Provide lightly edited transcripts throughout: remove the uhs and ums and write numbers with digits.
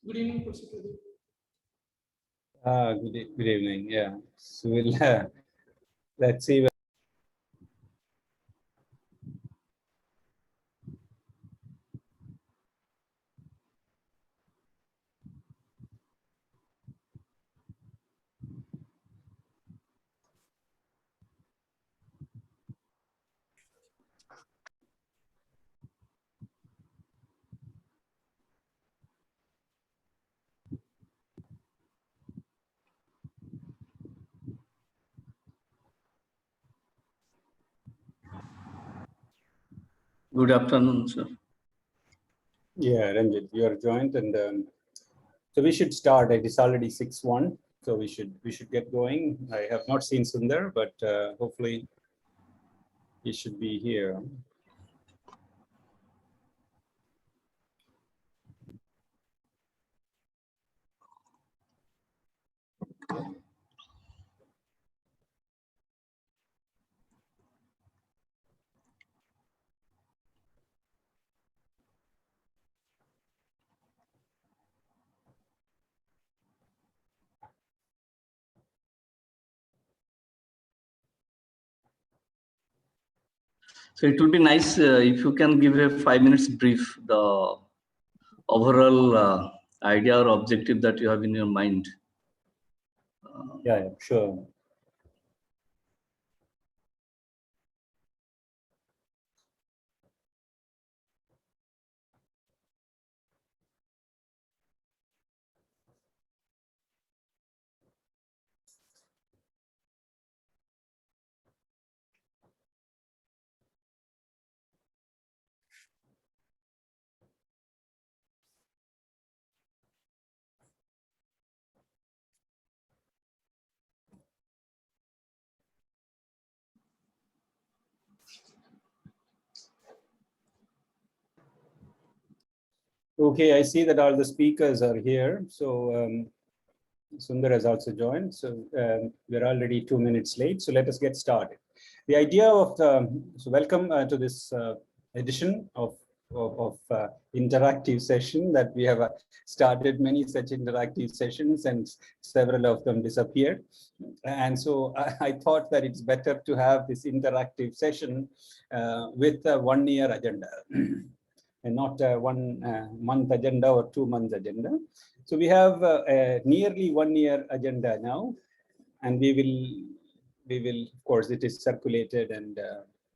Good evening, Professor. Good evening. Yeah. So we'll let's see. Good afternoon, sir. Yeah, Ranjit, you are joined, and so we should start. It is already 6:01, so we should get going. I have not seen Sundar, but hopefully he should be here. So it will be nice if you can give a 5 minutes brief, the overall idea or objective that you have in your mind. Yeah, sure. Okay, I see that all the speakers are here. So Sundar has also joined. So we're already 2 minutes late. So let us get started. The idea of so welcome to this edition of interactive session that we have started many such interactive sessions, and several of them disappeared. And so I thought that it's better to have this interactive session with a 1-year agenda. And not a 1 month agenda or 2 month agenda. So we have a nearly 1-year agenda now, and we will, of course, it is circulated, and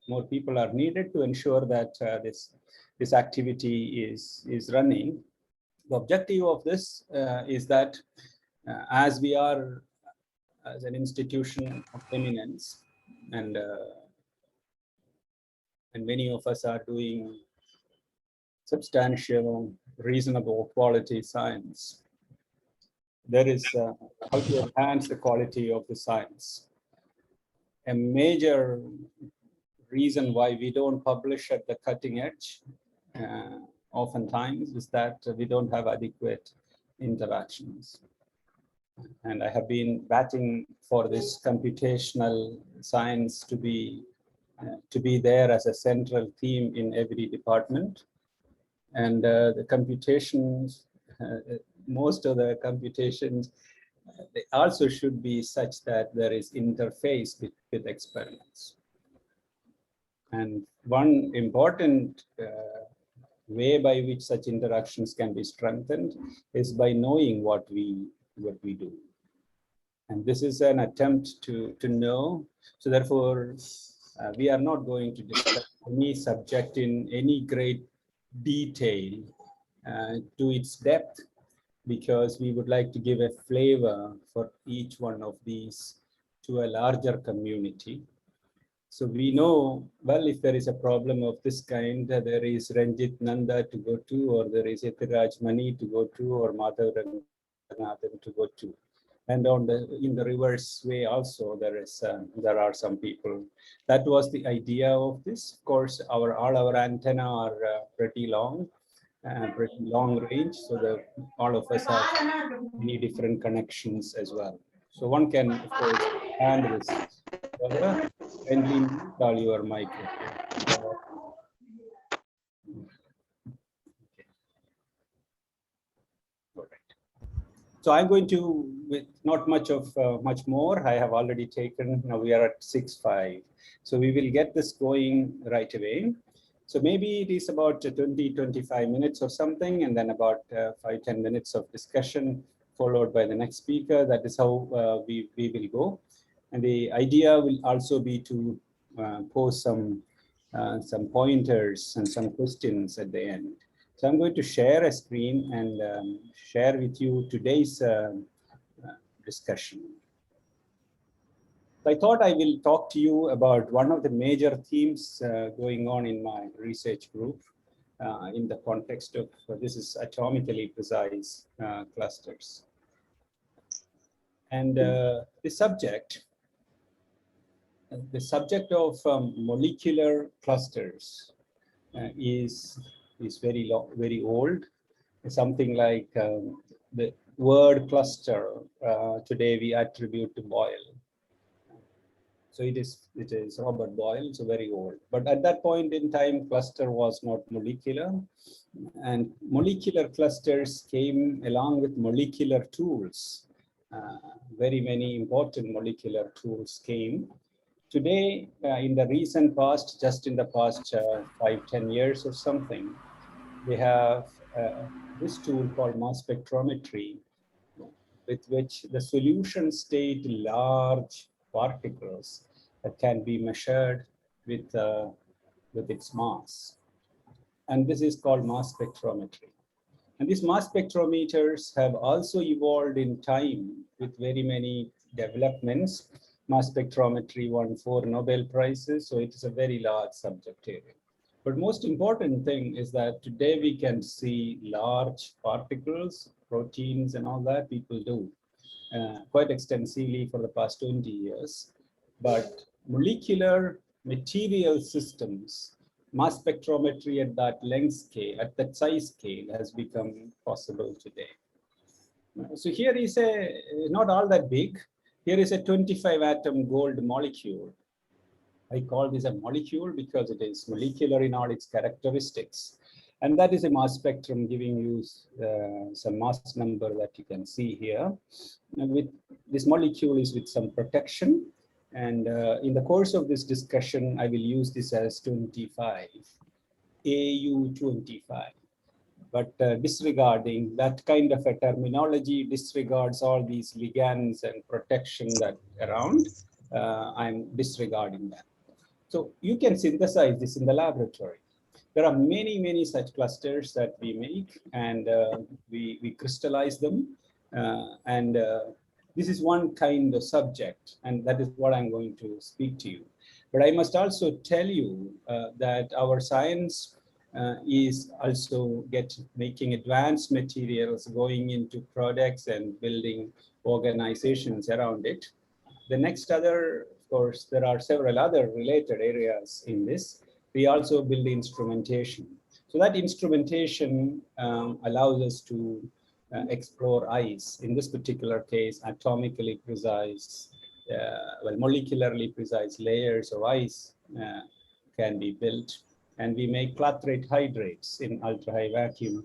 more people are needed to ensure that this activity is running. The objective of this is that as we are as an institution of eminence, and many of us are doing substantial, reasonable quality science. There is how to enhance the quality of the science. A major reason why we don't publish at the cutting edge oftentimes is that we don't have adequate interactions. And I have been batting for this computational science to be there as a central theme in every department. And the computations, most of the computations, they also should be such that there is interface with experiments. And one important way by which such interactions can be strengthened is by knowing what we do. And this is an attempt to know. So therefore, we are not going to discuss any subject in any great detail to its depth, because we would like to give a flavor for each one of these to a larger community. So we know, well, if there is a problem of this kind, there is Ranjit Nanda to go to, or there is Etiraj Mani to go to, or Madhav Ranganathan to go to. And in the reverse way also, there are some people. That was the idea of this. Of course, all our antenna are pretty long range, so all of us have many different connections as well. So one can, of course, hand this. Kindly mute all your microphone. Okay. All right. So I'm going to, with not much of much more, I have already taken, now we are at 6:05. So we will get this going right away. So maybe it is about 20-25 minutes or something, and then about 5-10 minutes of discussion, followed by the next speaker. That is how we will go. And the idea will also be to pose some pointers and some questions at the end. So I'm going to share a screen and share with you today's discussion. So I thought I will talk to you about one of the major themes going on in my research group in the context of this is atomically precise clusters. And the subject of molecular clusters is very old. Something like the word cluster today we attribute to Boyle. So it is Robert Boyle, so very old. But at that point in time, cluster was not molecular, and molecular clusters came along with molecular tools. Very many important molecular tools came. Today, in the recent past, just in the past 5-10 years or something, we have this tool called mass spectrometry, with which the solution state large particles that can be measured with its mass. And this is called mass spectrometry. And these mass spectrometers have also evolved in time with very many developments. Mass spectrometry won 4 Nobel Prizes, so it is a very large subject area. But most important thing is that today we can see large particles, proteins and all that people do quite extensively for the past 20 years. But molecular material systems, mass spectrometry at that length scale, at that size scale has become possible today. So here is not all that big. Here is a 25 atom gold molecule. I call this a molecule because it is molecular in all its characteristics. And that is a mass spectrum giving you some mass number that you can see here. And with this molecule is with some protection. And in the course of this discussion, I will use this as 25, AU25. But disregarding that kind of a terminology, disregards all these ligands and protection that around, I'm disregarding that. So you can synthesize this in the laboratory. There are many such clusters that we make, and we crystallize them. This is one kind of subject, and that is what I'm going to speak to you. But I must also tell you that our science is also making advanced materials, going into products and building organizations around it. The next other, of course, there are several other related areas in this. We also build instrumentation. So that instrumentation allows us to explore ice. In this particular case, atomically precise, molecularly precise layers of ice can be built. And we make clathrate hydrates in ultra-high vacuum.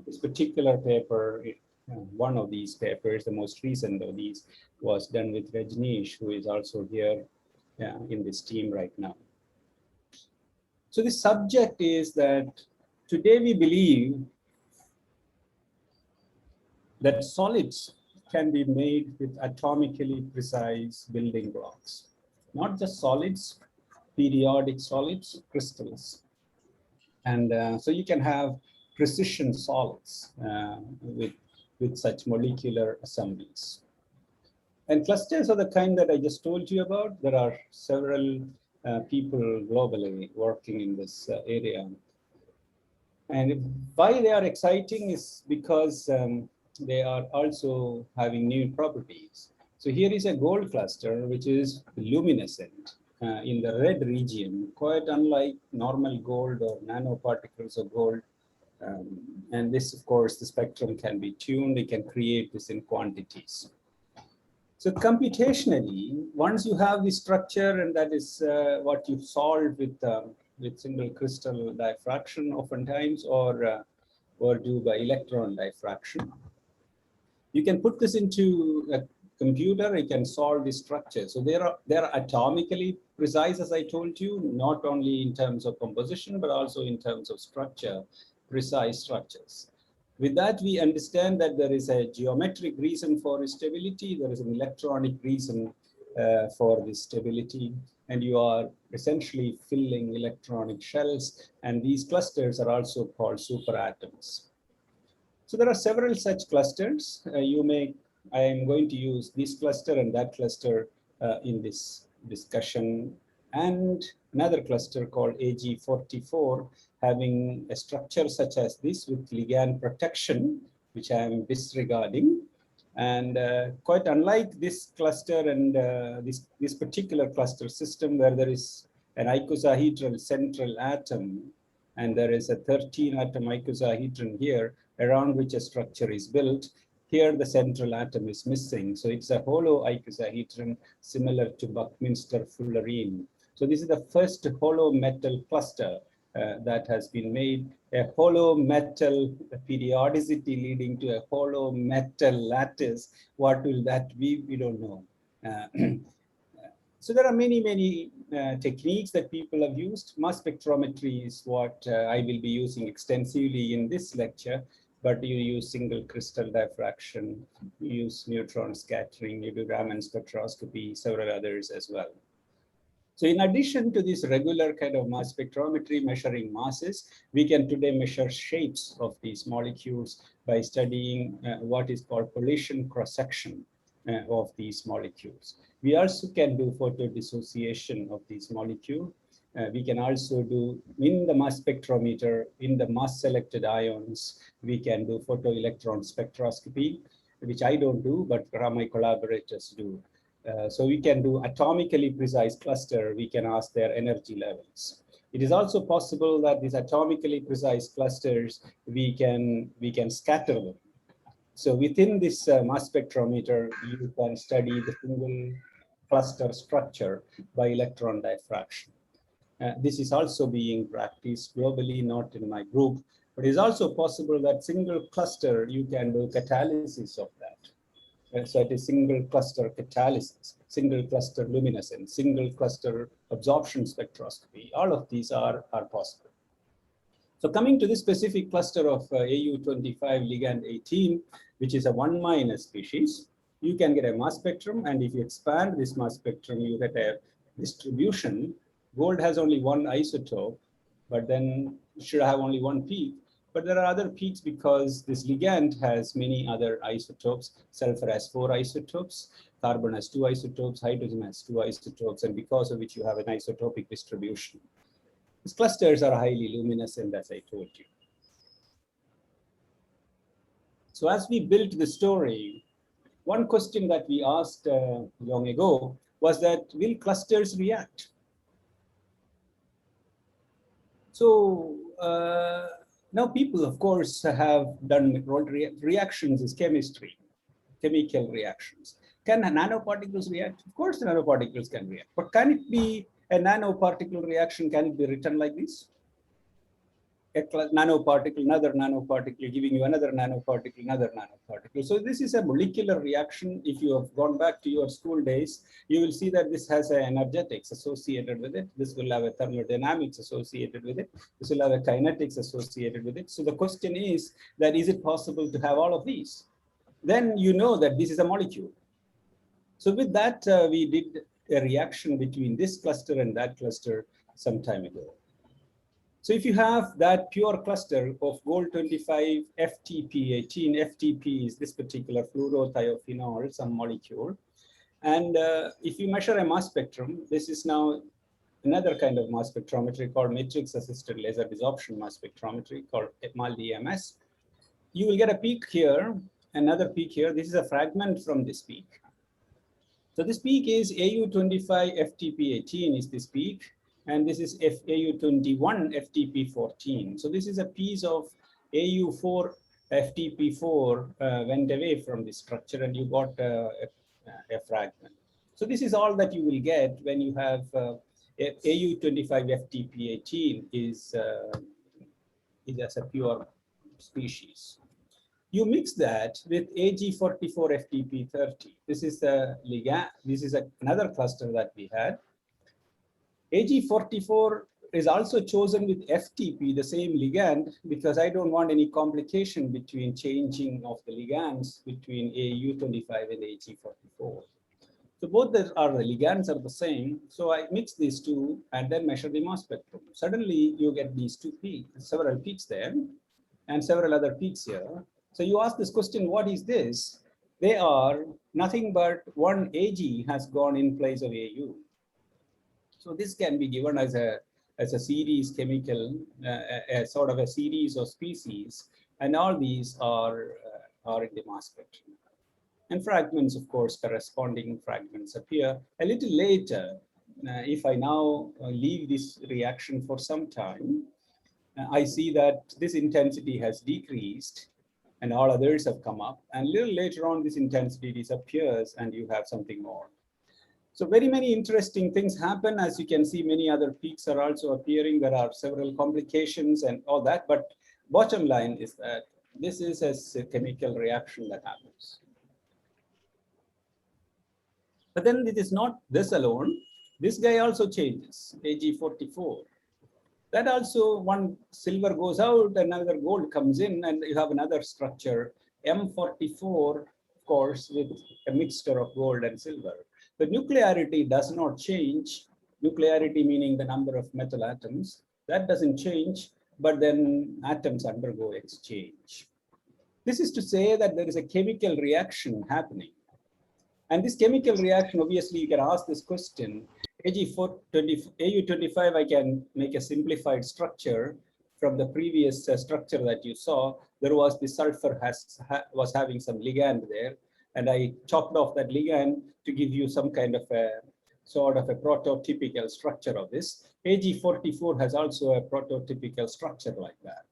This particular paper, one of these papers, the most recent of these, was done with Rajneesh, who is also here in this team right now. So the subject is that today we believe that solids can be made with atomically precise building blocks. Not just solids, periodic solids, crystals. And so you can have precision solids with such molecular assemblies. And clusters are the kind that I just told you about. There are several people globally working in this area. And why they are exciting is because they are also having new properties. So here is a gold cluster, which is luminescent in the red region, quite unlike normal gold or nanoparticles of gold. And this, of course, the spectrum can be tuned. It can create this in quantities. So computationally, once you have the structure, and that is what you solve with single crystal diffraction oftentimes, or do by electron diffraction. You can put this into a computer, you can solve this structure. So they're atomically precise, as I told you, not only in terms of composition, but also in terms of structure, precise structures. With that, we understand that there is a geometric reason for stability, there is an electronic reason for this stability, and you are essentially filling electronic shells, and these clusters are also called superatoms. So there are several such clusters. I am going to use this cluster and that cluster in this discussion, and another cluster called AG44 having a structure such as this with ligand protection, which I am disregarding. And quite unlike this cluster and this particular cluster system where there is an icosahedral central atom, and there is a 13-atom icosahedron here around which a structure is built. Here the central atom is missing. So it's a hollow icosahedron similar to Buckminster fullerene. So this is the first hollow metal cluster that has been made. A hollow metal periodicity leading to a hollow metal lattice. What will that be? We don't know. So there are many techniques that people have used. Mass spectrometry is what I will be using extensively in this lecture, but you use single crystal diffraction, you use neutron scattering, you do Raman spectroscopy, several others as well. So in addition to this regular kind of mass spectrometry measuring masses, we can today measure shapes of these molecules by studying what is called collision cross-section of these molecules. We also can do photodissociation of these molecules. We can also do, in the mass spectrometer, in the mass selected ions, we can do photoelectron spectroscopy, which I don't do, but my collaborators do. So we can do atomically precise cluster, we can ask their energy levels. It is also possible that these atomically precise clusters, we can scatter them. So within this mass spectrometer, you can study the single cluster structure by electron diffraction. This is also being practiced globally, not in my group, but it is also possible that single cluster, you can do catalysis of that. So it is single cluster catalysis, single cluster luminescence, single cluster absorption spectroscopy. All of these are possible. So coming to this specific cluster of Au25 ligand 18, which is a 1- species, you can get a mass spectrum. And if you expand this mass spectrum, you get a distribution. Gold has only one isotope, but then it should have only one peak. But there are other peaks because this ligand has many other isotopes. Sulfur has 4 isotopes, carbon has 2 isotopes, hydrogen has 2 isotopes, and because of which you have an isotopic distribution. These clusters are highly luminescent, as I told you. So as we built the story, one question that we asked long ago was that, will clusters react? So now people, of course, have done reactions is chemistry, chemical reactions. Can nanoparticles react? Of course, nanoparticles can react. But can it be a nanoparticle reaction? Can it be written like this? A nanoparticle, another nanoparticle, giving you another nanoparticle, another nanoparticle. So this is a molecular reaction. If you have gone back to your school days, you will see that this has an energetics associated with it. This will have a thermodynamics associated with it. This will have a kinetics associated with it. So the question is that, is it possible to have all of these? Then you know that this is a molecule. So with that, we did a reaction between this cluster and that cluster some time ago. So if you have that pure cluster of gold-25 FTP18, FTP is this particular fluorothiophenols, some molecule. And if you measure a mass spectrum, this is now another kind of mass spectrometry called matrix-assisted laser desorption mass spectrometry called MALDMS. You will get a peak here, another peak here. This is a fragment from this peak. So this peak is Au25 FTP18 is this peak. And this is Au21 FTP14. So this is a piece of Au4 FTP4 went away from this structure, and you got a fragment. So this is all that you will get when you have Au25 FTP18 is as a pure species. You mix that with Ag44FTP30. This is the ligand. This is another cluster that we had. Ag44 is also chosen with FTP, the same ligand, because I don't want any complication between changing of the ligands between AU25 and Ag44. So both the ligands are the same. So I mix these two and then measure the mass spectrum. Suddenly you get these two peaks, several peaks there, and several other peaks here. So you ask this question, what is this? They are nothing but one Ag has gone in place of Au. So this can be given as a series chemical, a sort of a series of species, and all these are in the mass spectrum. And fragments, of course, corresponding fragments appear a little later. If I now leave this reaction for some time, I see that this intensity has decreased and all others have come up. And a little later on, this intensity disappears and you have something more. So very many interesting things happen. As you can see, many other peaks are also appearing. There are several complications and all that. But bottom line is that this is a chemical reaction that happens. But then it is not this alone. This guy also changes, Ag44. That also, one silver goes out, another gold comes in, and you have another structure, M44, of course, with a mixture of gold and silver. The nuclearity does not change. Nuclearity meaning the number of metal atoms. That doesn't change, but then atoms undergo exchange. This is to say that there is a chemical reaction happening. And this chemical reaction, obviously, you can ask this question. AU25, I can make a simplified structure from the previous structure that you saw. There was the sulfur was having some ligand there, and I chopped off that ligand to give you some kind of a sort of a prototypical structure of this. Ag44 has also a prototypical structure like that.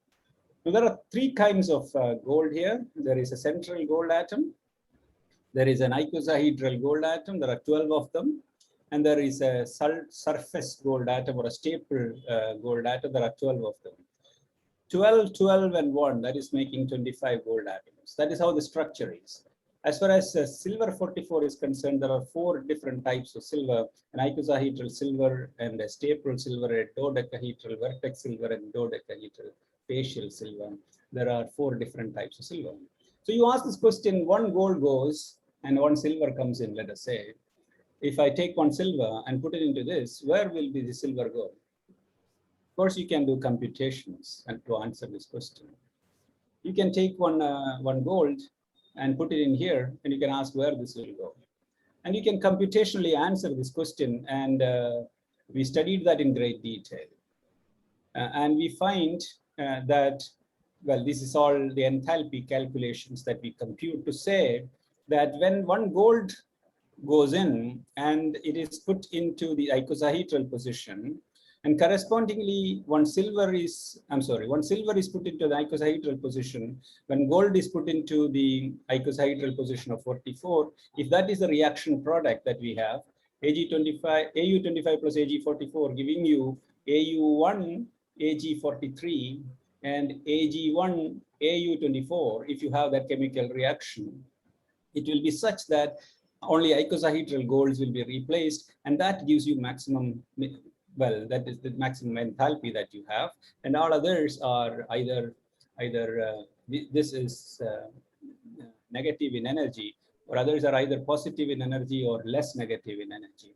Now, there are three kinds of gold here. There is a central gold atom. There is an icosahedral gold atom. There are 12 of them. And there is a surface gold atom or a staple gold atom. There are 12 of them. 12, 12, and 1, that is making 25 gold atoms. That is how the structure is. As far as silver 44 is concerned, there are 4 different types of silver: an icosahedral silver, and a staple silver, a dodecahedral vertex silver, and dodecahedral facial silver. There are 4 different types of silver. So you ask this question, one gold goes and one silver comes in, let us say. If I take one silver and put it into this, where will the silver go? Of course, you can do computations and to answer this question. You can take one gold and put it in here, and you can ask where this will go. And you can computationally answer this question, and we studied that in great detail. And we find that, well, this is all the enthalpy calculations that we compute to say that when one gold goes in and it is put into the icosahedral position, and correspondingly one silver is put into the icosahedral position, when gold is put into the icosahedral position of 44, if that is the reaction product that we have, AU25 plus Ag44 giving you AU1 Ag43 and Ag1 Au24, if you have that chemical reaction, it will be such that only icosahedral golds will be replaced, and that gives you maximum, well, that is the maximum enthalpy that you have, and all others are either this is negative in energy, or others are either positive in energy or less negative in energy.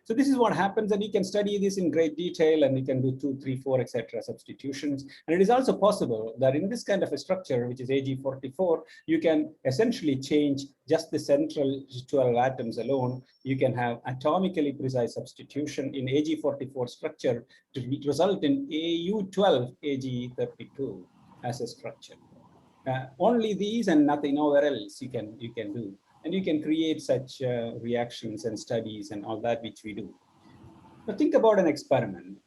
So this is what happens, and you can study this in great detail, and you can do 2, 3, 4, etc. substitutions. And it is also possible that in this kind of a structure, which is Ag44, you can essentially change just the central 12 atoms alone. You can have atomically precise substitution in Ag44 structure to result in Au12 Ag32 as a structure. Only these and nothing, nowhere else you can do. And you can create such reactions and studies and all that, which we do. Now think about an experiment.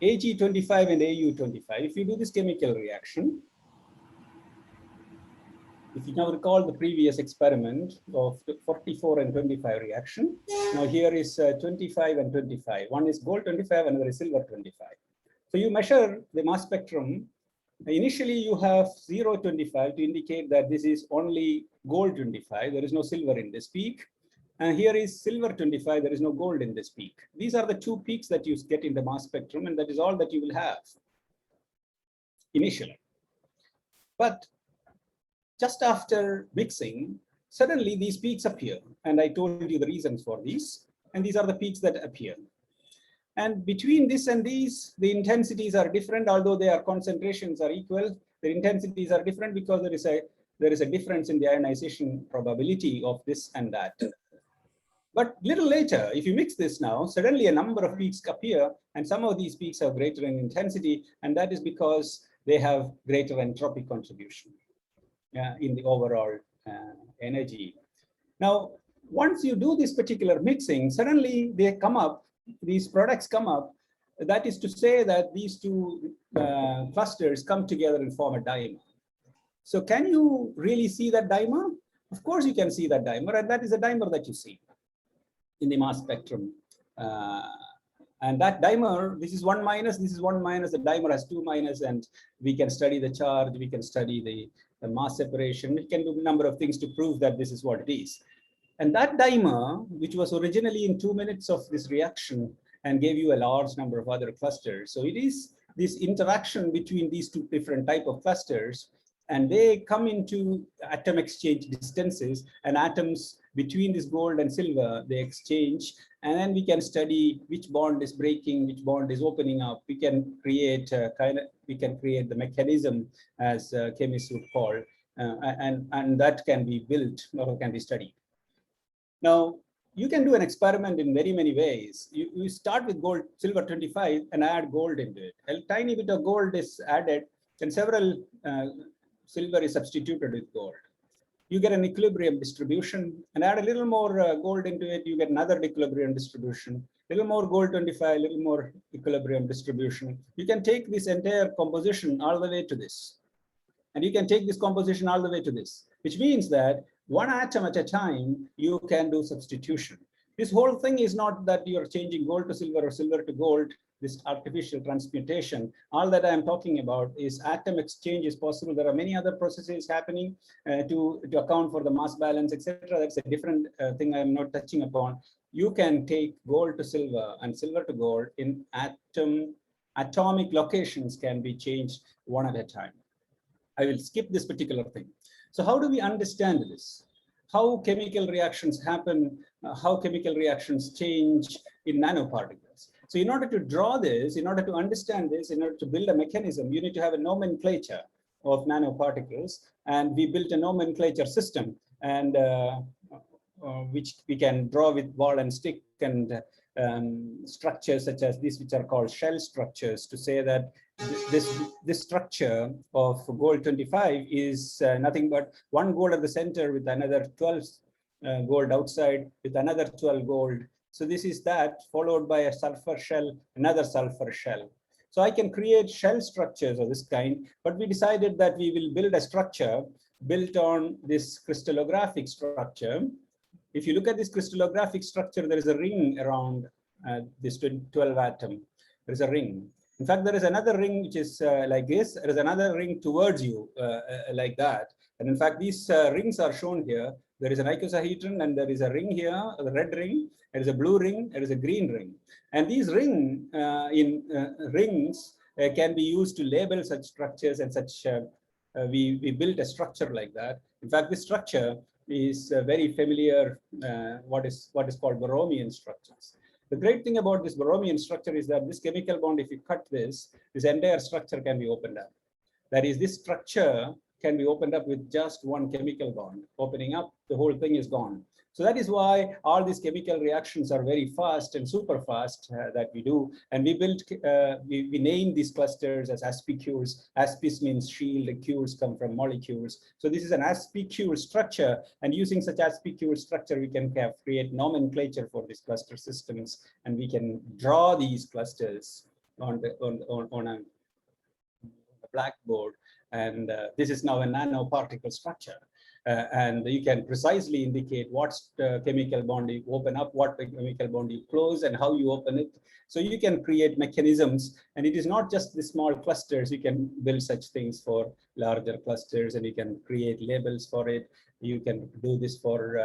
Ag25 and Au25, if you do this chemical reaction, if you now recall the previous experiment of 44 and 25 reaction, now here is 25 and 25. One is gold 25, another is silver 25. So you measure the mass spectrum Initially, you have 0.25 to indicate that this is only gold 25. There is no silver in this peak. And here is silver 25. There is no gold in this peak. These are the two peaks that you get in the mass spectrum, and that is all that you will have initially. But just after mixing, suddenly these peaks appear. And I told you the reasons for these. And these are the peaks that appear. And between this and these, the intensities are different, although their concentrations are equal. The intensities are different because there is a difference in the ionization probability of this and that. But little later, if you mix this now, suddenly a number of peaks appear, and some of these peaks have greater in intensity, and that is because they have greater entropy contribution in the overall energy. Now, once you do this particular mixing, suddenly they come up, these products come up. That is to say that these two clusters come together and form a dimer. So can you really see that dimer? Of course you can see that dimer, and that is a dimer that you see in the mass spectrum. And that dimer, this is 1 minus, this is 1 minus, the dimer has 2 minus, and we can study the charge, we can study the mass separation, we can do a number of things to prove that this is what it is. And that dimer, which was originally in 2 minutes of this reaction and gave you a large number of other clusters. So it is this interaction between these two different type of clusters, and they come into atom exchange distances, and atoms between this gold and silver, they exchange, and then we can study which bond is breaking, which bond is opening up. We can create the mechanism, as chemists would call, and that can be built or can be studied. Now, you can do an experiment in very many ways. You start with gold, silver 25, and add gold into it. A tiny bit of gold is added, and several silver is substituted with gold. You get an equilibrium distribution, and add a little more gold into it, you get another equilibrium distribution. A little more gold 25, a little more equilibrium distribution. You can take this entire composition all the way to this. And you can take this composition all the way to this, which means that one atom at a time, you can do substitution. This whole thing is not that you're changing gold to silver or silver to gold, this artificial transmutation. All that I'm talking about is atom exchange is possible. There are many other processes happening to account for the mass balance, etc. That's a different thing I'm not touching upon. You can take gold to silver and silver to gold in atomic locations can be changed one at a time. I will skip this particular thing. So how do we understand this? How chemical reactions happen, how chemical reactions change in nanoparticles. So in order to draw this, in order to understand this, in order to build a mechanism, you need to have a nomenclature of nanoparticles. And we built a nomenclature system, and which we can draw with ball and stick, and structures such as these, which are called shell structures, to say that this structure of gold 25 is nothing but one gold at the center with another 12 gold outside with another 12 gold. So this is that, followed by a sulfur shell, another sulfur shell. So I can create shell structures of this kind, but we decided that we will build a structure built on this crystallographic structure. If you look at this crystallographic structure, there is a ring around this 12 atom. There is a ring. In fact, there is another ring which is like this. There is another ring towards you like that. And in fact, these rings are shown here. There is an icosahedron, and there is a ring here, the red ring. There is a blue ring. There is a green ring. And these rings can be used to label such structures and such. We built a structure like that. In fact, this structure is very familiar, what is called Bromine structures. The great thing about this Bromine structure is that this chemical bond, if you cut this entire structure can be opened up. That is, this structure can be opened up with just one chemical bond. Opening up, the whole thing is gone. So that is why all these chemical reactions are very fast and super fast that we do. And we built, we named these clusters as aspicures. Aspis means shield, cures come from molecules. So this is an aspicure structure. And using such aspicure structure, we can create nomenclature for these cluster systems. And we can draw these clusters on a blackboard. And this is now a nanoparticle structure. and you can precisely indicate what chemical bond you open up, what chemical bond you close, and how you open it. So you can create mechanisms, and it is not just the small clusters. You can build such things for larger clusters, and you can create labels for it. You can do this for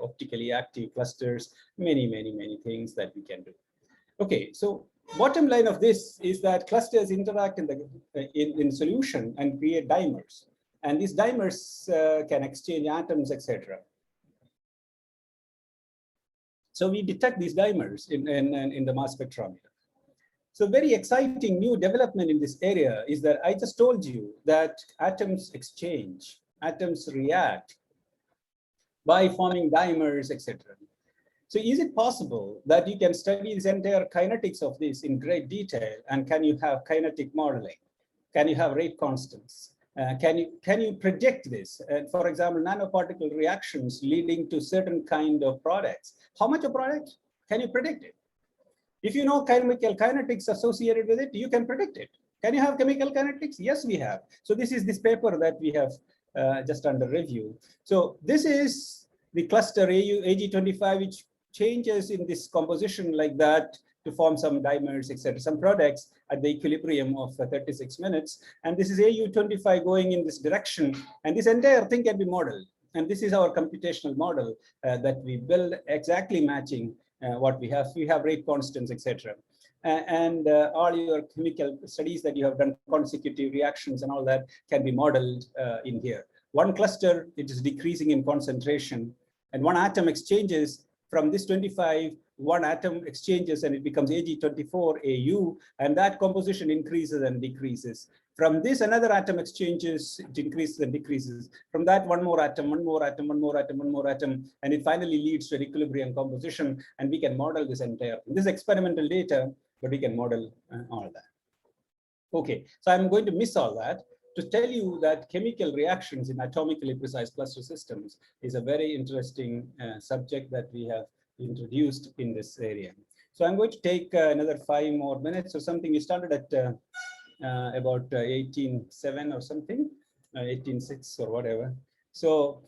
optically active clusters, many things that we can do. Okay, so bottom line of this is that clusters interact in solution and create dimers. And these dimers can exchange atoms, etc. So we detect these dimers in the mass spectrometer. So very exciting new development in this area is that I just told you that atoms exchange, atoms react by forming dimers, etc. So is it possible that you can study this entire kinetics of this in great detail, and can you have kinetic modeling? Can you have rate constants? Can you predict this? For example, nanoparticle reactions leading to certain kind of products. How much of product? Can you predict it? If you know chemical kinetics associated with it, you can predict it. Can you have chemical kinetics? Yes, we have. So this is this paper that we have just under review. So this is the cluster AG25, which changes in this composition like that to form some dimers, etc., some products at the equilibrium of 36 minutes. And this is AU25 going in this direction. And this entire thing can be modeled. And this is our computational model that we build, exactly matching what we have. We have rate constants, etc. And all your chemical studies that you have done, consecutive reactions and all that, can be modeled in here. One cluster, it is decreasing in concentration, and one atom exchanges from this 25, one atom exchanges and it becomes Ag24 AU, and that composition increases and decreases. From this, another atom exchanges, it increases and decreases. From that, one more atom, one more atom, one more atom, one more atom, and it finally leads to an equilibrium composition, and we can model this entire. This is experimental data, but we can model all that. Okay, so I'm going to miss all that to tell you that chemical reactions in atomically precise cluster systems is a very interesting subject that we have introduced in this area. So I'm going to take another 5 more minutes or something. We started at about 18.7 or something, 18.6 or whatever. So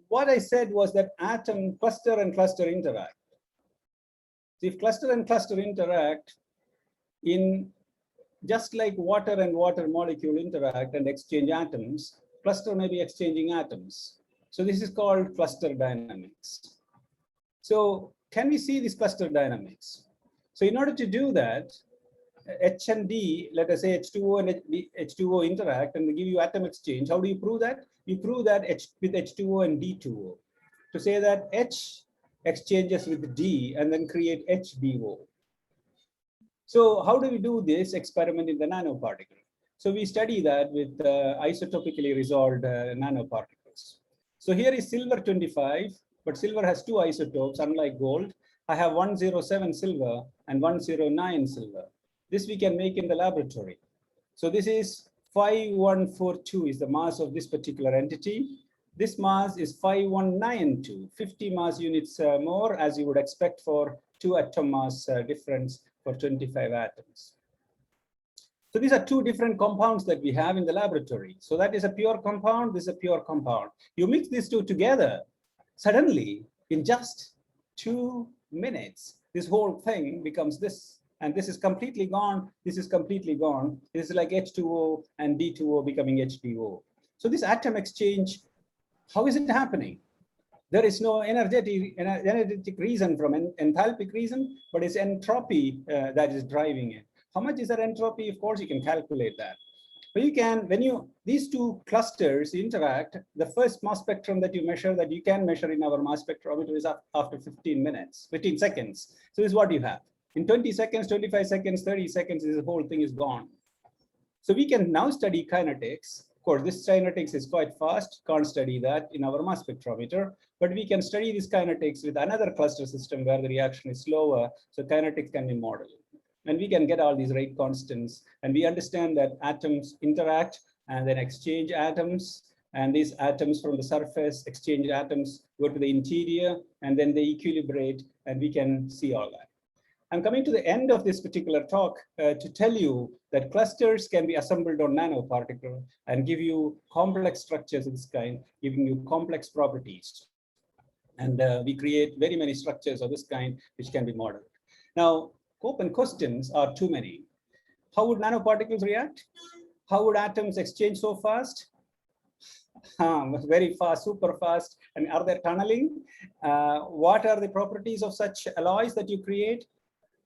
what I said was that atom, cluster and cluster interact. So if cluster and cluster interact in just like water and water molecule interact and exchange atoms, cluster may be exchanging atoms. So this is called cluster dynamics. So can we see this cluster dynamics? So in order to do that, H and D, let us say H2O and H2O interact and they give you atom exchange. How do you prove that? You prove that with H2O and D2O. To say that H exchanges with D and then create HBO. So how do we do this experiment in the nanoparticle? So we study that with isotopically resolved nanoparticles. So here is silver 25, but silver has 2 isotopes, unlike gold. I have 107 silver and 109 silver. This we can make in the laboratory. So this is 5142 is the mass of this particular entity. This mass is 5192, 50 mass units more, as you would expect for 2 atom mass difference for 25 atoms. So these are 2 different compounds that we have in the laboratory. So that is a pure compound, this is a pure compound. You mix these 2 together, suddenly in just 2 minutes, this whole thing becomes this. And this is completely gone, this is completely gone. This is like H2O and D2O becoming HBO. So this atom exchange, how is it happening? There is no energetic reason from enthalpic reason, but it's entropy that is driving it. How much is that entropy? Of course, you can calculate that. But you can, when these 2 clusters interact, the first mass spectrum that you measure, that you can measure in our mass spectrometer, is after 15 seconds. So this is what you have. In 20 seconds, 25 seconds, 30 seconds, this whole thing is gone. So we can now study kinetics. Of course, this kinetics is quite fast, can't study that in our mass spectrometer, but we can study this kinetics with another cluster system where the reaction is slower, so kinetics can be modeled. And we can get all these rate constants, and we understand that atoms interact and then exchange atoms, and these atoms from the surface exchange atoms, go to the interior, and then they equilibrate, and we can see all that. I'm coming to the end of this particular talk to tell you that clusters can be assembled on nanoparticle and give you complex structures of this kind, giving you complex properties. And we create very many structures of this kind, which can be modeled. Now, open questions are too many. How would nanoparticles react? How would atoms exchange so fast? Very fast, super fast. And are there tunneling? What are the properties of such alloys that you create?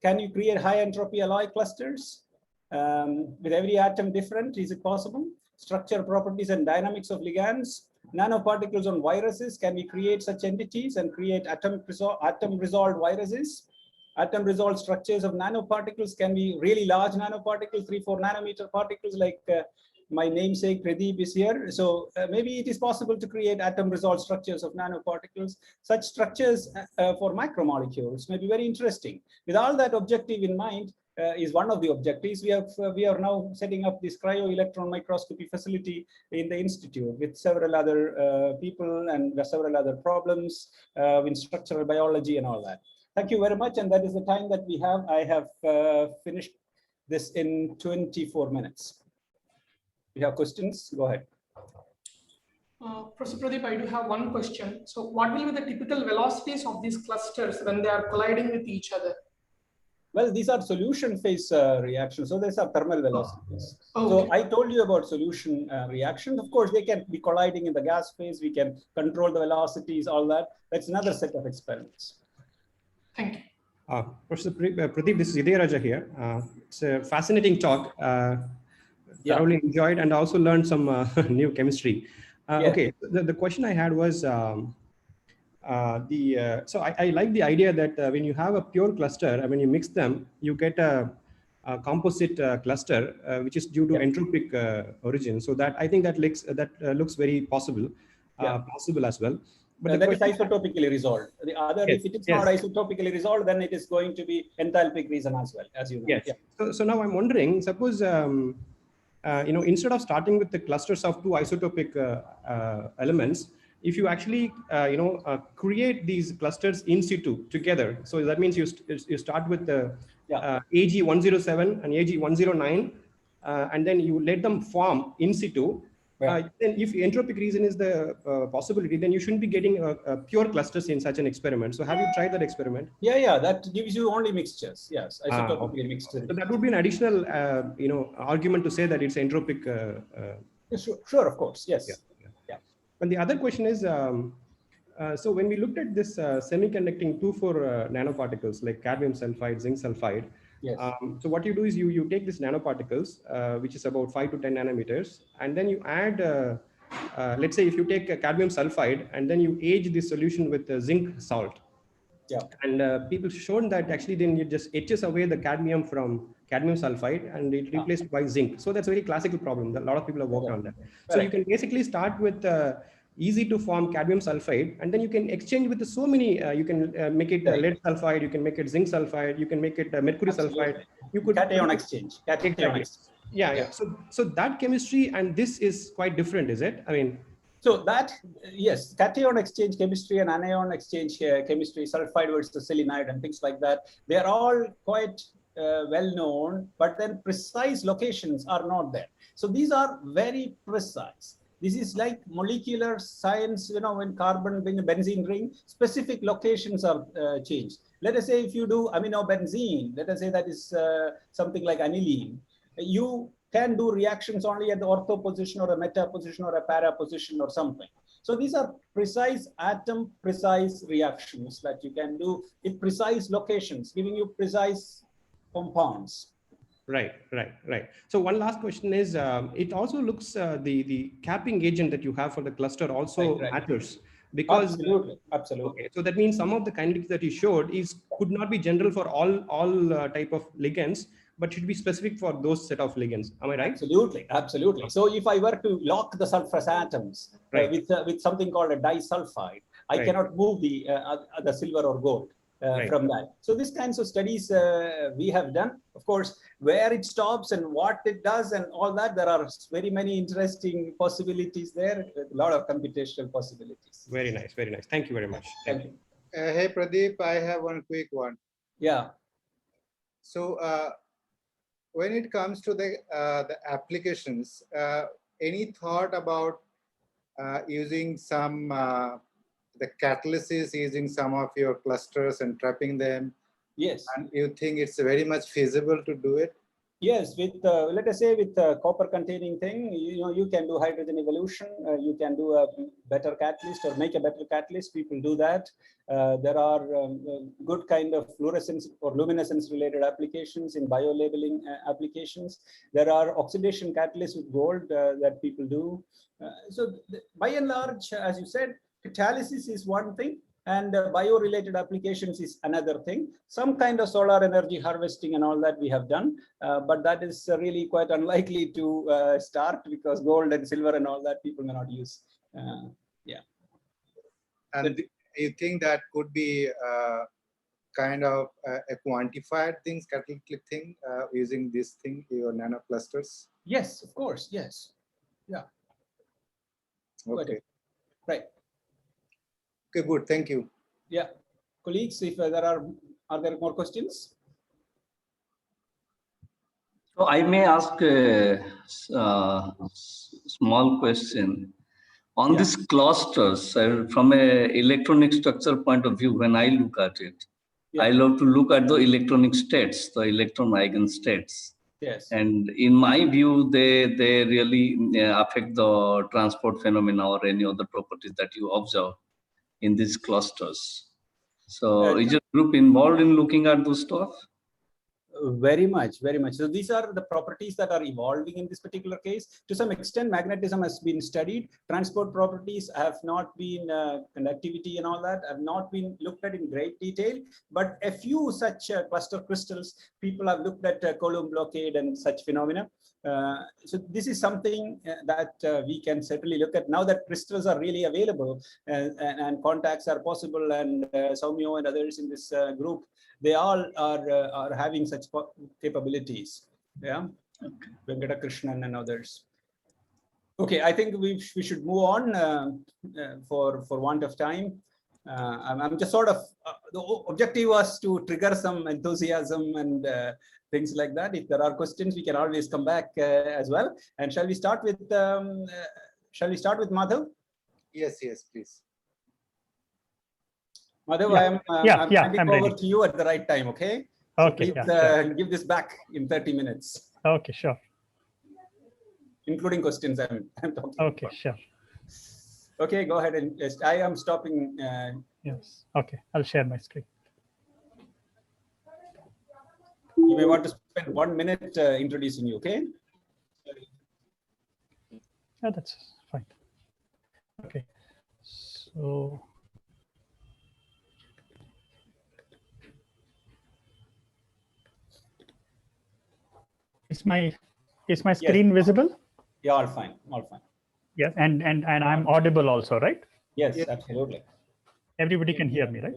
Can you create high entropy alloy clusters? With every atom different, is it possible? Structure, properties, and dynamics of ligands. Nanoparticles on viruses, can we create such entities and create atom-resolved viruses? Atom-resolved structures of nanoparticles can be really large nanoparticles, 3-4 nanometer particles, like my namesake Pradeep is here. So maybe it is possible to create atom-resolved structures of nanoparticles. Such structures for macromolecules may be very interesting. With all that objective in mind, is one of the objectives. We are now setting up this cryo-electron microscopy facility in the institute with several other people and several other problems in structural biology and all that. Thank you very much, and that is the time that we have. I have finished this in 24 minutes. If you have questions, go ahead. Professor Pradeep, I do have one question. So what will be the typical velocities of these clusters when they are colliding with each other? Well, these are solution phase reactions, so these are thermal velocities. Okay. So I told you about solution reactions. Of course, they can be colliding in the gas phase. We can control the velocities, all that. That's another set of experiments. Thank you. Professor Pradeep, this is Idayaraja here. It's a fascinating talk. Thoroughly enjoyed and also learned some new chemistry. Okay, the question I had was, so I like the idea that when you have a pure cluster, when you mix them, you get a composite cluster, which is due to entropic origin. So that I think that looks very possible, possible as well. But that is isotopically resolved. The other, if it is not isotopically resolved, then it is going to be enthalpic reason as well, as you know. Yes. So now I'm wondering, suppose instead of starting with the clusters of two isotopic elements, if you actually create these clusters in situ together, so that means you start with the AG107 and AG109, and then you let them form in situ. Then if entropic reason is the possibility, then you shouldn't be getting pure clusters in such an experiment. So have you tried that experiment? Yeah, that gives you only mixtures. Yes, isotopically mixed. So that would be an additional argument to say that it's entropic. Sure, of course, yes. And the other question is, so when we looked at this semiconducting 2,4 nanoparticles like cadmium sulfide, zinc sulfide, so what you do is you take these nanoparticles, which is about 5 to 10 nanometers, and then you add, let's say if you take a cadmium sulfide and then you age this solution with zinc salt. And people shown that actually then it just etches away the cadmium from cadmium sulfide and it replaced by zinc. So that's a very classical problem. A lot of people have worked on that. So you can basically start with easy to form cadmium sulfide, and then you can exchange with so many, you can make it lead sulfide, you can make it zinc sulfide, you can make it mercury sulfide. You could cation exchange. Yeah. So that chemistry and this is quite different, is it? I mean, so that, yes, cation exchange chemistry and anion exchange chemistry, sulfide versus selenide and things like that, they are all quite well known, but then precise locations are not there. So these are very precise. This is like molecular science, when carbon being a benzene ring, specific locations are changed. Let us say if you do aminobenzene, let us say that is something like aniline, you can do reactions only at the ortho position or a meta position or a para position or something. So these are precise atom precise reactions that you can do in precise locations, giving you precise compounds. Right. So one last question is, it also looks the capping agent that you have for the cluster also matters. Because absolutely. Okay, so that means some of the kinetics that you showed could not be general for all type of ligands, but should be specific for those set of ligands. Am I right? Absolutely. So if I were to lock the sulfurous atoms with something called a disulfide, I cannot move the silver or gold from that. So these kinds of studies we have done. Of course, where it stops and what it does and all that, there are very many interesting possibilities there, a lot of computational possibilities. Very nice. Thank you very much. Thank you. Hey Pradeep, I have one quick one. Yeah. So when it comes to the applications, any thought about using some the catalysis, using some of your clusters and trapping them? Yes. And you think it's very much feasible to do it? Yes, with let us say with copper containing thing, you can do hydrogen evolution. You can do a better catalyst or make a better catalyst. People do that. There are good kind of fluorescence or luminescence related applications in biolabeling applications. There are oxidation catalysts with gold that people do. So by and large, as you said, catalysis is one thing. And bio-related applications is another thing. Some kind of solar energy harvesting and all that we have done, but that is really quite unlikely to start because gold and silver and all that people may not use. Yeah. And do you think that could be kind of a quantified thing, catalytic thing, using this thing, your nanoclusters? Yes, of course. Yes. Yeah. Okay. Right. Okay, good. Thank you. Yeah. Colleagues, if there are there more questions? So I may ask a small question. On these clusters, from a electronic structure point of view, when I look at it, I love to look at the electronic states, the electron eigenstates. Yes. And in my view, they really affect the transport phenomena or any other properties that you observe in these clusters. So is your group involved in looking at those stuff? Very much, very much. So these are the properties that are evolving in this particular case. To some extent, magnetism has been studied. Transport properties have not been, conductivity and all that have not been looked at in great detail. But a few such cluster crystals, people have looked at Coulomb blockade and such phenomena. So this is something that we can certainly look at now that crystals are really available and contacts are possible, and Soumyo and others in this group, they all are having such capabilities. Yeah, Venkata Krishnan and others. Okay, I think we should move on for want of time. I'm just sort of the objective was to trigger some enthusiasm and things like that. If there are questions, we can always come back as well. And shall we start with Madhav? Yes, please. Madhav, yeah. I'm handing over to you at the right time, okay? So okay. Please give this back in 30 minutes. Okay, sure. Including questions I'm talking Okay, about. sure. Okay, go ahead and I am stopping. Yes. Okay, I'll share my screen. You may want to spend 1 minute introducing you, okay? Yeah, that's fine. Okay, so is my screen visible? Yeah, all fine, all fine. Yes, and I'm audible also, right? Yes, absolutely. Everybody can hear me, right?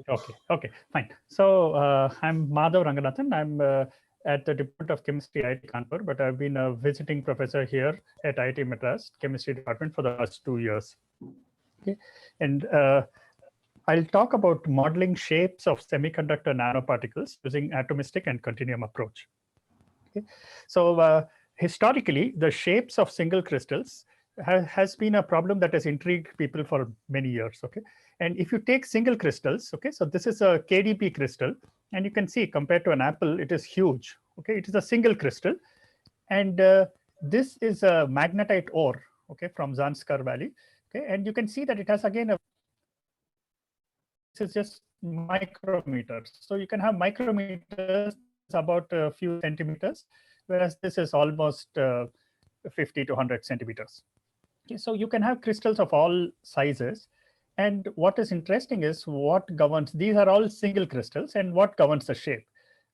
Okay, fine. So I'm Madhav Ranganathan. I'm at the Department of Chemistry at IIT Kanpur, but I've been a visiting professor here at IIT Madras Chemistry Department for the last 2 years. Okay, and I'll talk about modeling shapes of semiconductor nanoparticles using atomistic and continuum approach. Okay, so historically, the shapes of single crystals has been a problem that has intrigued people for many years. Okay, and if you take single crystals, okay, so this is a KDP crystal, and you can see compared to an apple, it is huge. Okay, it is a single crystal, and this is a magnetite ore, okay, from Zanskar Valley. Okay, and you can see that it has again this is just micrometers. So you can have micrometers about a few centimeters, whereas this is almost 50 to 100 centimeters. Okay, so you can have crystals of all sizes. And what is interesting is what governs, these are all single crystals, and what governs the shape.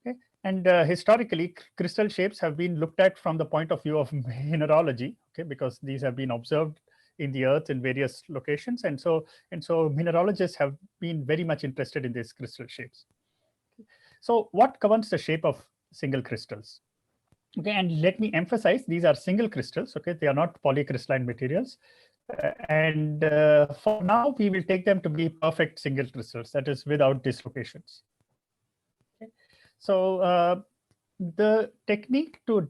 Okay? And historically, crystal shapes have been looked at from the point of view of mineralogy, okay, because these have been observed in the earth in various locations. And so mineralogists have been very much interested in these crystal shapes. So what governs the shape of single crystals? Okay, and let me emphasize, these are single crystals, okay? They are not polycrystalline materials. And for now, we will take them to be perfect single crystals, that is without dislocations. Okay. So the technique to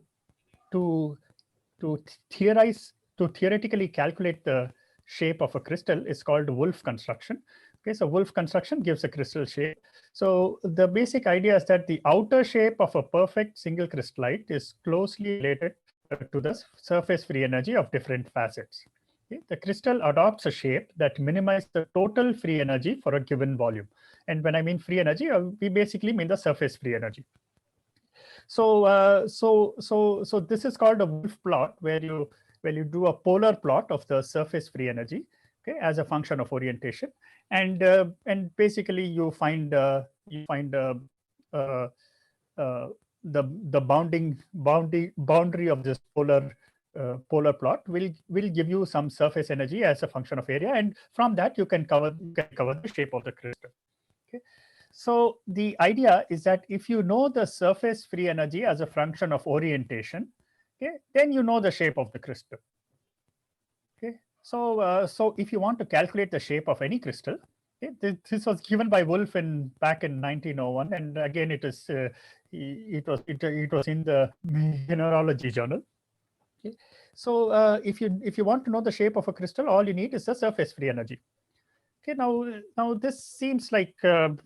theoretically calculate the shape of a crystal is called Wolf construction. Okay, so Wolf construction gives a crystal shape. So the basic idea is that the outer shape of a perfect single crystallite is closely related to the surface free energy of different facets. Okay, the crystal adopts a shape that minimizes the total free energy for a given volume. And when I mean free energy, we basically mean the surface free energy. So this is called a Wolf plot, where you do a polar plot of the surface free energy, okay, as a function of orientation, and basically you find the boundary of this polar plot will give you some surface energy as a function of area, and from that you can cover the shape of the crystal. Okay. So the idea is that if you know the surface free energy as a function of orientation, okay, then you know the shape of the crystal. Okay, so if you want to calculate the shape of any crystal, okay, this was given by Wolf back in 1901, and again it was in the Mineralogy journal. Okay, so if you want to know the shape of a crystal, all you need is the surface free energy. Okay, now this seems like a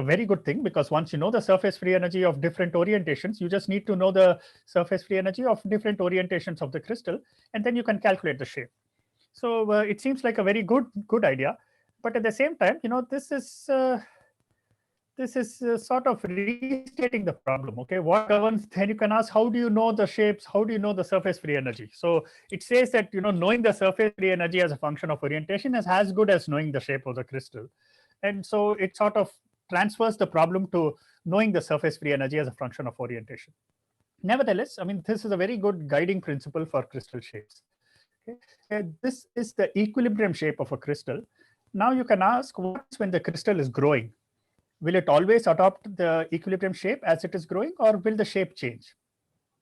very good thing, because once you know the surface free energy of different orientations, you just need to know the surface free energy of different orientations of the crystal, and then you can calculate the shape. So it seems like a very good idea, but at the same time, this is sort of restating the problem. Okay, what governs? Then you can ask, how do you know the shapes? How do you know the surface free energy? So it says that knowing the surface free energy as a function of orientation is as good as knowing the shape of the crystal, and so it sort of transfers the problem to knowing the surface free energy as a function of orientation. Nevertheless, I mean, this is a very good guiding principle for crystal shapes. Okay, and this is the equilibrium shape of a crystal. Now you can ask, what's when the crystal is growing? Will it always adopt the equilibrium shape as it is growing, or will the shape change?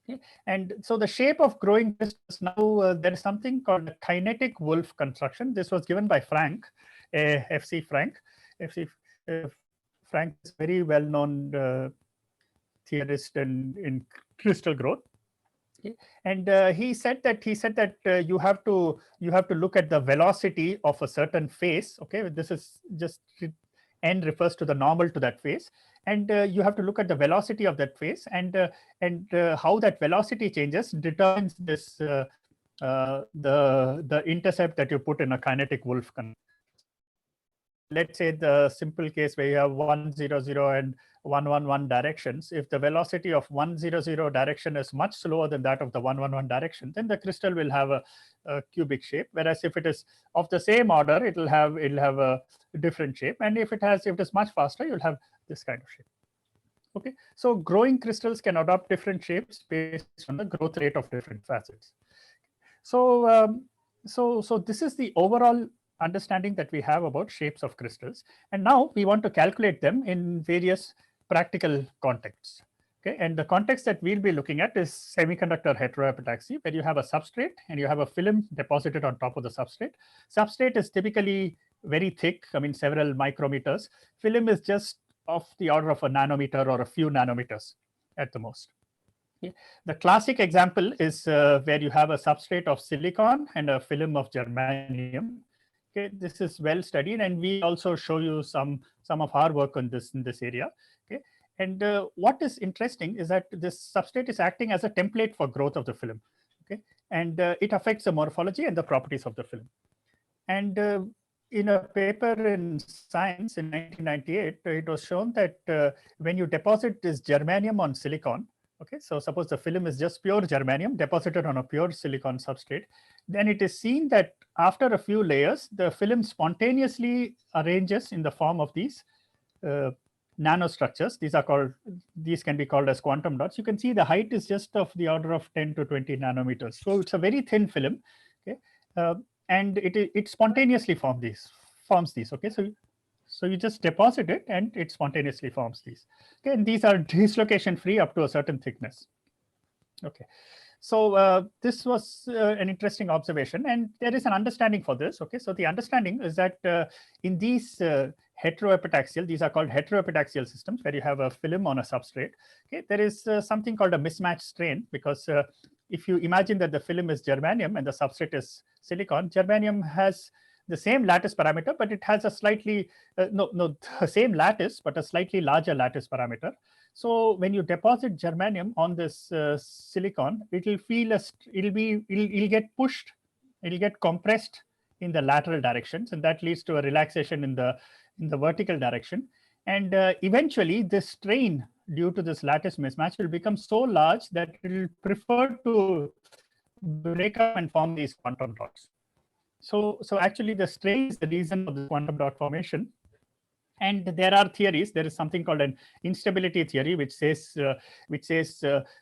Okay. And so the shape of growing crystals, now there is something called a kinetic Wolf construction. This was given by Frank, FC Frank. Frank is a very well-known theorist in crystal growth. Okay. And he said that you have to look at the velocity of a certain phase. Okay, this is just n refers to the normal to that phase, and you have to look at the velocity of that phase, and how that velocity changes determines this the intercept that you put in a kinetic Wolf. Let's say the simple case where you have 1, 0, 0 and 1, 1, 1 directions. If the velocity of 1, 0, 0 direction is much slower than that of the 1, 1, 1 direction, then the crystal will have a cubic shape. Whereas if it is of the same order, it'll have a different shape. And if it is much faster, you'll have this kind of shape. Okay, so growing crystals can adopt different shapes based on the growth rate of different facets. So so this is the overall understanding that we have about shapes of crystals, and now we want to calculate them in various practical contexts. Okay, and the context that we'll be looking at is semiconductor heteroepitaxy, where you have a substrate and you have a film deposited on top of the substrate. Substrate is typically very thick, I mean several micrometers. Film is just of the order of a nanometer or a few nanometers at the most. Okay. The classic example is where you have a substrate of silicon and a film of germanium. Okay, this is well studied, and we also show you some of our work on this in this area. Okay, and what is interesting is that this substrate is acting as a template for growth of the film. Okay, and it affects the morphology and the properties of the film. And in a paper in Science in 1998, it was shown that when you deposit this germanium on silicon, okay, so suppose the film is just pure germanium deposited on a pure silicon substrate, then it is seen that after a few layers, the film spontaneously arranges in the form of these nanostructures. These can be called as quantum dots. You can see the height is just of the order of 10 to 20 nanometers. So it's a very thin film. Okay, and it spontaneously forms these. Okay, so you just deposit it and it spontaneously forms these. Okay, and these are dislocation free up to a certain thickness. Okay, so this was an interesting observation, and there is an understanding for this. Okay, so the understanding is that in these heteroepitaxial. These are called heteroepitaxial systems where you have a film on a substrate. Okay, there is something called a mismatch strain, because if you imagine that the film is germanium and the substrate is silicon, germanium has the same lattice parameter, but it has a slightly the same lattice, but a slightly larger lattice parameter. So when you deposit germanium on this silicon, it'll get pushed, it'll get compressed in the lateral directions, and that leads to a relaxation in the vertical direction. And eventually, this strain due to this lattice mismatch will become so large that it will prefer to break up and form these quantum dots. So actually, the strain is the reason for the quantum dot formation. And there are theories. There is something called an instability theory, which says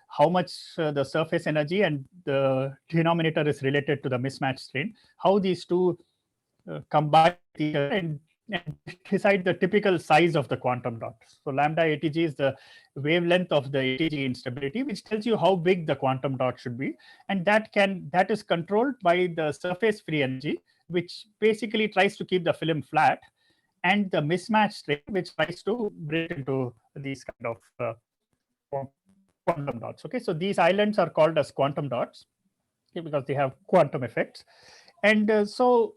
how much the surface energy and the denominator is related to the mismatch strain. How these two combine and decide the typical size of the quantum dot. So lambda ATG is the wavelength of the ATG instability, which tells you how big the quantum dot should be, and that is controlled by the surface free energy, which basically tries to keep the film flat, and the mismatch strain, which tries to break into these kind of quantum dots. Okay, so these islands are called as quantum dots, okay, because they have quantum effects. And so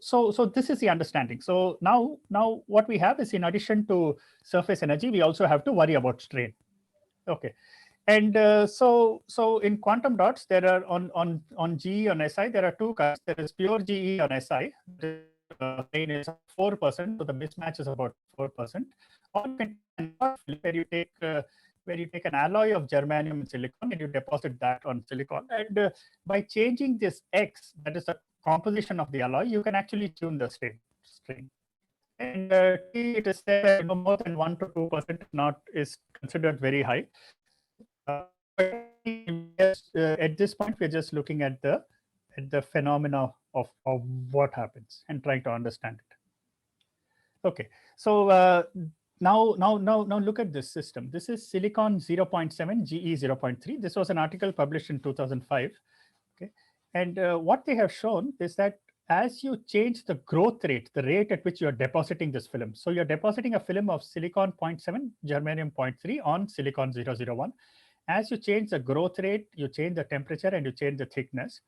this is the understanding. So now what we have is, in addition to surface energy, we also have to worry about strain. Okay, and so in quantum dots, there are on GE on SI, there are two kinds. There is pure GE on SI. Strain is 4%, so the mismatch is about 4%. Or you can where you take an alloy of germanium and silicon and you deposit that on silicon. And by changing this X, that is the composition of the alloy, you can actually tune the strain. And it is said that more than 1 to 2% is considered very high. At this point, we're just looking at the phenomena of what happens and trying to understand it. Okay, so now look at this system. This is silicon 0.7, GE 0.3. This was an article published in 2005. Okay, and what they have shown is that as you change the growth rate, the rate at which you are depositing this film. So you're depositing a film of silicon 0.7, germanium 0.3 on silicon 001. As you change the growth rate, you change the temperature, and you change the thickness,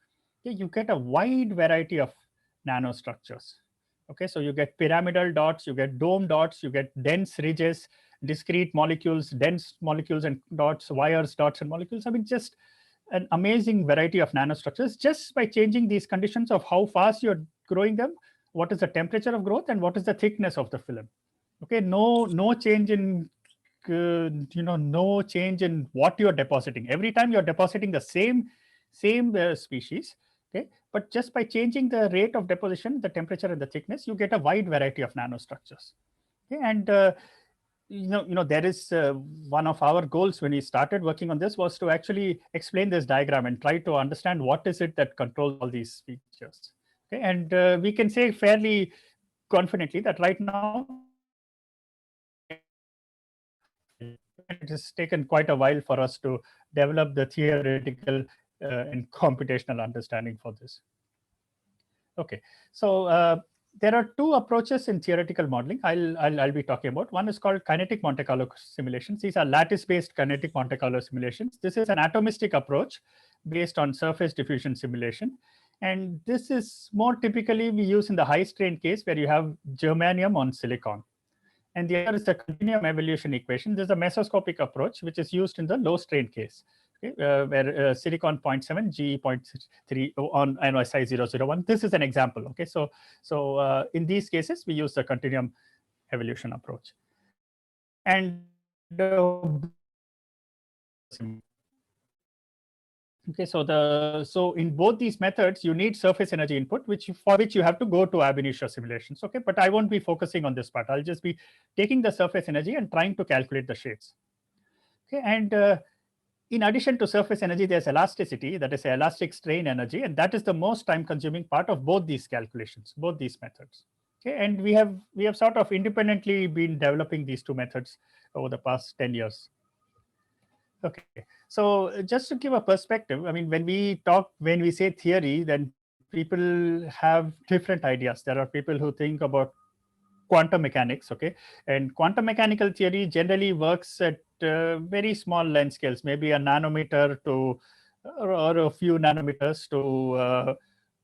you get a wide variety of nanostructures. Okay, so you get pyramidal dots, you get dome dots, you get dense ridges, discrete molecules, dense molecules and dots, wires, dots and molecules. I mean, just an amazing variety of nanostructures just by changing these conditions of how fast you're growing them, what is the temperature of growth, and what is the thickness of the film. Okay, no change in no change in what you're depositing. Every time you're depositing the same species. Okay, but just by changing the rate of deposition, the temperature and the thickness, you get a wide variety of nanostructures. Okay, and there is one of our goals when we started working on this was to actually explain this diagram and try to understand what is it that controls all these features. Okay, and we can say fairly confidently that right now it has taken quite a while for us to develop the theoretical and computational understanding for this. Okay, so there are two approaches in theoretical modeling I'll be talking about. One is called kinetic Monte Carlo simulations. These are lattice-based kinetic Monte Carlo simulations. This is an atomistic approach based on surface diffusion simulation. And this is more typically we use in the high strain case where you have germanium on silicon. And the other is the continuum evolution equation. There's a mesoscopic approach which is used in the low strain case. Okay, where silicon 0.7, GE 0.3 on NSI 001. This is an example. Okay, so in these cases we use the continuum evolution approach. And okay, so in both these methods you need surface energy input, for which you have to go to ab initio simulations. Okay, but I won't be focusing on this part. I'll just be taking the surface energy and trying to calculate the shades. Okay, and in addition to surface energy, there's elasticity, that is elastic strain energy, and that is the most time-consuming part of both these calculations, both these methods. Okay, and we have sort of independently been developing these two methods over the past 10 years. Okay, so just to give a perspective, I mean, when we say theory, then people have different ideas. There are people who think about quantum mechanics, okay? And quantum mechanical theory generally works at very small length scales, maybe a nanometer to or a few nanometers to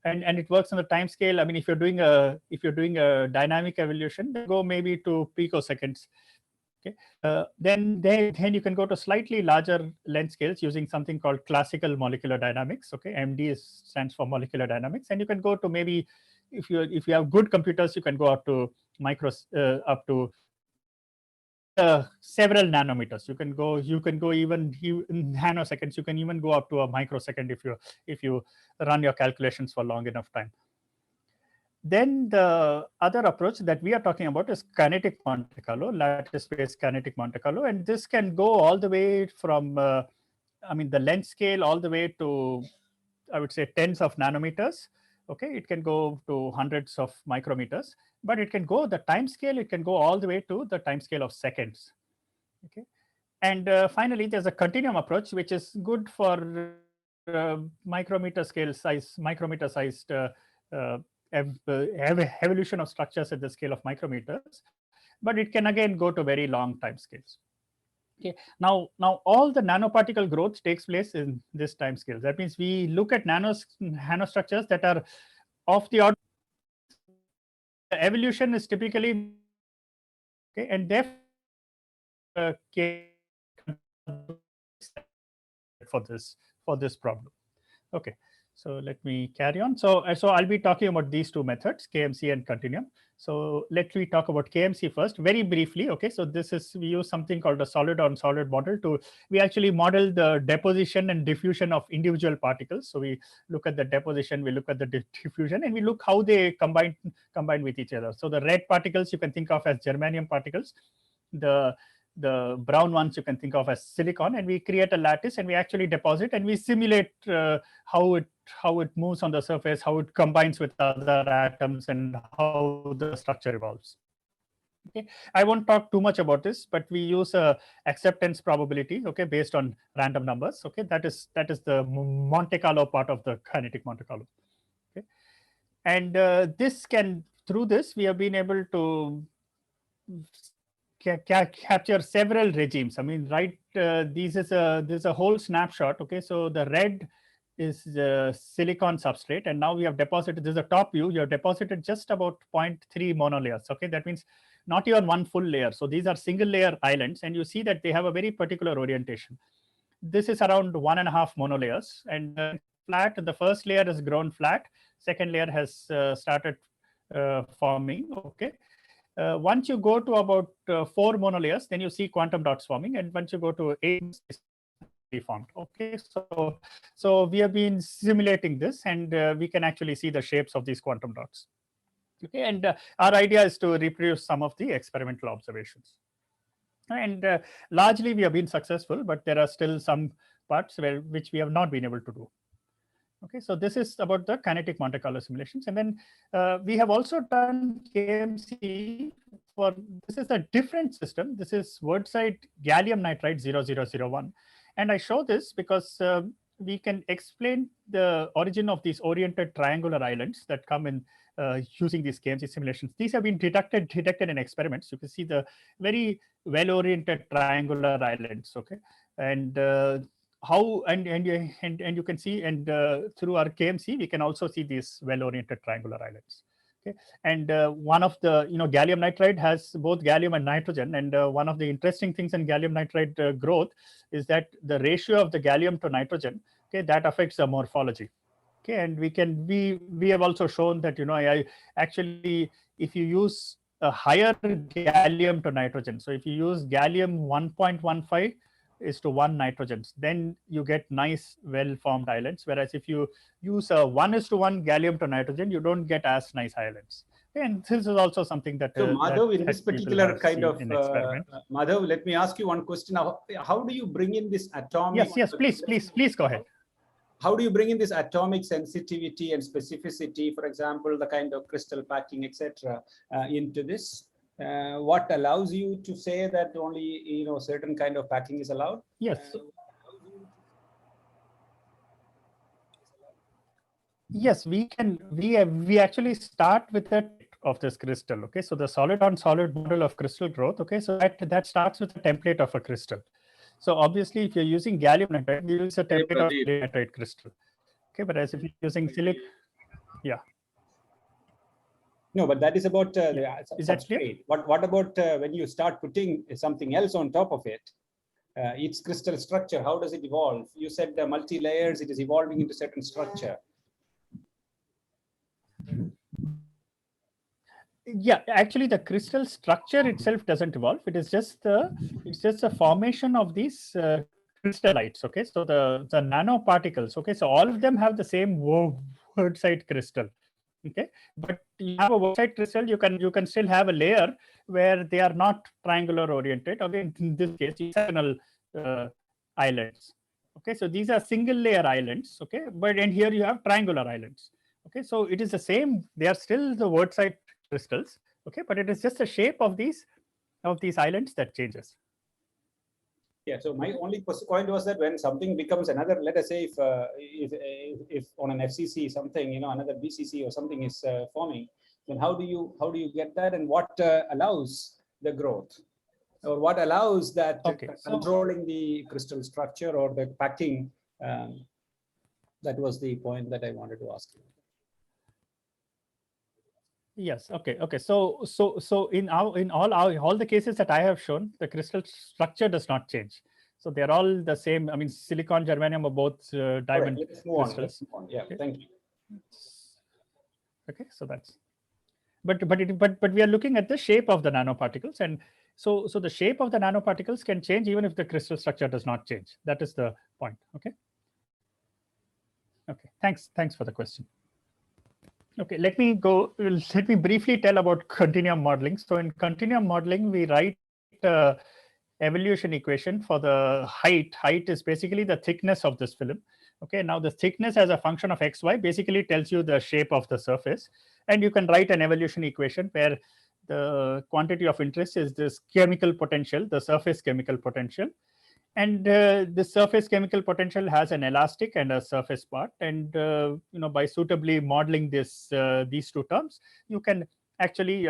and it works on the time scale. I mean, if you're doing a dynamic evolution, then go maybe to picoseconds. Okay, then you can go to slightly larger length scales using something called classical molecular dynamics. Okay, MD stands for molecular dynamics, and you can go to maybe if you have good computers, you can go up to several nanometers. You can go even in nanoseconds. You can even go up to a microsecond if you run your calculations for long enough time. Then the other approach that we are talking about is kinetic Monte Carlo, lattice-based kinetic Monte Carlo, and this can go all the way from the length scale all the way to, I would say, tens of nanometers. Okay, it can go to hundreds of micrometers, but it can go the time scale. It can go all the way to the time scale of seconds. Okay, and finally, there's a continuum approach, which is good for micrometer sized evolution of structures at the scale of micrometers, but it can again go to very long time scales. Okay, now all the nanoparticle growth takes place in this time scale. That means we look at nanostructures that are of the order. The evolution is typically okay, and therefore for this problem. Okay, so let me carry on. So I'll be talking about these two methods, Kmc and Continuum. So let me talk about Kmc first, very briefly. Okay, so we use something called a solid on solid model we actually model the deposition and diffusion of individual particles. So we look at the deposition, we look at the diffusion, and we look how they combine with each other. So the red particles you can think of as germanium particles. The brown ones you can think of as silicon, and we create a lattice and we actually deposit and we simulate how it moves on the surface, how it combines with other atoms, and how the structure evolves. Okay, I won't talk too much about this, but we use a acceptance probability, okay, based on random numbers. Okay, that is the Monte Carlo part of the kinetic Monte Carlo. Okay, and through this we have been able to capture several regimes. I mean, right? This is a whole snapshot. Okay, so the red is the silicon substrate, and now we have deposited. This is a top view. You have deposited just about 0.3 monolayers. Okay, that means not even one full layer. So these are single layer islands, and you see that they have a very particular orientation. This is around 1.5 monolayers, and flat. The first layer has grown flat. Second layer has started forming. Okay. Once you go to about 4 monolayers, then you see quantum dots forming, and once you go to 8, it's formed. Okay, so we have been simulating this, and we can actually see the shapes of these quantum dots. Okay, and our idea is to reproduce some of the experimental observations, and largely we have been successful, but there are still some parts which we have not been able to do. Okay, so this is about the kinetic Monte Carlo simulations, and then we have also done Kmc for, this is a different system. This is Woodside gallium nitride 0001, and I show this because we can explain the origin of these oriented triangular islands that come in using these Kmc simulations. These have been detected in experiments. You can see the very well-oriented triangular islands. Okay, and how and you can see, and through our Kmc we can also see these well-oriented triangular islands. Okay, and one of the gallium nitride has both gallium and nitrogen, and one of the interesting things in gallium nitride growth is that the ratio of the gallium to nitrogen, okay, that affects the morphology. Okay, and we have also shown that I actually, if you use a higher gallium to nitrogen, so if you use gallium 1.15 is to 1 nitrogens, then you get nice well-formed islands. Whereas if you use a 1:1 gallium to nitrogen, you don't get as nice islands. And this is also something that. So Madhav, in this particular kind of Madhav, let me ask you one question. How do you bring in this atomic? Yes, please go ahead. How do you bring in this atomic sensitivity and specificity, for example, the kind of crystal packing, etc., into this? What allows you to say that only certain kind of packing is allowed? Yes. Yes, we can. We actually start with a of this crystal. Okay, so the solid on solid model of crystal growth. Okay, so that starts with a template of a crystal. So obviously, if you're using gallium nitride, you use a template of gallium nitride crystal. Okay, but as if you're using silicon, yeah. No, but that is about the Is that clear? substrate. What about when you start putting something else on top of it? Its crystal structure, how does it evolve? You said multi-layers, it is evolving into certain structure. Yeah, actually, the crystal structure itself doesn't evolve. It is just a formation of these crystallites. Okay, so the nanoparticles. Okay, so all of them have the same word side crystal. Okay, but you have a word side crystal, you can still have a layer where they are not triangular oriented. Again, in this case, hexagonal islands. Okay, so these are single layer islands. Okay, but and here you have triangular islands. Okay, so it is the same. They are still the word side crystals. Okay, but it is just the shape of these islands that changes. Yeah, so my only point was that when something becomes another, let us say if on an FCC something, another BCC or something is forming, then how do you get that, and what allows the growth, or what allows that controlling the crystal structure or the packing? That was the point that I wanted to ask you. Yes. Okay. So in all the cases that I have shown, the crystal structure does not change. So they're all the same. I mean, silicon, germanium are both diamond crystals. Yeah. Okay. Thank you. Okay. So that's. But we are looking at the shape of the nanoparticles, and so the shape of the nanoparticles can change even if the crystal structure does not change. That is the point. Okay. Okay. Thanks for the question. Okay, let me briefly tell about continuum modeling. So in continuum modeling, we write evolution equation for the height. Height is basically the thickness of this film. Okay, now the thickness as a function of xy basically tells you the shape of the surface. And you can write an evolution equation where the quantity of interest is this chemical potential, the surface chemical potential. And the surface chemical potential has an elastic and a surface part. And by suitably modeling these two terms, you can actually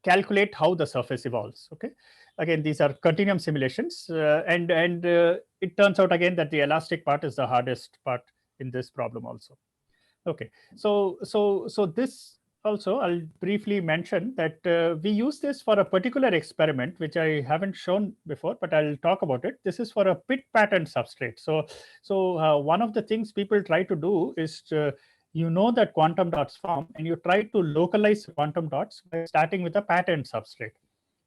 calculate how the surface evolves. Okay, again, these are continuum simulations, and it turns out again that the elastic part is the hardest part in this problem also. Okay, so this also I'll briefly mention that we use this for a particular experiment which I haven't shown before, but I'll talk about it. This is for a pit pattern substrate. So one of the things people try to do is that quantum dots form, and you try to localize quantum dots by starting with a pattern substrate.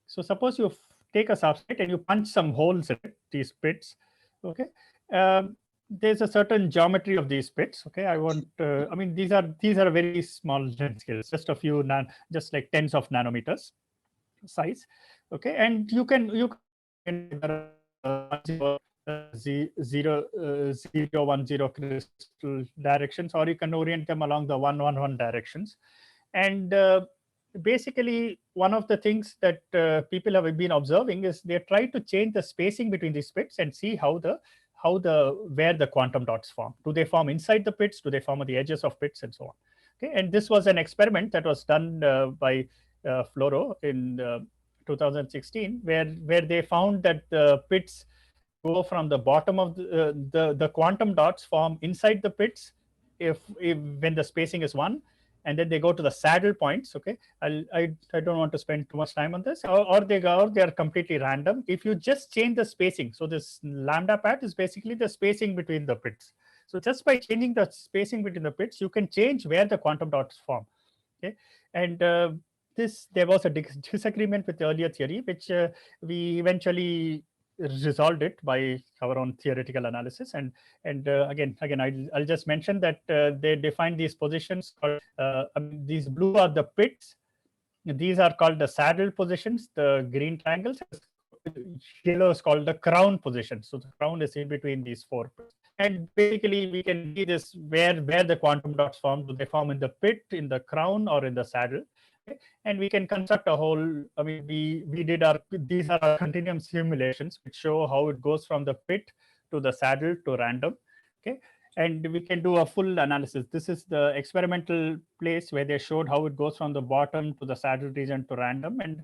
So suppose you take a substrate and you punch some holes in it, these pits. Okay. There's a certain geometry of these pits. Okay, I mean, these are very small scales, just a few just like tens of nanometers size. Okay, and you can 0, 1, 0 crystal directions, or you can orient them along the 1, 1, 1 directions. And basically, one of the things that people have been observing is they try to change the spacing between these pits and see where the quantum dots form. Do they form inside the pits? Do they form at the edges of pits, and so on? Okay, and this was an experiment that was done by Floro in 2016, where they found that the pits go from the bottom of the quantum dots form inside the pits if when the spacing is 1. And then they go to the saddle points. Okay, I don't want to spend too much time on this, or they are completely random. If you just change the spacing, so this lambda pat is basically the spacing between the pits. So just by changing the spacing between the pits, you can change where the quantum dots form. Okay, and there was a disagreement with the earlier theory, which we eventually resolved it by our own theoretical analysis. And again I'll just mention that they define these positions called, these blue are the pits, these are called the saddle positions, the green triangles. Yellow is called the crown position. So the crown is in between these 4 pits. And basically we can see this where the quantum dots form. Do they form in the pit, in the crown, or in the saddle? Okay. And we can construct a whole, I mean, these are our continuum simulations which show how it goes from the pit to the saddle to random. Okay. and we can do a full analysis. This is the experimental place where they showed how it goes from the bottom to the saddle region to random. And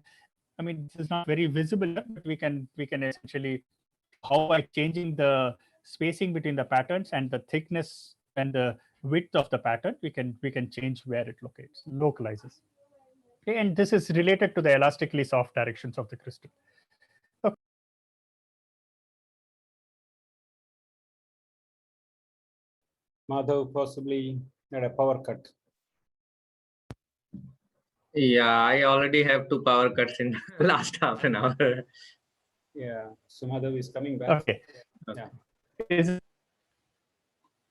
I mean, this is not very visible, but we can essentially how by changing the spacing between the patterns and the thickness and the width of the pattern, we can change where it localizes. Okay, and this is related to the elastically soft directions of the crystal. Okay. Madhav possibly had a power cut. Yeah, I already have 2 power cuts in last half an hour. Yeah, so Madhav is coming back. Okay. Yeah.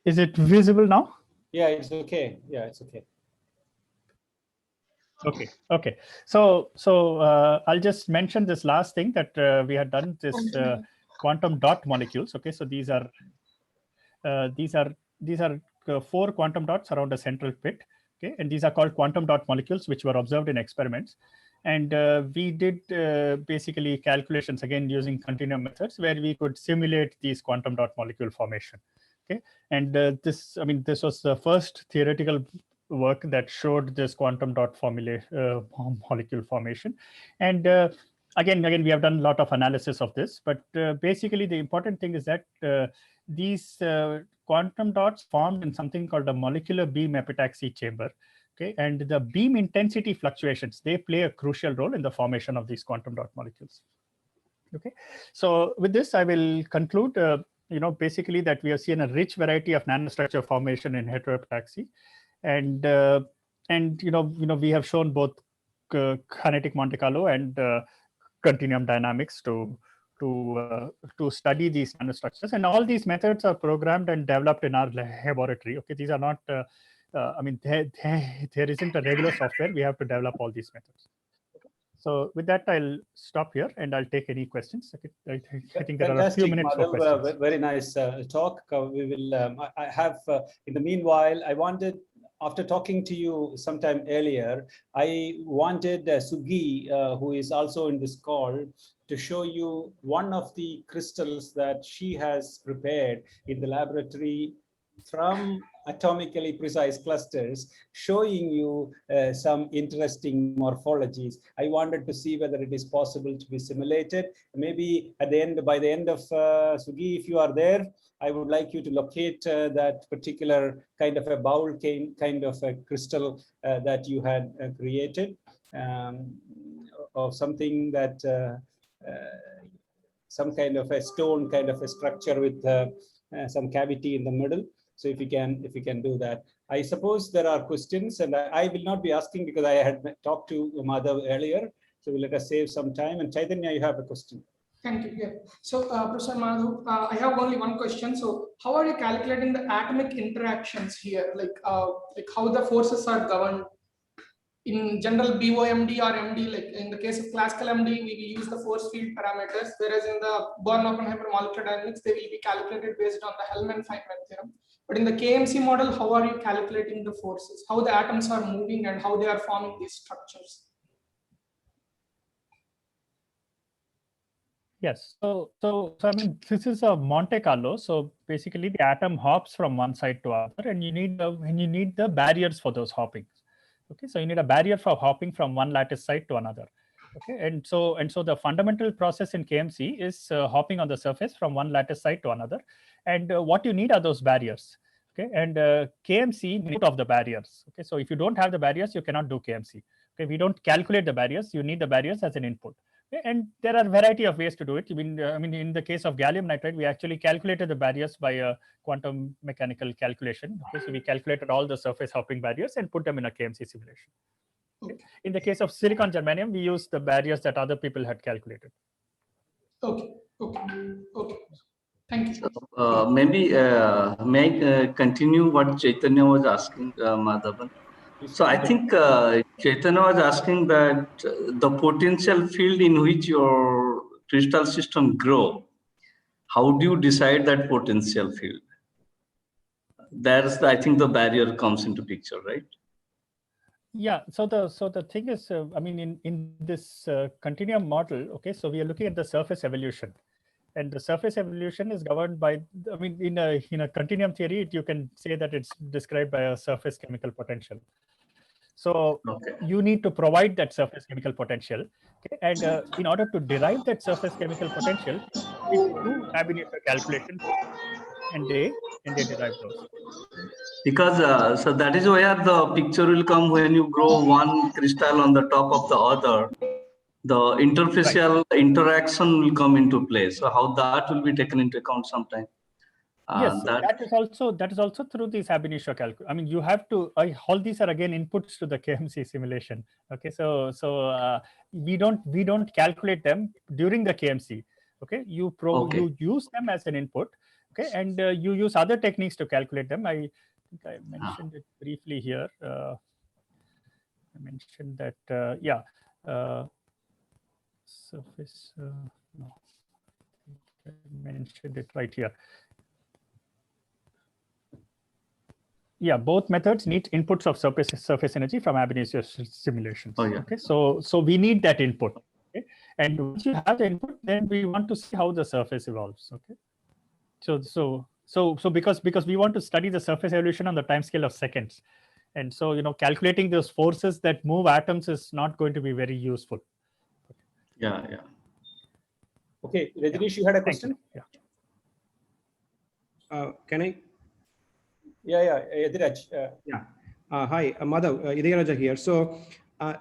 Is it visible now? Yeah, it's okay. Yeah, it's okay. Okay. So I'll just mention this last thing that we had done, this quantum dot molecules. Okay, so these are 4 quantum dots around a central pit. Okay, and these are called quantum dot molecules, which were observed in experiments. And we did basically calculations again using continuum methods where we could simulate these quantum dot molecule formation. Okay, and this was the first theoretical work that showed this quantum dot molecule formation. And again, we have done a lot of analysis of this, but basically the important thing is that these quantum dots formed in something called a molecular beam epitaxy chamber. Okay, and the beam intensity fluctuations, they play a crucial role in the formation of these quantum dot molecules. Okay, so with this, I will conclude, basically that we have seen a rich variety of nanostructure formation in heteroepitaxy. And we have shown both kinetic Monte Carlo and continuum dynamics to study these nanostructures, and all these methods are programmed and developed in our laboratory. Okay, these are not there isn't a regular software. We have to develop all these methods. So with that, I'll stop here and I'll take any questions. I think there are a few minutes for questions. Very nice talk. We will. I have. In the meanwhile, I wanted, after talking to you sometime earlier, I wanted Sugi, who is also in this call, to show you one of the crystals that she has prepared in the laboratory from atomically precise clusters, showing you some interesting morphologies. I wanted to see whether it is possible to be simulated. Maybe at the end, by the end of Sugi, if you are there, I would like you to locate that particular kind of a bowl kind of a crystal that you had created, of something that some kind of a stone kind of a structure with some cavity in the middle. So if you can do that. I suppose there are questions, and I will not be asking because I had talked to Madhav earlier. So let us save some time. And Chaitanya, you have a question. Thank you. Yeah. So, Professor Madhav, I have only one question. So, how are you calculating the atomic interactions here? Like how the forces are governed in general BOMD or MD? Like in the case of classical MD, we use the force field parameters, whereas in the Born-Oppenheimer molecular dynamics, they will be calculated based on the Hellman-Feynman theorem. But in the KMC model, how are you calculating the forces? How the atoms are moving and how they are forming these structures? Yes. So I mean, this is a Monte Carlo. So basically, the atom hops from one side to other, and you need the barriers for those hoppings. Okay, so you need a barrier for hopping from one lattice site to another. Okay, and so the fundamental process in KMC is hopping on the surface from one lattice site to another, and what you need are those barriers. Okay, and KMC need of the barriers. Okay, so if you don't have the barriers, you cannot do KMC. Okay, we don't calculate the barriers. You need the barriers as an input. Okay, and there are a variety of ways to do it. I mean, in the case of gallium nitride, we actually calculated the barriers by a quantum mechanical calculation. Okay, so we calculated all the surface hopping barriers and put them in a KMC simulation. Okay. In the case of silicon germanium, we used the barriers that other people had calculated. Okay. Thank you. So, maybe may I continue what Chaitanya was asking, Madhavan? So I think Chaitanya was asking that the potential field in which your crystal system grow, how do you decide that potential field? There's, I think, the barrier comes into picture, right? Yeah. So the thing is, I mean, in this continuum model, okay, so we are looking at the surface evolution, And the surface evolution is governed by, I mean, in a continuum theory, you can say that it's described by a surface chemical potential. So you need to provide that surface chemical potential. Okay? And in order to derive that surface chemical potential, you need to do ab initio calculations, and they derive those. Because so that is where the picture will come when you grow one crystal on the top of the other. The interfacial interaction will come into play. So how that will be taken into account sometime. Yes, that is also through this ab initio calculation. I mean, you have to. All these are again inputs to the KMC simulation. Okay, so we don't calculate them during the KMC. Okay, you use them as an input. Okay, and you use other techniques to calculate them. I think I mentioned it briefly here. I mentioned that surface. No, I mentioned it right here. Yeah, both methods need inputs of surface energy from ab initio simulations. Okay, so we need that input. Okay, and once you have the input, then we want to see how the surface evolves. Okay, so because we want to study the surface evolution on the time scale of seconds, and so calculating those forces that move atoms is not going to be very useful. Yeah. Okay, Rajneesh, you had a question? Yeah. Can I? Yeah, Ediraj. Hi, Madhav, Idayaraja here. So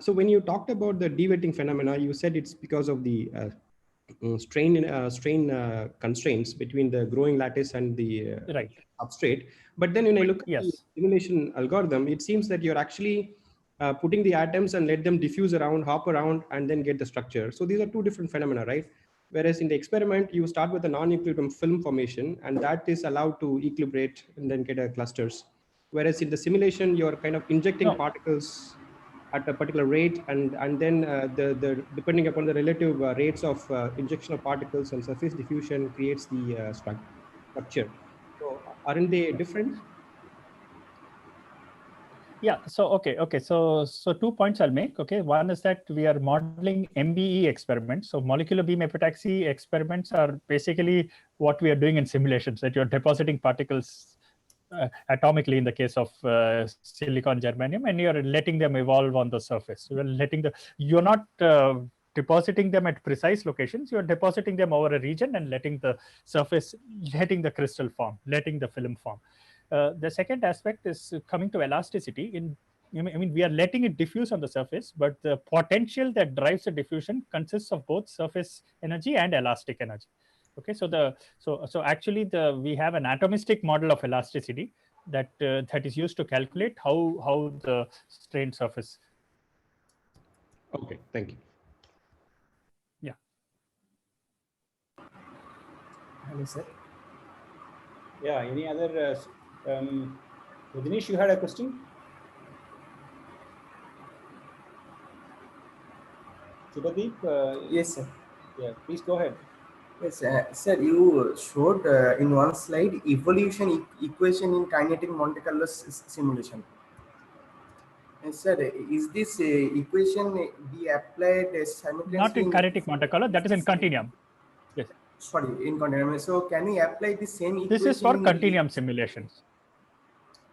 when you talked about the de-wetting phenomena, you said it's because of the strain constraints between the growing lattice and the substrate. But then when I look at the simulation algorithm, it seems that you're actually putting the atoms and let them diffuse around, hop around, and then get the structure. So these are two different phenomena, right? Whereas in the experiment, you start with a non-equilibrium film formation, and that is allowed to equilibrate and then get clusters. Whereas in the simulation, you're kind of injecting particles at a particular rate, and then the depending upon the relative rates of injection of particles and surface diffusion creates the structure. So aren't they different? Yeah. So okay. So 2 points I'll make. Okay. One is that we are modeling MBE experiments. So molecular beam epitaxy experiments are basically what we are doing in simulations. That you're depositing particles atomically in the case of silicon germanium, and you're letting them evolve on the surface. You're not depositing them at precise locations. You're depositing them over a region and letting the surface, letting the crystal form, letting the film form. The second aspect is coming to elasticity. I mean, we are letting it diffuse on the surface, but the potential that drives the diffusion consists of both surface energy and elastic energy. Okay, so actually we have an atomistic model of elasticity that is used to calculate how the strained surface. Okay, thank you. Yeah. Hello, sir. Yeah, any other? Rajneesh, you had a question? Subhadeep? Yes, sir. Yeah, please go ahead. Yes, sir, you showed in one slide evolution equation in kinetic Monte Carlo simulation. And sir, is this equation be applied simultaneously? Not in kinetic Monte Carlo, that is in continuum. Yes. Sorry, in continuum. So can we apply the same equation? This is for continuum simulations.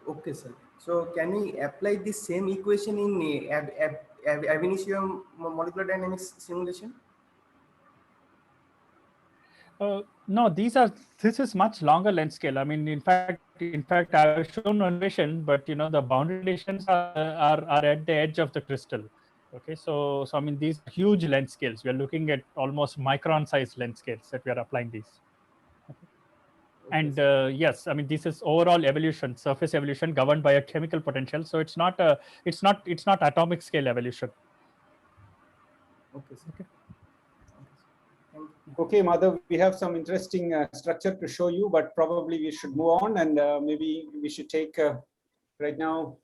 Okay, sir. So can we apply the same equation in ab initio molecular dynamics simulation? No, this is much longer length scale. I mean, in fact, I've shown animation, but the boundary conditions are at the edge of the crystal. Okay, so I mean, these are huge length scales. We are looking at almost micron-sized length scales that we are applying these. Okay. And yes, I mean, this is overall evolution, surface evolution governed by a chemical potential. So it's not atomic scale evolution. Okay, sir. Okay. Okay, Madhav, we have some interesting structure to show you, but probably we should move on, and maybe we should take right now.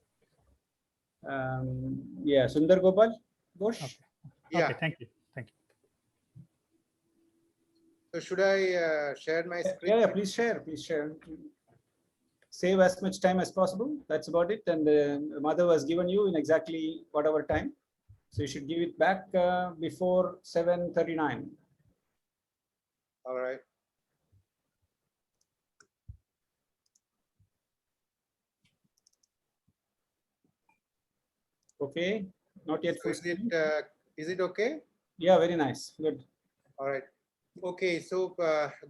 Yeah, Sundar Gopal Ghosh. Okay. Yeah. Okay, thank you. So should I share my screen? Yeah, please share. Save as much time as possible. That's about it. And Madhav has given you in exactly whatever time. So you should give it back before 7:39. All right. Okay, not yet So full screen. Is it okay? Yeah, very nice. Good. All right. Okay, so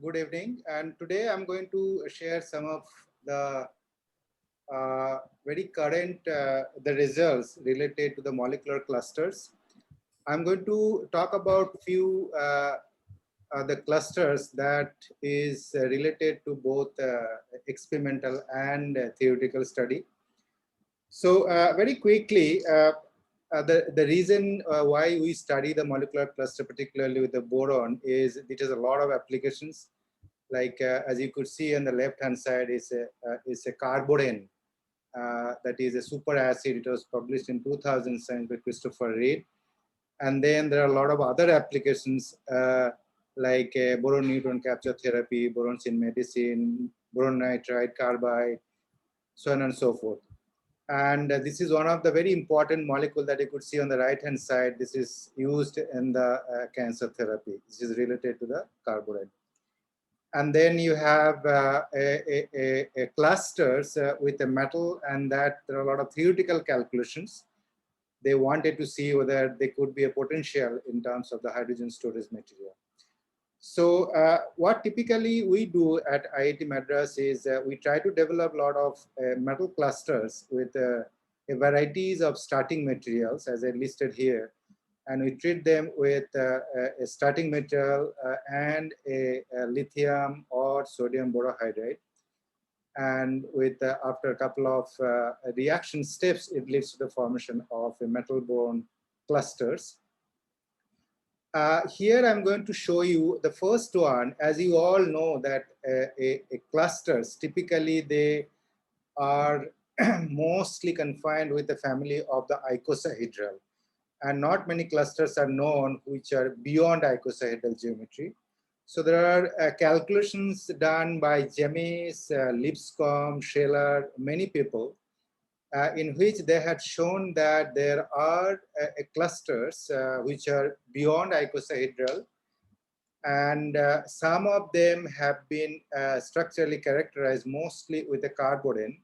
good evening. And today I'm going to share some of the very current the results related to the molecular clusters. I'm going to talk about few the clusters that is related to both experimental and theoretical study. So very quickly, the reason why we study the molecular cluster, particularly with the boron, is it has a lot of applications. Like as you could see on the left-hand side is a carborane that is a super acid. It was published in 2007 by Christopher Reid. And then there are a lot of other applications like boron neutron capture therapy, borons in medicine, boron nitride, carbide, so on and so forth. And this is one of the very important molecule that you could see on the right-hand side. This is used in the cancer therapy. This is related to the carboride. And then you have a clusters with a metal, and that there are a lot of theoretical calculations. They wanted to see whether there could be a potential in terms of the hydrogen storage material. So what typically we do at IIT Madras is we try to develop a lot of metal clusters with varieties of starting materials, as I listed here. And we treat them with a starting material and a lithium or sodium borohydride. And with after a couple of reaction steps, it leads to the formation of a metal boron clusters. Here I'm going to show you the first one. As you all know that a clusters, typically they are mostly confined with the family of the icosahedral. And not many clusters are known which are beyond icosahedral geometry. So there are calculations done by James, Lipscomb, Scheller, many people, in which they had shown that there are clusters which are beyond icosahedral, and some of them have been structurally characterized mostly with a carborane.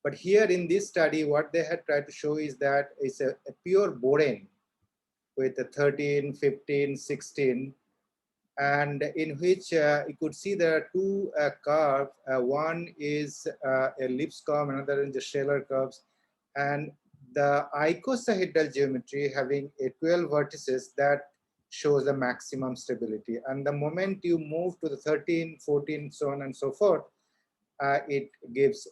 But here in this study, what they had tried to show is that it's a pure borane with a 13, 15, 16, and in which you could see there are two curves. One is a Lipscomb, another is the Scheller curves. And the icosahedral geometry having a 12 vertices, that shows the maximum stability. And the moment you move to the 13, 14, so on and so forth, it gives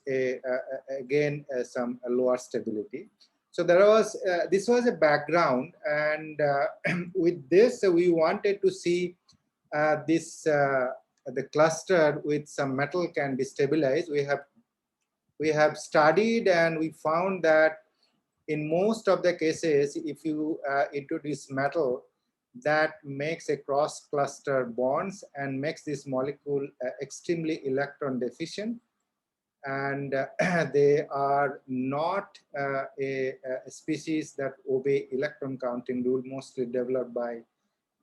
again some lower stability. So there was this was a background, and with this we wanted to see the cluster with some metal can be stabilized. We have studied and we found that in most of the cases, if you introduce metal, that makes a cross cluster bonds and makes this molecule extremely electron deficient. And they are not a species that obey electron counting rule, mostly developed by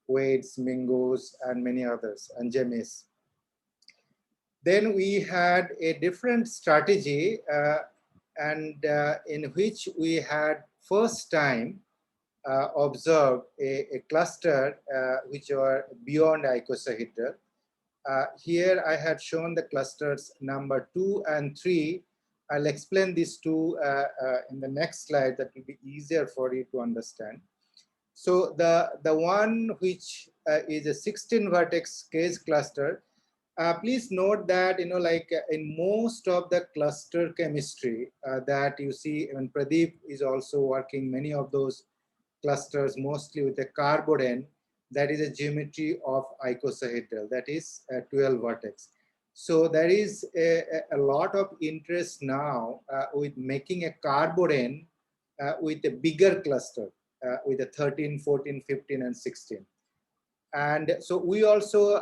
Wade's, Mingo's, and many others, and James. Then we had a different strategy in which we had first time observed a cluster which are beyond icosahedral. Here I had shown the clusters number 2 and 3. I'll explain these two in the next slide. That will be easier for you to understand. So the one which is a 16 vertex case cluster, please note that, like in most of the cluster chemistry that you see, and Pradeep is also working many of those clusters, mostly with a carborane, that is a geometry of icosahedral, that is 12 vertex. So there is a lot of interest now with making a carborane with a bigger cluster, with a 13, 14, 15, and 16. And so we also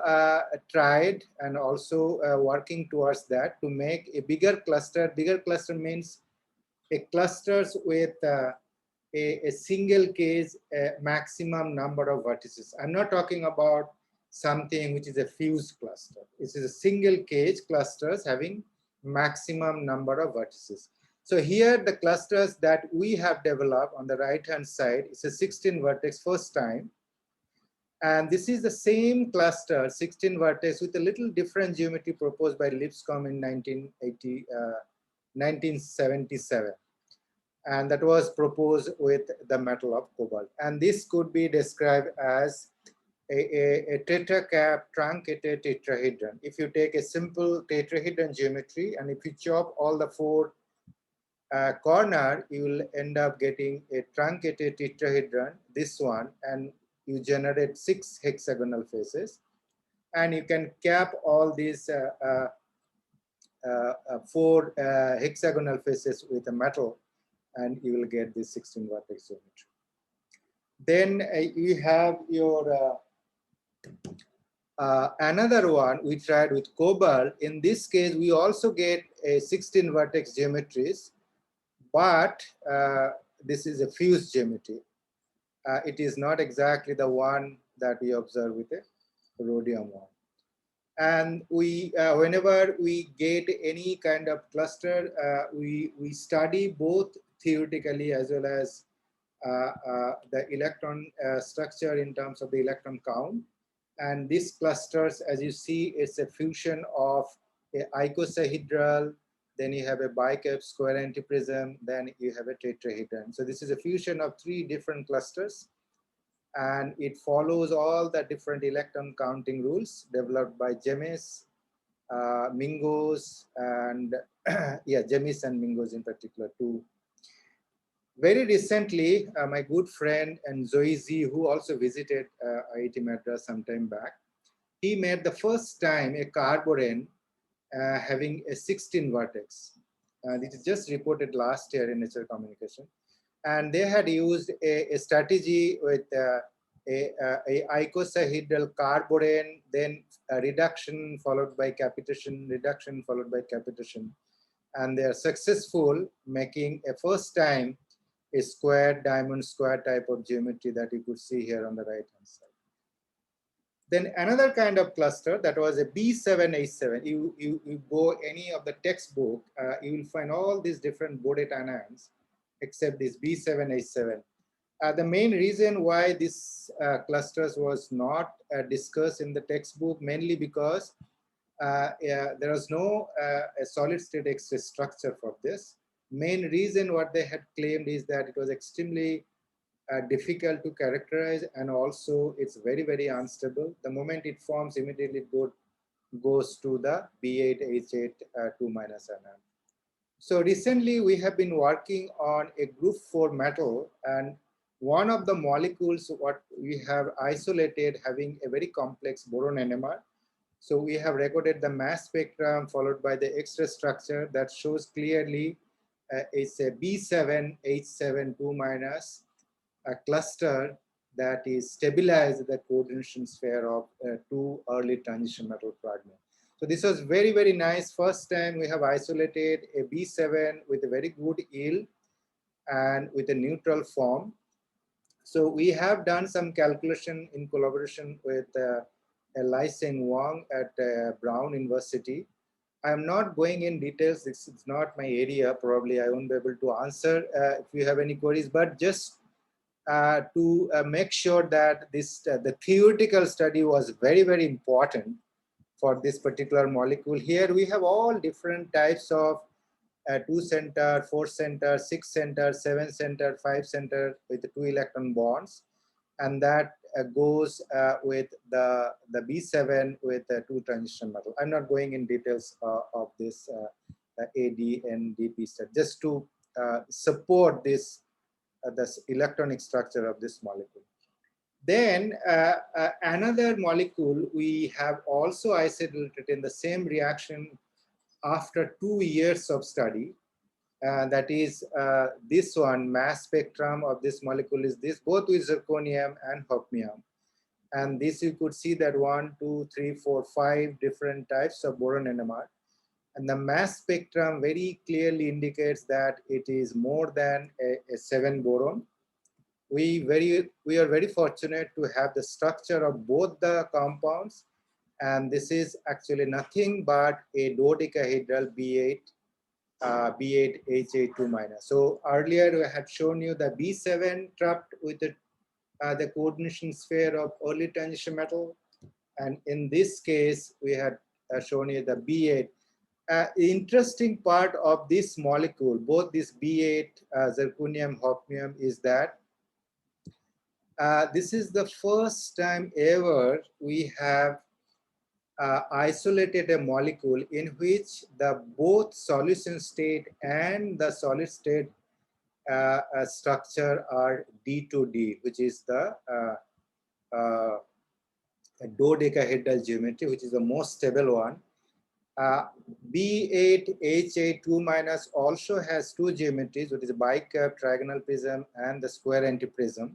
tried and also working towards that to make a bigger cluster. Bigger cluster means a clusters with a single case maximum number of vertices. I'm not talking about something which is a fused cluster. This is a single cage clusters having maximum number of vertices. So here the clusters that we have developed on the right-hand side, it's a 16 vertex first time. And this is the same cluster, 16 vertex, with a little different geometry proposed by Lipscomb in 1977. And that was proposed with the metal of cobalt. And this could be described as a tetracap truncated tetrahedron. If you take a simple tetrahedron geometry, and if you chop all the four corner, you will end up getting a truncated tetrahedron, this one, and you generate 6 hexagonal faces. And you can cap all these 4 hexagonal faces with a metal, and you will get this 16 vertex geometry. Then you have your another one we tried with cobalt. In this case, we also get a 16 vertex geometries, but this is a fused geometry. It is not exactly the one that we observe with a rhodium one. And we, whenever we get any kind of cluster, we study both theoretically as well as the electron structure in terms of the electron count. And these clusters, as you see, it's a fusion of a icosahedral, then you have a bicap square antiprism, then you have a tetrahedron. So this is a fusion of 3 different clusters, and it follows all the different electron counting rules developed by Jemis, Mingos, and yeah, Jemis and Mingos in particular too. Very recently, my good friend and Zoe Z, who also visited IIT Madras some time back, he made the first time a carborane having a 16 vertex. This is just reported last year in Nature Communication. And they had used a strategy with a icosahedral carborane, then a reduction followed by capitation, reduction followed by capitation. And they are successful making a first time a square, diamond square type of geometry that you could see here on the right hand side. Then another kind of cluster that was a B7H7. You go any of the textbook, you will find all these different bodet anions except this B7H7. The main reason why this clusters was not discussed in the textbook, mainly because there was no a solid state X-ray structure for this. Main reason what they had claimed is that it was extremely difficult to characterize, and also it's very, very unstable. The moment it forms, immediately it goes to the B8H8 2- anion. So recently we have been working on a group 4 metal, and one of the molecules what we have isolated having a very complex boron NMR. So we have recorded the mass spectrum followed by the X-ray structure that shows clearly it's a B7H7 2- a cluster that is stabilized at the coordination sphere of 2 early transition metal fragments. So this was very, very nice. First time we have isolated a B7 with a very good yield and with a neutral form. So we have done some calculation in collaboration with Lai Seng Wang at Brown University. I'm not going in details. This is not my area. Probably I won't be able to answer if you have any queries, but just to make sure that this the theoretical study was very, very important for this particular molecule. Here we have all different types of 2 center, 4 center, 6 center, 7 center, 5 center with the 2 electron bonds, and that goes with the B7 with 2 transition metal. I'm not going in details of this AD and DP study, just to support this the electronic structure of this molecule. Then another molecule we have also isolated in the same reaction after 2 years of study. That is this one, mass spectrum of this molecule is this, both with zirconium and hafnium. And this you could see that 1, 2, 3, 4, 5 different types of boron NMR. And the mass spectrum very clearly indicates that it is more than a 7 boron. We are very fortunate to have the structure of both the compounds, and this is actually nothing but a dodecahedral B8 B8HA2-. So earlier I had shown you the B7 trapped with the coordination sphere of early transition metal. And in this case, we had shown you the B8. Interesting part of this molecule, both this B8, zirconium, hafnium, is that this is the first time ever we have isolated a molecule in which the both solution state and the solid state structure are D to D, which is the dodecahedral geometry, which is the most stable one. B8HA2- also has two geometries, which is a bicurve trigonal prism and the square antiprism.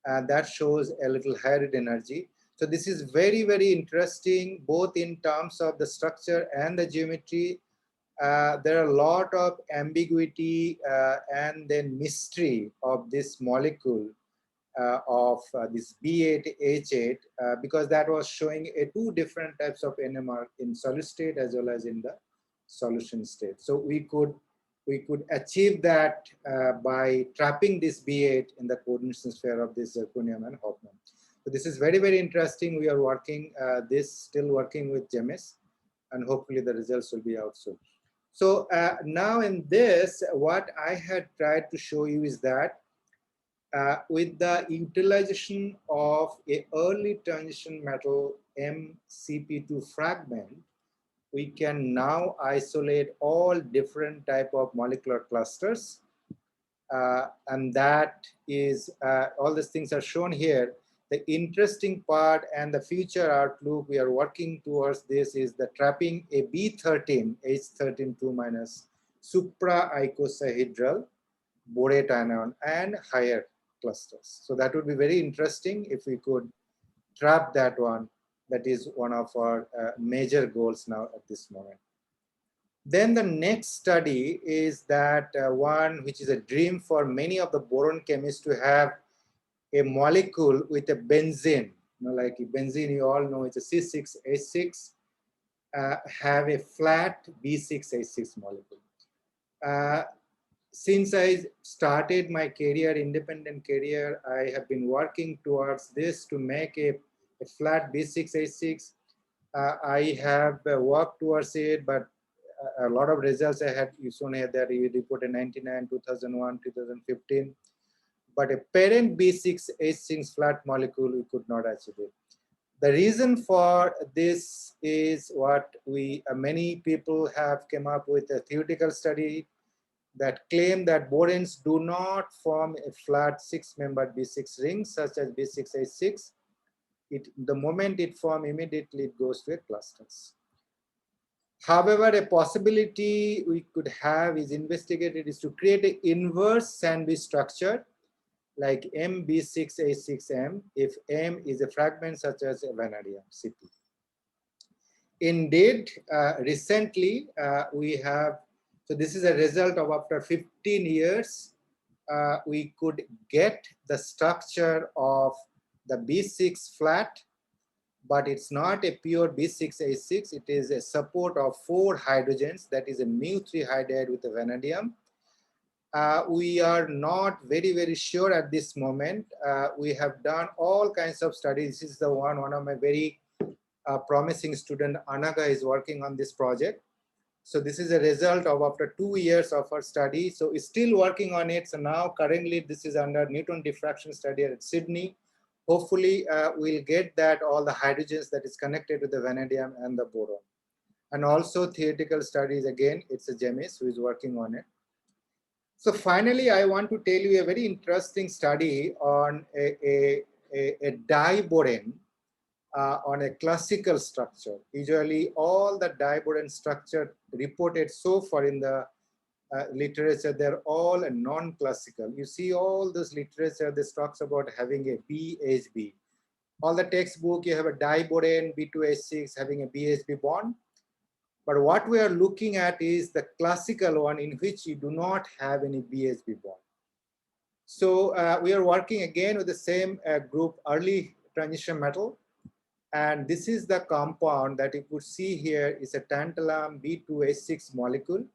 And that shows a little higher energy. So this is very, very interesting, both in terms of the structure and the geometry. There are a lot of ambiguity and then mystery of this molecule of this B8H8 because that was showing two different types of NMR in solid state as well as in the solution state. So we could achieve that by trapping this B8 in the coordination sphere of this zirconium and hafnium. So this is very, very interesting. We are working still working with GEMIS, and hopefully the results will be out soon. So now in this, what I had tried to show you is that with the utilization of a early transition metal MCP2 fragment, we can now isolate all different type of molecular clusters. And that is, all these things are shown here. The interesting part and the future outlook we are working towards this is the trapping a B13, H13-2- supra-icosahedral borate anion and higher clusters. So that would be very interesting if we could trap that one. That is one of our major goals now at this moment. Then the next study is that one which is a dream for many of the boron chemists to have a molecule with a benzene. Like benzene, you all know it's a C6H6, have a flat B6H6 molecule. Since I started my career, independent career, I have been working towards this to make a flat B6H6. I have worked towards it, but a lot of results I had shown here that we reported 99, 2001, 2015. But a parent B6H6 flat molecule, we could not achieve it. The reason for this is what many people have come up with a theoretical study that claim that boranes do not form a flat 6-membered B6 ring such as B6H6. The moment it forms, immediately it goes to a clusters. However, a possibility we could have is investigated is to create an inverse sandwich structure like MB6H6M if M is a fragment such as a vanadium CP. Indeed, recently we have, so this is a result of after 15 years, we could get the structure of the B6 flat, but it's not a pure B6H6. It is a support of 4 hydrogens, that is a mu3 hydride with a vanadium. We are not very, very sure at this moment. We have done all kinds of studies. This is the one of my very promising student, Anaga, is working on this project. So this is a result of after 2 years of our study. So it's still working on it. So now currently this is under Newton diffraction study at Sydney. Hopefully we'll get that all the hydrogens that is connected to the vanadium and the boron. And also theoretical studies, again, it's a GEMIS who is working on it. So finally, I want to tell you a very interesting study on a diboron on a classical structure. Usually all the diboron structure reported so far in the literature, they're all non-classical. You see all this literature, this talks about having a BHB. All the textbook, you have a diboron, B2H6 having a BHB bond. But what we are looking at is the classical one in which you do not have any BHB bond. So we are working again with the same group, early transition metal. And this is the compound that you could see here is a tantalum B2H6 molecule.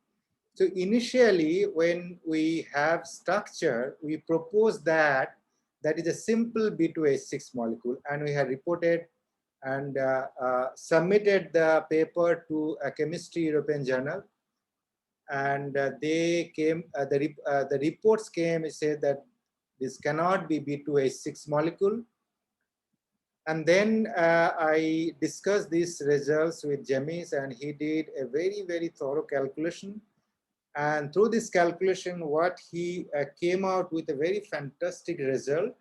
So initially, when we have structure, we propose that that is a simple B2H6 molecule, and we have reported and submitted the paper to a chemistry European journal. And they came, the reports came and said that this cannot be B2H6 molecule. And then I discussed these results with James, and he did a very, very thorough calculation. And through this calculation, what he came out with a very fantastic result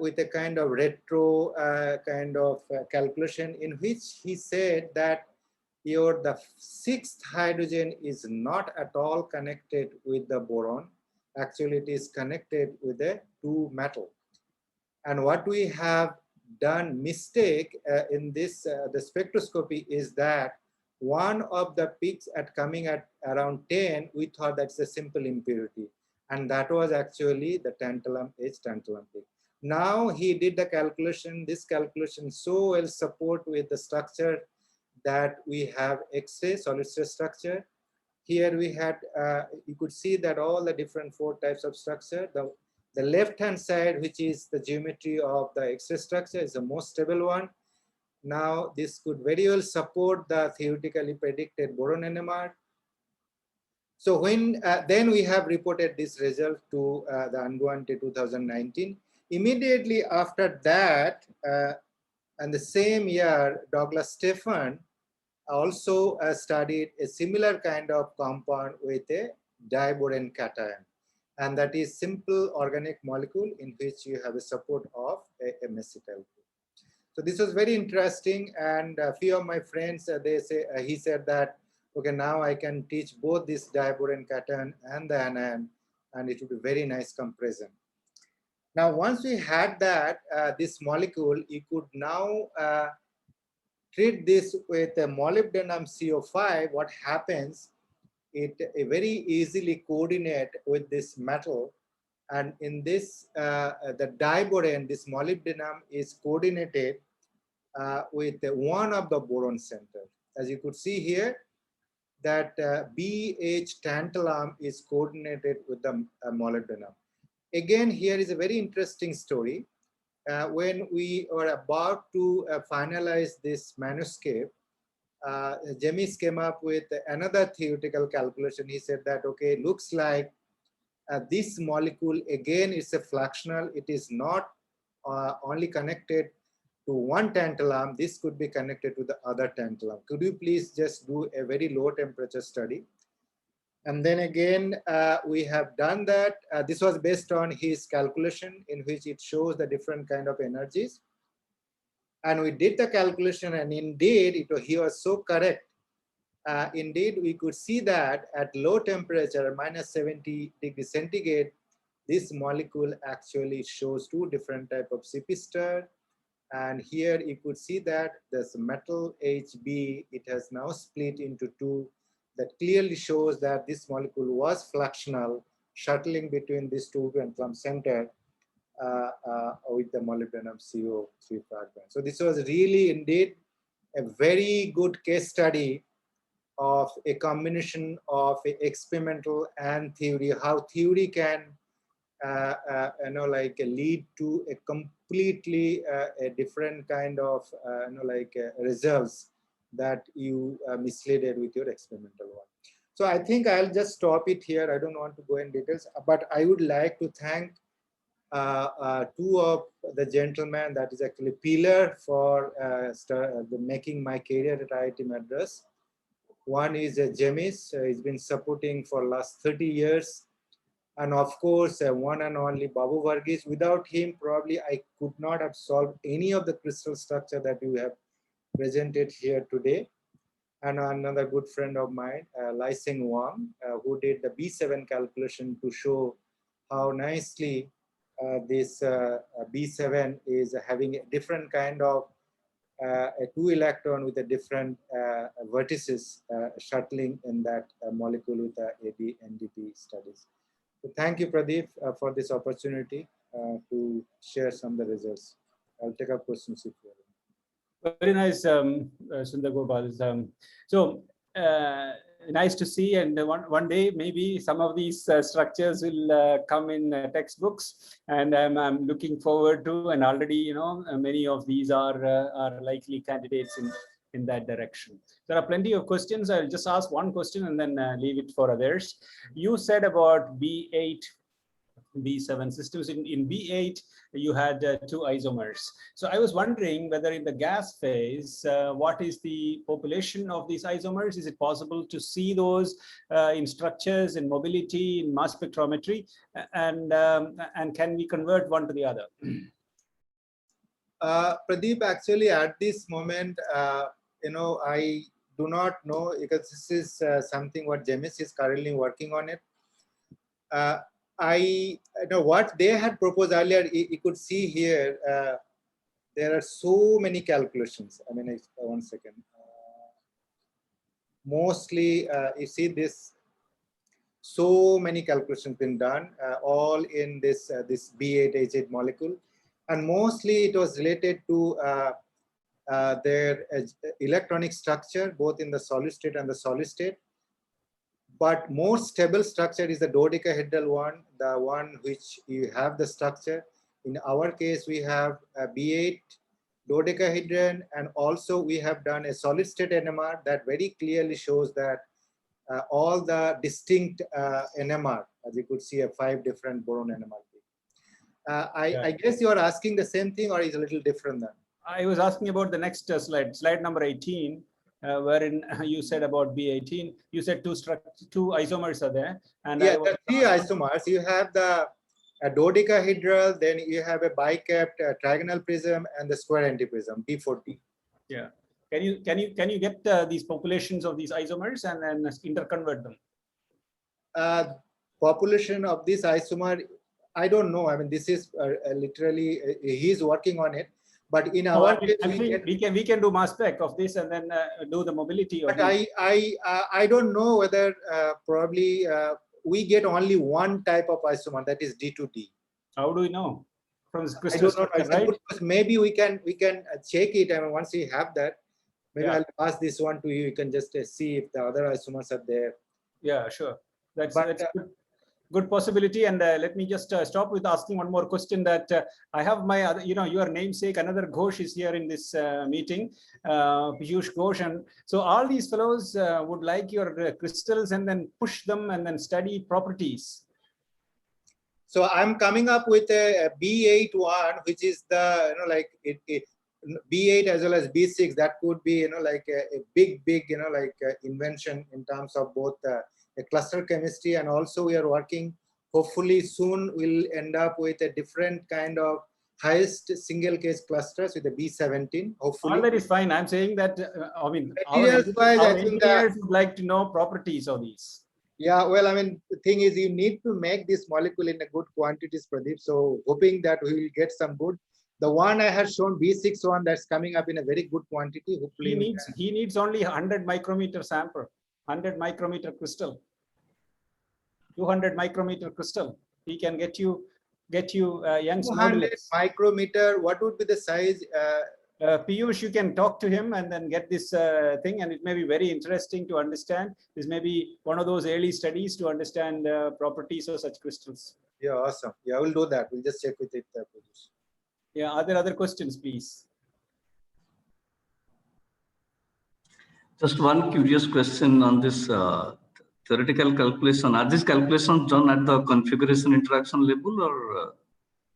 with a kind of retro calculation, in which he said that the sixth hydrogen is not at all connected with the boron. Actually, it is connected with the 2 metal. And what we have done mistake in this the spectroscopy is that one of the peaks coming at around 10, we thought that's a simple impurity, and that was actually the tantalum tantalum peak. Now he did the calculation. This calculation so well support with the structure that we have X-ray solid state structure. Here we had you could see that all the different 4 types of structure. The left-hand side, which is the geometry of the X-ray structure, is the most stable one. Now, this could very well support the theoretically predicted boron NMR. So when then we have reported this result to the UNGUANTE 2019. Immediately after that, and the same year, Douglas Stephan also studied a similar kind of compound with a diboron cation. And that is simple organic molecule in which you have a support of a acetyl group. So this was very interesting, and a few of my friends, he said that, okay, now I can teach both this diboron cation and the anion, and it would be very nice comparison. Now, once we had that, this molecule, you could now treat this with a molybdenum CO5. What happens? It very easily coordinate with this metal, and in this the diboron, this molybdenum is coordinated with one of the boron center. As you could see here, that BH tantalum is coordinated with the molybdenum. Again, here is a very interesting story. When we were about to finalize this manuscript, James came up with another theoretical calculation. He said that, okay, looks like this molecule again is a fluxional. It is not only connected to one tantalum. This could be connected to the other tantalum. Could you please just do a very low temperature study? And then again, we have done that. This was based on his calculation, in which it shows the different kind of energies. And we did the calculation, and indeed, he was so correct. Indeed, we could see that at low temperature, minus 70 degrees centigrade, this molecule actually shows 2 different types of CP star. And here you could see that this metal HB, it has now split into 2. That clearly shows that this molecule was fluxional, shuttling between these 2 tantalum center with the molybdenum CO3 fragment. So this was really indeed a very good case study of a combination of experimental and theory, how theory can lead to a completely a different kind of results that you misleaded with your experimental one. So I think I'll just stop it here. I don't want to go in details, but I would like to thank 2 of the gentlemen that is actually pillar for making my career at IIT Madras. One is James. He's been supporting for last 30 years. And of course, one and only Babu Varghese. Without him, probably I could not have solved any of the crystal structure that you have presented here today. And another good friend of mine, Lai Seng Wang, who did the B7 calculation to show how nicely this B7 is having a different kind of a 2 electron with a different vertices shuttling in that molecule with the AB NDP studies. So thank you, Pradeep, for this opportunity to share some of the results. I'll take up questions if you have. Very nice, Sundar Gopal. So nice to see, and one day maybe some of these structures will come in textbooks, and I'm looking forward to, and already many of these are likely candidates in that direction. There are plenty of questions. I'll just ask one question and then leave it for others. You said about B8, B7 systems. In B8, you had 2 isomers. So I was wondering whether in the gas phase, what is the population of these isomers? Is it possible to see those in structures, in mobility, in mass spectrometry? And can we convert one to the other? Pradeep, actually at this moment, I do not know, because this is something what Jemis is currently working on it. I know what they had proposed earlier. You could see here, there are so many calculations. I mean, one second. Mostly, you see this, so many calculations been done, all in this this B8H8 molecule, and mostly it was related to their electronic structure, both in the solid state and the solid state. But more stable structure is the dodecahedral one, the one which you have the structure. In our case, we have a B8 dodecahedron, and also we have done a solid state NMR that very clearly shows that all the distinct NMR, as you could see, 5 different boron NMR. I guess you are asking the same thing, or is a little different then? I was asking about the next slide number 18. Wherein you said about B18, you said two isomers are there, and yeah, the 3 isomers. You have the dodecahedral, then you have a bicapped trigonal prism, and the square antiprism B40. Yeah, can you get these populations of these isomers and then interconvert them? Population of this isomer, I don't know. I mean, this is literally he's working on it. But in our case, we can do mass spec of this and then do the mobility. But I don't know whether probably we get only one type of isomer, that is D2D. How do we know? From this crystal I don't know. structure, right? Maybe we can check it, and once we have that, maybe I'll pass this one to you. You can just see if the other isomers are there. Yeah, sure. That's good possibility. And let me just stop with asking one more question. That I have my other, your namesake, another Ghosh is here in this meeting, Piyush Ghosh, and so all these fellows would like your crystals and then push them and then study properties. So I'm coming up with a B8 one, which is the B8 as well as B6. That could be like a big invention in terms of both a cluster chemistry, and also we are working, hopefully soon we'll end up with a different kind of highest single case clusters with the B17, hopefully. All that is fine. I'm saying that I mean, our engineers would like to know properties of these. Yeah, well, I mean, the thing is, you need to make this molecule in a good quantities, Pradeep. So hoping that we will get some good. The one I had shown, B6 one, that's coming up in a very good quantity. Hopefully, he needs only 100 micrometer sample, 100 micrometer crystal, 200 micrometer crystal. He can get you Young's 200 micrometer. What would be the size? Piyush, you can talk to him and then get this thing, and it may be very interesting to understand. This may be one of those early studies to understand properties of such crystals. Yeah, awesome. Yeah, we'll do that. We'll just check with it. Yeah, are there other questions, please? Just one curious question on this theoretical calculation. Are these calculations done at the configuration interaction level, or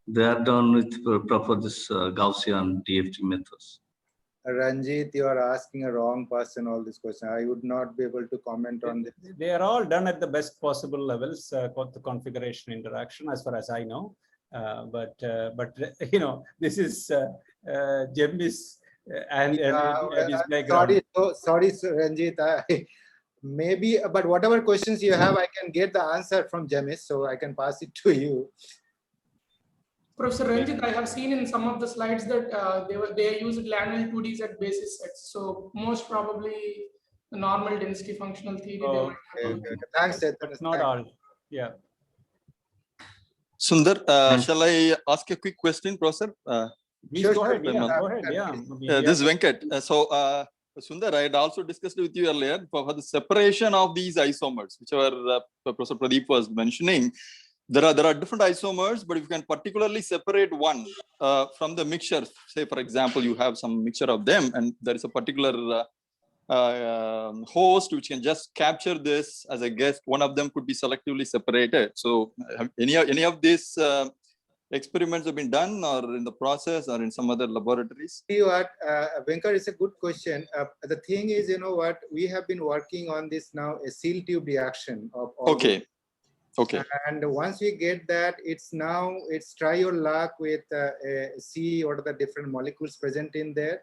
they are done with proper this Gaussian DFT methods? Ranjit, you are asking a wrong person all this question. I would not be able to comment on this. They are all done at the best possible levels, the configuration interaction, as far as I know. But this is Jemis and his background. Sorry, Ranjit. Maybe, but whatever questions you have, I can get the answer from Jemis, so I can pass it to you. Professor Ranjit, I have seen in some of the slides that they used Lagrange 2D set basis sets. So most probably the normal density functional theory. Okay. Thanks, That's not all. Yeah. Sundar, shall I ask a quick question, Professor? Sure, go ahead. Yeah, go ahead. Yeah. This is Venkat. Sundar, I had also discussed with you earlier for the separation of these isomers, which Professor Pradeep was mentioning. There are different isomers, but if you can particularly separate one from the mixture, say for example, you have some mixture of them, and there is a particular host which can just capture this as a guest. One of them could be selectively separated. So, any of these experiments have been done, or in the process, or in some other laboratories? See what, Venkat, is a good question. The thing is, you know what, we have been working on this now, a seal tube reaction of all. Okay. Okay. And once we get that, it's try your luck with see what are the different molecules present in there.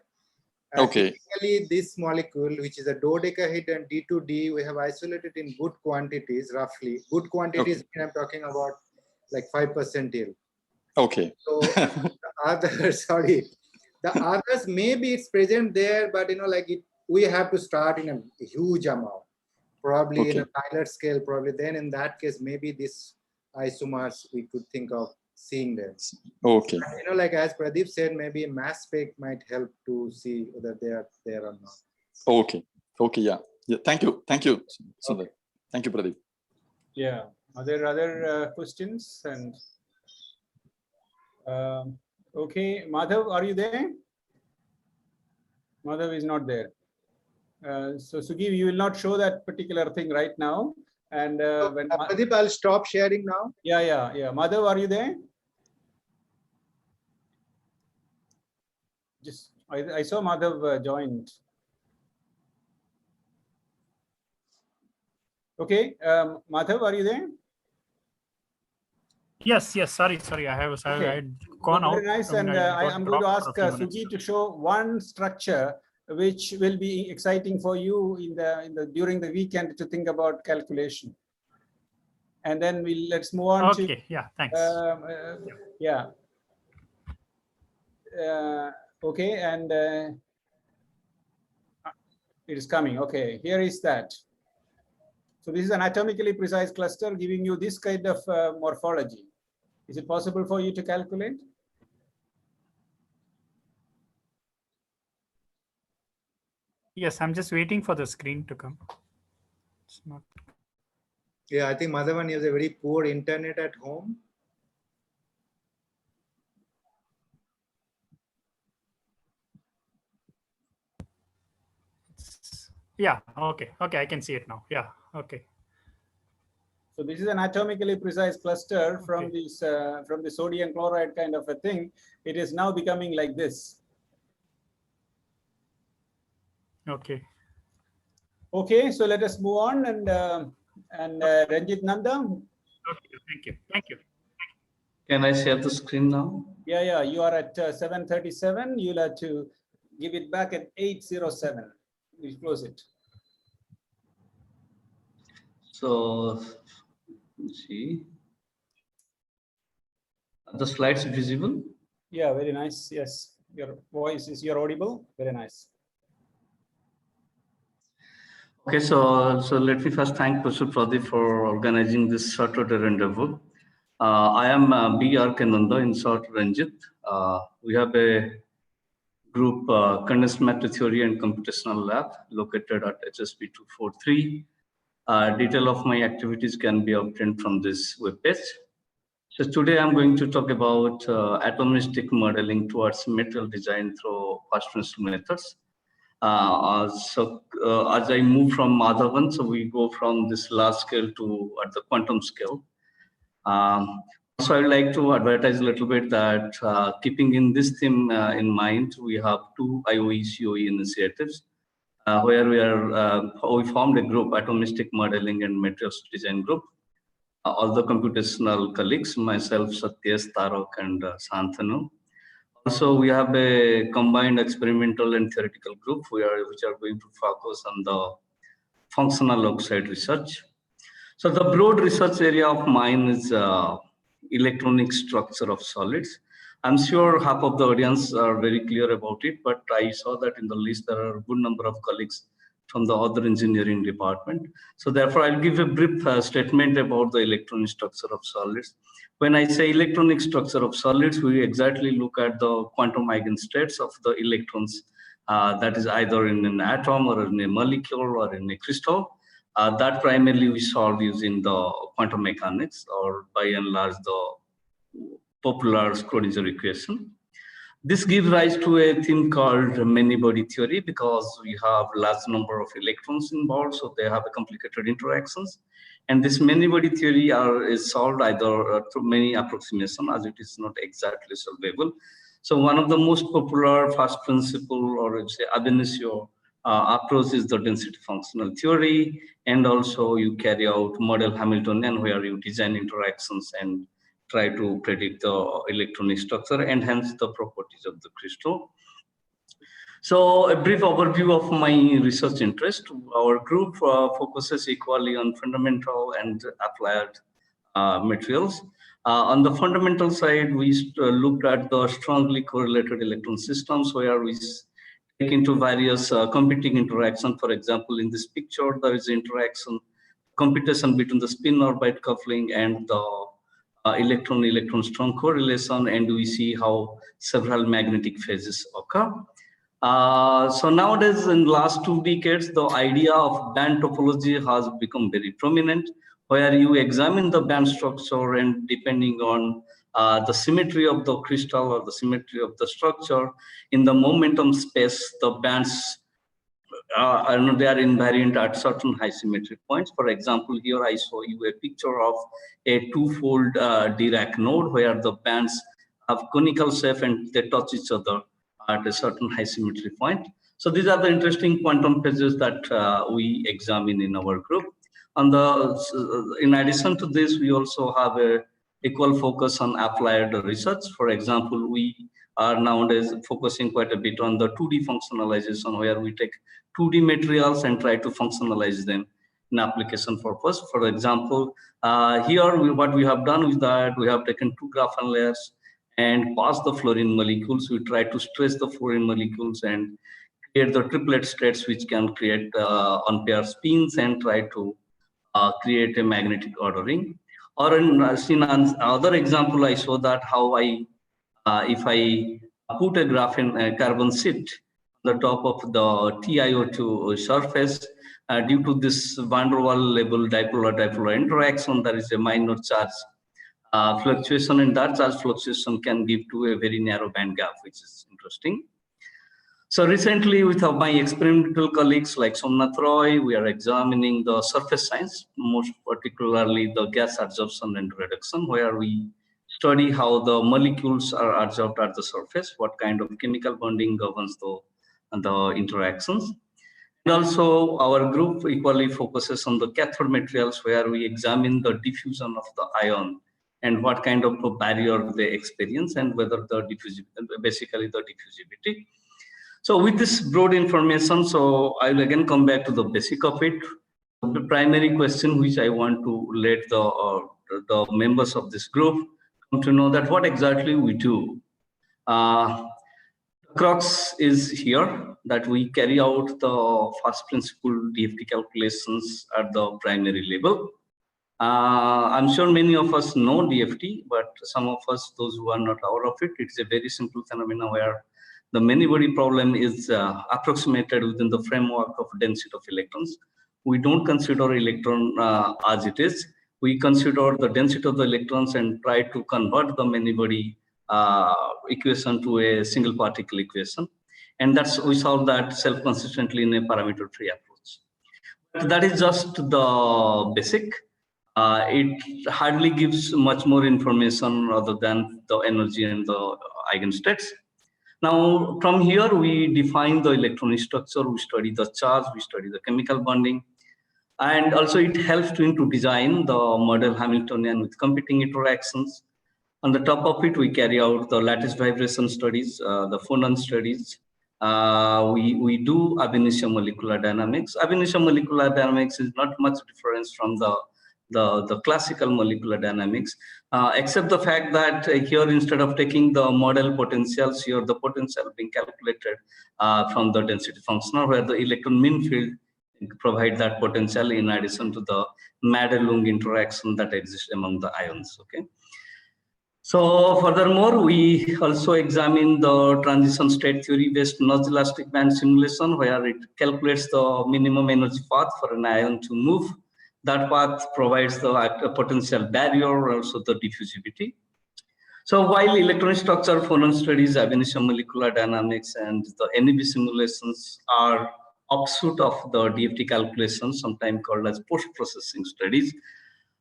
Okay. Typically, this molecule, which is a dodecahedron D2D, we have isolated in good quantities, roughly. Good quantities, I'm talking about like 5% yield. Okay. So the others, the others maybe it's present there, but you know, like we have to start in a huge amount, probably in a pilot scale. Probably then in that case, maybe this isomers we could think of seeing them. Okay. And, you know, like as Pradeep said, maybe a mass spec might help to see whether they are there or not. Okay. Okay. Yeah. Yeah. Thank you. Thank you, Sundar. Thank you, Pradeep. Yeah. Are there other questions? And okay, Madhav, are you there? Madhav is not there. So Sugiv, you will not show that particular thing right now. And when Pradeep, I'll stop sharing now. Yeah. Madhav, are you there? Just I saw Madhav joined. Okay, Madhav, are you there? Yes. Sorry. I had gone out. Very nice. And I'm going to ask Suji to show one structure which will be exciting for you during the weekend to think about calculation. And then let's move on to. Okay. Yeah. Thanks. Yeah. Okay, and it is coming. Okay, here is that. So this is an atomically precise cluster giving you this kind of morphology. Is it possible for you to calculate? Yes, I'm just waiting for the screen to come. It's not. Yeah, I think Madhavan has a very poor internet at home. Yeah. Okay. I can see it now. Yeah. Okay. So this is an atomically precise cluster from the sodium chloride kind of a thing. It is now becoming like this. Okay. Okay, so let us move on and Ranjit Nanda. Okay. Thank you. Can I share the screen now? Yeah. You are at 7:37. You'll have to give it back at 8:07. We close it. So, let's see. Are the slides visible? Yeah, very nice. Yes, your voice is audible. Very nice. Okay, so let me first thank Professor Pradeep for organizing this short-order rendezvous. I am B.R. Nanda in short Ranjit. We have a group condensed matter theory and computational lab located at HSP 243. Detail of my activities can be obtained from this webpage. So today I'm going to talk about atomistic modeling towards material design through fast-principle methods. As I move from Madhavan, so we go from this large scale to at the quantum scale. So I'd like to advertise a little bit that keeping in this theme in mind, we have two IOE-COE initiatives where we formed a group, Atomistic Modeling and Materials Design Group. All the computational colleagues, myself, Satyesh, Tarak, and Santanu. Also, we have a combined experimental and theoretical group which are going to focus on the functional oxide research. So the broad research area of mine is electronic structure of solids. I'm sure half of the audience are very clear about it, but I saw that in the list there are a good number of colleagues from the other engineering department. So therefore, I'll give a brief statement about the electronic structure of solids. When I say electronic structure of solids, we exactly look at the quantum eigenstates of the electrons that is either in an atom or in a molecule or in a crystal. That primarily we solve using the quantum mechanics, or by and large the popular Schrodinger equation. This gives rise to a thing called many-body theory, because we have large number of electrons involved, so they have a complicated interactions. And this many-body theory is solved either through many approximations, as it is not exactly solvable. So one of the most popular first principle, or say ab initio approach, is the density functional theory, and also you carry out model Hamiltonian, where you design interactions and try to predict the electronic structure and hence the properties of the crystal. So a brief overview of my research interest. Our group focuses equally on fundamental and applied materials. On the fundamental side, we looked at the strongly correlated electron systems, where we take into various competing interactions. For example, in this picture, there is interaction, computation between the spin-orbit coupling and the electron-electron strong correlation, and we see how several magnetic phases occur. So nowadays, in the last 2 decades, the idea of band topology has become very prominent, where you examine the band structure, and depending on the symmetry of the crystal or the symmetry of the structure in the momentum space, the bands they are invariant at certain high symmetry points. For example, here I show you a picture of a two-fold Dirac node, where the bands have conical shape and they touch each other at a certain high symmetry point. So these are the interesting quantum phases that we examine in our group. In addition to this, we also have a equal focus on applied research. For example, we are nowadays focusing quite a bit on the 2D functionalization, where we take 2D materials and try to functionalize them in application purpose. For example, here what we have done is that we have taken 2 graphene layers and passed the fluorine molecules. We try to stress the fluorine molecules and create the triplet states, which can create unpaired spins and try to create a magnetic ordering. Or in another example, I show that how if I put a graphene carbon sheet on the top of the TiO2 surface, due to this van der Waals level dipolar interaction, there is a minor charge fluctuation, and that charge fluctuation can give to a very narrow band gap, which is interesting. So recently, with my experimental colleagues like Somnath Roy, we are examining the surface science, most particularly the gas adsorption and reduction, where we study how the molecules are adsorbed at the surface, what kind of chemical bonding governs the interactions. And also, our group equally focuses on the cathode materials, where we examine the diffusion of the ion and what kind of a barrier they experience, and whether basically the diffusivity. So with this broad information, so I will again come back to the basic of it. The primary question which I want to let the members of this group come to know, that what exactly we do. The crux is here, that we carry out the first principle DFT calculations at the primary level. I'm sure many of us know DFT, but some of us, those who are not aware of it, it's a very simple phenomenon where the many-body problem is approximated within the framework of density of electrons. We don't consider electron as it is. We consider the density of the electrons and try to convert the many-body equation to a single particle equation. And we solve that self-consistently in a parameter-free approach. But that is just the basic. It hardly gives much more information other than the energy and the eigenstates. Now, from here, we define the electronic structure, we study the charge, we study the chemical bonding, and also it helps to design the model Hamiltonian with competing interactions. On the top of it, we carry out the lattice vibration studies, the phonon studies. We do ab initio molecular dynamics. Ab initio molecular dynamics is not much different from the classical molecular dynamics, except the fact that here, instead of taking the model potentials, here the potential being calculated from the density functional, where the electron mean field provide that potential in addition to the Madelung interaction that exists among the ions. Okay. So furthermore, we also examine the transition state theory based nudge elastic band simulation, where it calculates the minimum energy path for an ion to move. That path provides the potential barrier, also the diffusivity. So while electronic structure, phonon studies, ab initio molecular dynamics, and the NEB simulations are offshoot of the DFT calculations, sometimes called as post-processing studies,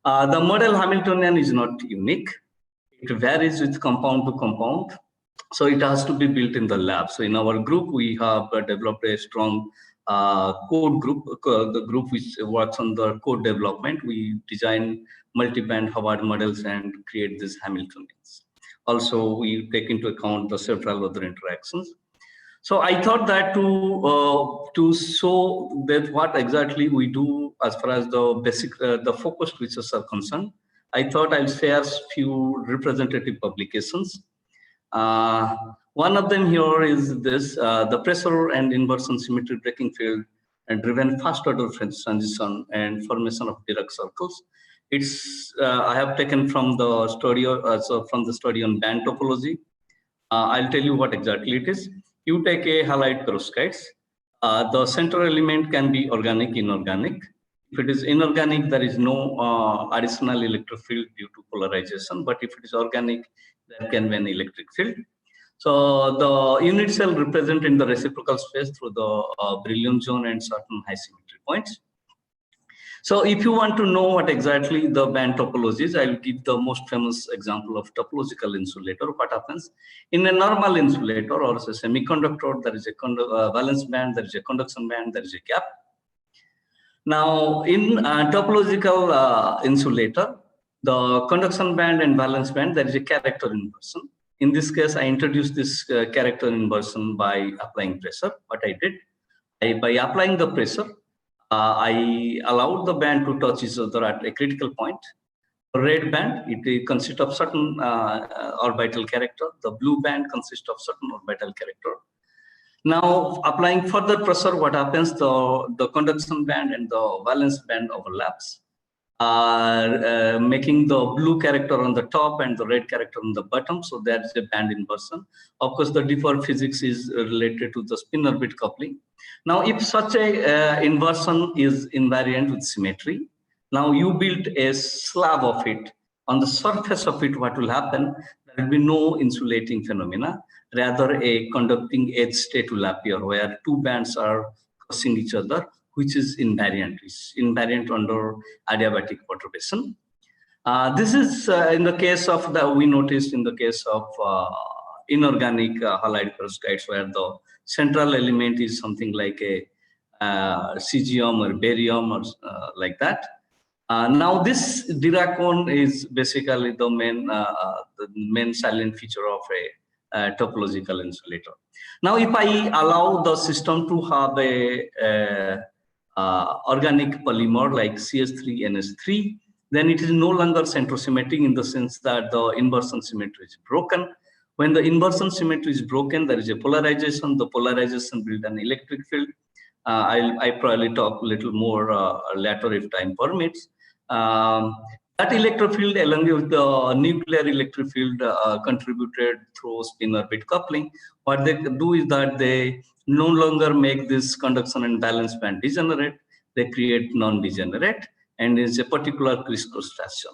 the model Hamiltonian is not unique. It varies with compound to compound. So it has to be built in the lab. So in our group, we have developed a strong code group, the group which works on the code development. We design multi-band Hubbard models and create these Hamiltonians. Also, we take into account the several other interactions. So I thought that to show that what exactly we do as far as the basic, the focused features are concerned, I thought I'll share few representative publications. One of them here is this, the pressure and inversion symmetry breaking field and driven fast order transition and formation of Dirac circles. It's, I have taken from the study, on band topology. I'll tell you what exactly it is. You take a halide perovskites. The center element can be organic, inorganic. If it is inorganic, there is no additional electric field due to polarization. But if it is organic, there can be an electric field. So the unit cell represent in the reciprocal space through the Brillouin zone and certain high symmetry points. So if you want to know what exactly the band topology is, I'll give the most famous example of topological insulator. What happens in a normal insulator or a semiconductor, there is a valence band, there is a conduction band, there is a gap. Now in topological insulator, the conduction band and valence band, there is a character inversion. In this case, I introduced this character inversion by applying pressure. What I did, by applying the pressure, I allowed the band to touch each other at a critical point. The red band, it consists of certain orbital character. The blue band consists of certain orbital character. Now, applying further pressure, what happens? The conduction band and the valence band overlaps, making the blue character on the top and the red character on the bottom. So there's a band inversion. Of course, the default physics is related to the spin-orbit coupling. Now, if such a inversion is invariant with symmetry, now you build a slab of it. On the surface of it, what will happen? There will be no insulating phenomena. Rather, a conducting edge state will appear where two bands are crossing each other, which is invariant. It's invariant under adiabatic perturbation. This is in the case of we noticed in the case of inorganic halide perovskites, where the central element is something like a cesium or barium or like that. Now this Dirac cone is basically the main salient feature of a topological insulator. Now, if I allow the system to have a organic polymer like CS3NS3, then it is no longer centrosymmetric in the sense that the inversion symmetry is broken. When the inversion symmetry is broken, there is a polarization. The polarization builds an electric field. I probably talk a little more later if time permits. That electric field, along with the nuclear electric field, contributed through spin-orbit coupling. What they do is that they no longer make this conduction and valence band degenerate. They create non-degenerate, and it's a particular crisscross fashion.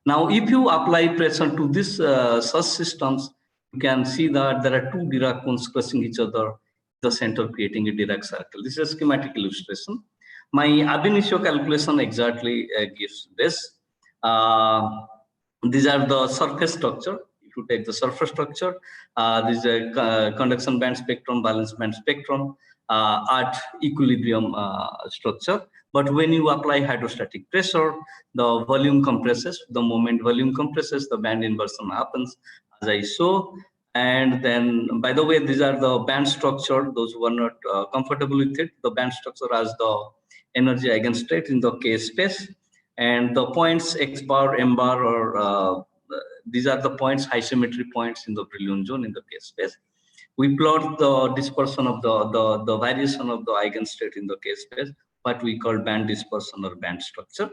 Now, if you apply pressure to this such systems, you can see that there are two Dirac cones crossing each other in the center, creating a Dirac circle. This is a schematic illustration. My ab initio calculation exactly gives this. These are the surface structure. If you take the surface structure, this is a conduction band spectrum, valence band spectrum at equilibrium structure. But when you apply hydrostatic pressure, the volume compresses. The moment volume compresses, the band inversion happens, as I show. And then, by the way, these are the band structure. Those who are not comfortable with it, the band structure has the energy eigenstate in the K space. And the points X bar, M bar, or these are the points, high symmetry points in the Brillouin zone in the K space. We plot the dispersion of the variation of the eigenstate in the K space, what we call band dispersion or band structure.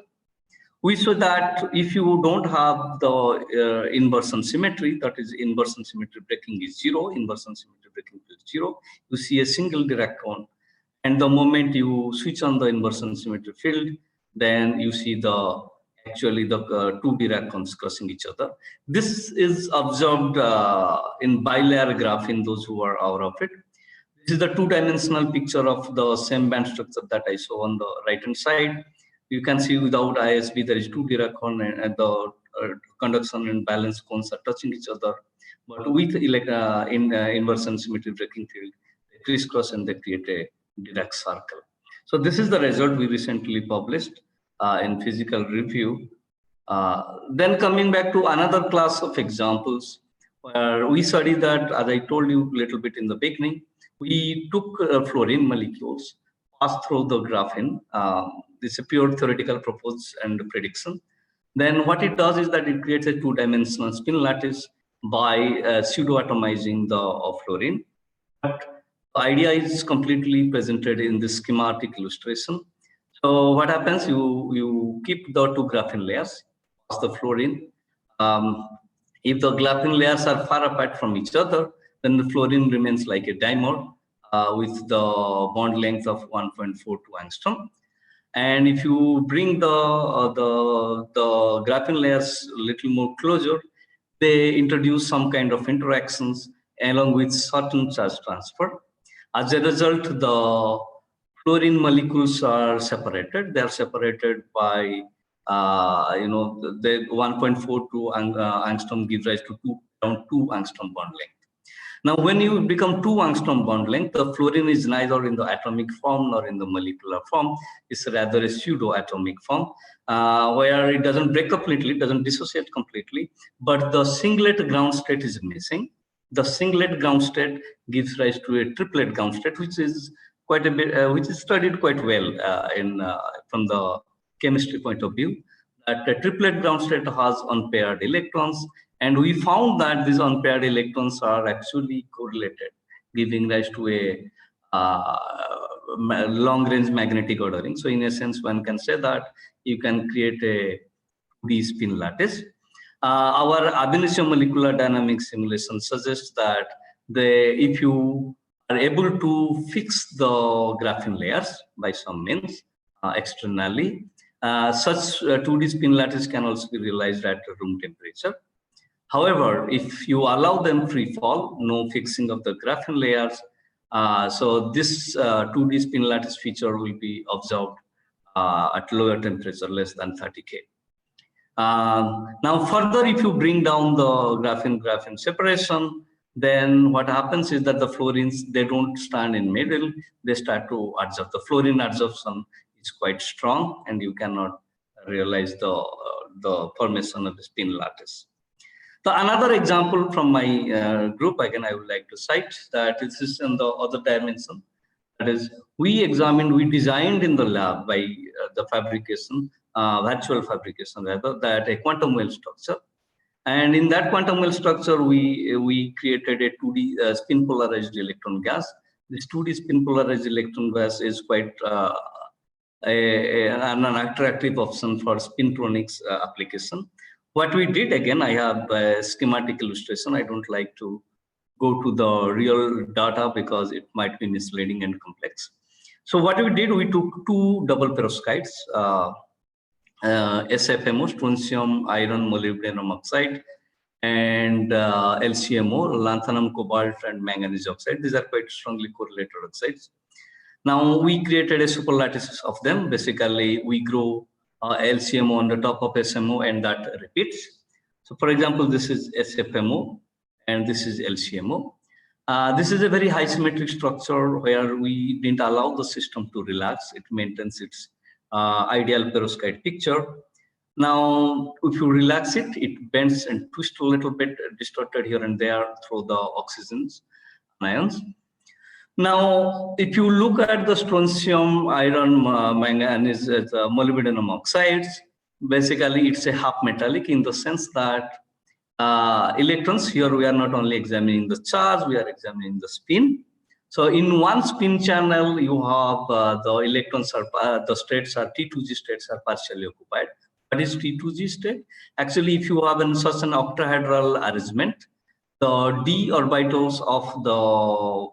we saw that if you don't have the inversion symmetry, that is inversion symmetry breaking is 0, inversion symmetry breaking is 0, you see a single Dirac cone. And the moment you switch on the inversion symmetry field, then you see actually the two Dirac cones crossing each other. This is observed in bilayer graph in those who are aware of it. This is the two-dimensional picture of the same band structure that I saw on the right-hand side. You can see without ISB, there is two Dirac cones and the conduction and balance cones are touching each other. But with inversion symmetry breaking field, they crisscross and they create a Dirac circle. So this is the result we recently published in Physical Review. Then coming back to another class of examples, where we studied that, as I told you a little bit in the beginning, we took fluorine molecules, passed through the graphene. This is a pure theoretical proposal and prediction. Then what it does is that it creates a two-dimensional spin lattice by pseudo-atomizing the fluorine. But the idea is completely presented in this schematic illustration. So what happens, you keep the two graphene layers, pass the fluorine. If the graphene layers are far apart from each other, then the fluorine remains like a dimer with the bond length of 1.42 angstrom. And if you bring the graphene layers a little more closer, they introduce some kind of interactions along with certain charge transfer. As a result, the fluorine molecules are separated. They are separated by, the 1.42 angstrom gives rise to around 2 angstrom bond length. Now, when you become 2 angstrom bond length, the fluorine is neither in the atomic form nor in the molecular form. It's rather a pseudo-atomic form, where it doesn't break completely, it doesn't dissociate completely, but the singlet ground state is missing. The singlet ground state gives rise to a triplet ground state, which is quite a bit, which is studied quite well from the chemistry point of view. That the triplet ground state has unpaired electrons, and we found that these unpaired electrons are actually correlated, giving rise to a long-range magnetic ordering. So in a sense, one can say that you can create a 2D spin lattice. Our ab initio molecular dynamics simulation suggests that if you are able to fix the graphene layers by some means externally, such 2D spin lattice can also be realized at room temperature. However, if you allow them free fall, no fixing of the graphene layers, so this 2D spin lattice feature will be observed at lower temperature, less than 30 K. Now further, if you bring down the graphene separation, then what happens is that the fluorines, they don't stand in middle, they start to adsorb. The fluorine adsorption is quite strong, and you cannot realize the formation of the spin lattice. So another example from my group, again, I would like to cite that this is in the other dimension. That is, we designed in the lab by the fabrication, virtual fabrication rather, that a quantum well structure. And in that quantum well structure, we created a 2D spin polarized electron gas. This 2D spin polarized electron gas is quite an attractive option for spintronics application. What we did, again, I have a schematic illustration. I don't like to go to the real data because it might be misleading and complex. So what we did, we took 2 double perovskites, SFMO, strontium iron molybdenum oxide, and LCMO, lanthanum cobalt and manganese oxide. These are quite strongly correlated oxides. Now we created a superlattice of them. Basically, we grow LCMO on the top of SMO, and that repeats. So for example, this is SFMO and this is LCMO. This is a very high symmetric structure where we didn't allow the system to relax. It maintains its ideal perovskite picture. Now, if you relax it, it bends and twists a little bit, distorted here and there through the oxygens, ions. Now, if you look at the strontium, iron, manganese, molybdenum oxides, basically it's a half metallic in the sense that electrons, here we are not only examining the charge, we are examining the spin. So in one spin channel, you have the electrons are, the states are, T2G states are partially occupied. What is T2G state? Actually, if you have such an octahedral arrangement, the d orbitals of the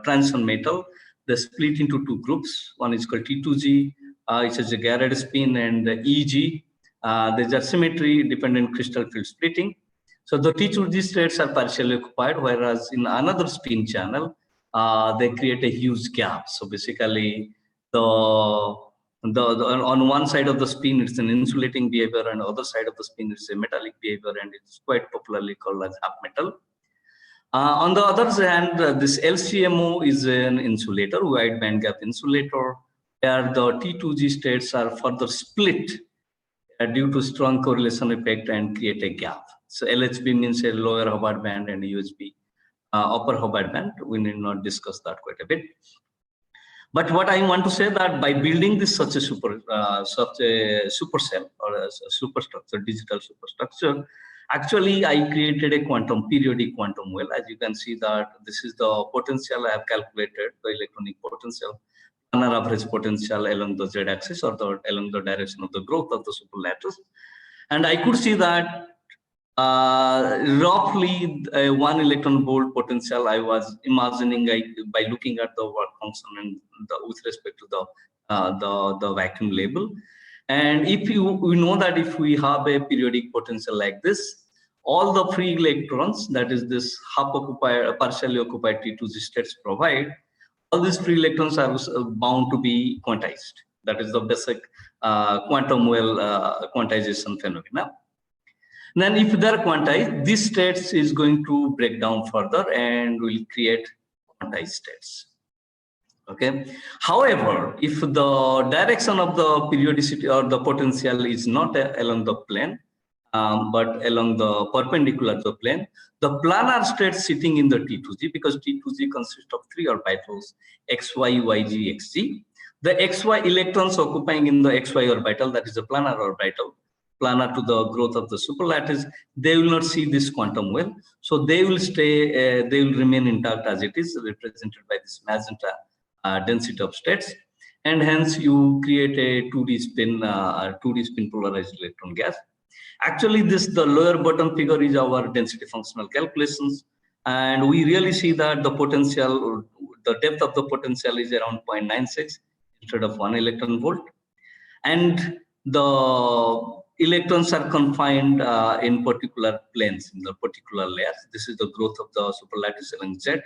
transition metal, they split into two groups. One is called T2G, which is a Garrett spin, and EG. There's a symmetry dependent crystal field splitting. So the T2G states are partially occupied, whereas in another spin channel, they create a huge gap. So basically, on one side of the spin, it's an insulating behavior, and the other side of the spin, it's a metallic behavior, and it's quite popularly called as half metal. On the other hand, this LCMO is an insulator, wide bandgap insulator, where the T2G states are further split due to strong correlation effect and create a gap. So LHB means a lower Hubbard band, and USB upper Hubbard band. We need not discuss that quite a bit. But what I want to say that by building this such a supercell or a superstructure, digital superstructure, actually I created a periodic quantum well. As you can see that this is the potential I have calculated, the electronic potential, planar average potential along the z-axis or along the direction of the growth of the superlattice. And I could see that roughly 1 electron volt potential I was imagining by looking at the work function and with respect to the vacuum label. And if we know that if we have a periodic potential like this, all the free electrons, that is this half occupied, partially occupied T2G states provide, all these free electrons are bound to be quantized. That is the basic quantum well quantization phenomena. Then if they are quantized, this states is going to break down further and will create quantized states. Okay. However, if the direction of the periodicity or the potential is not along the plane, but along the perpendicular to the plane, the planar states sitting in the T2G, because T2G consists of 3 orbitals, XY, YG, XG. The XY electrons occupying in the XY orbital, that is a planar orbital, planar to the growth of the superlattice, they will not see this quantum well. So they will stay, they will remain intact as it is, represented by this magenta density of states. And hence you create a 2D spin polarized electron gas. Actually, the lower bottom figure is our density functional calculations. And we really see that the potential, the depth of the potential is around 0.96 instead of 1 electron volt. And the electrons are confined in particular planes, in the particular layers. This is the growth of the superlattice along Z.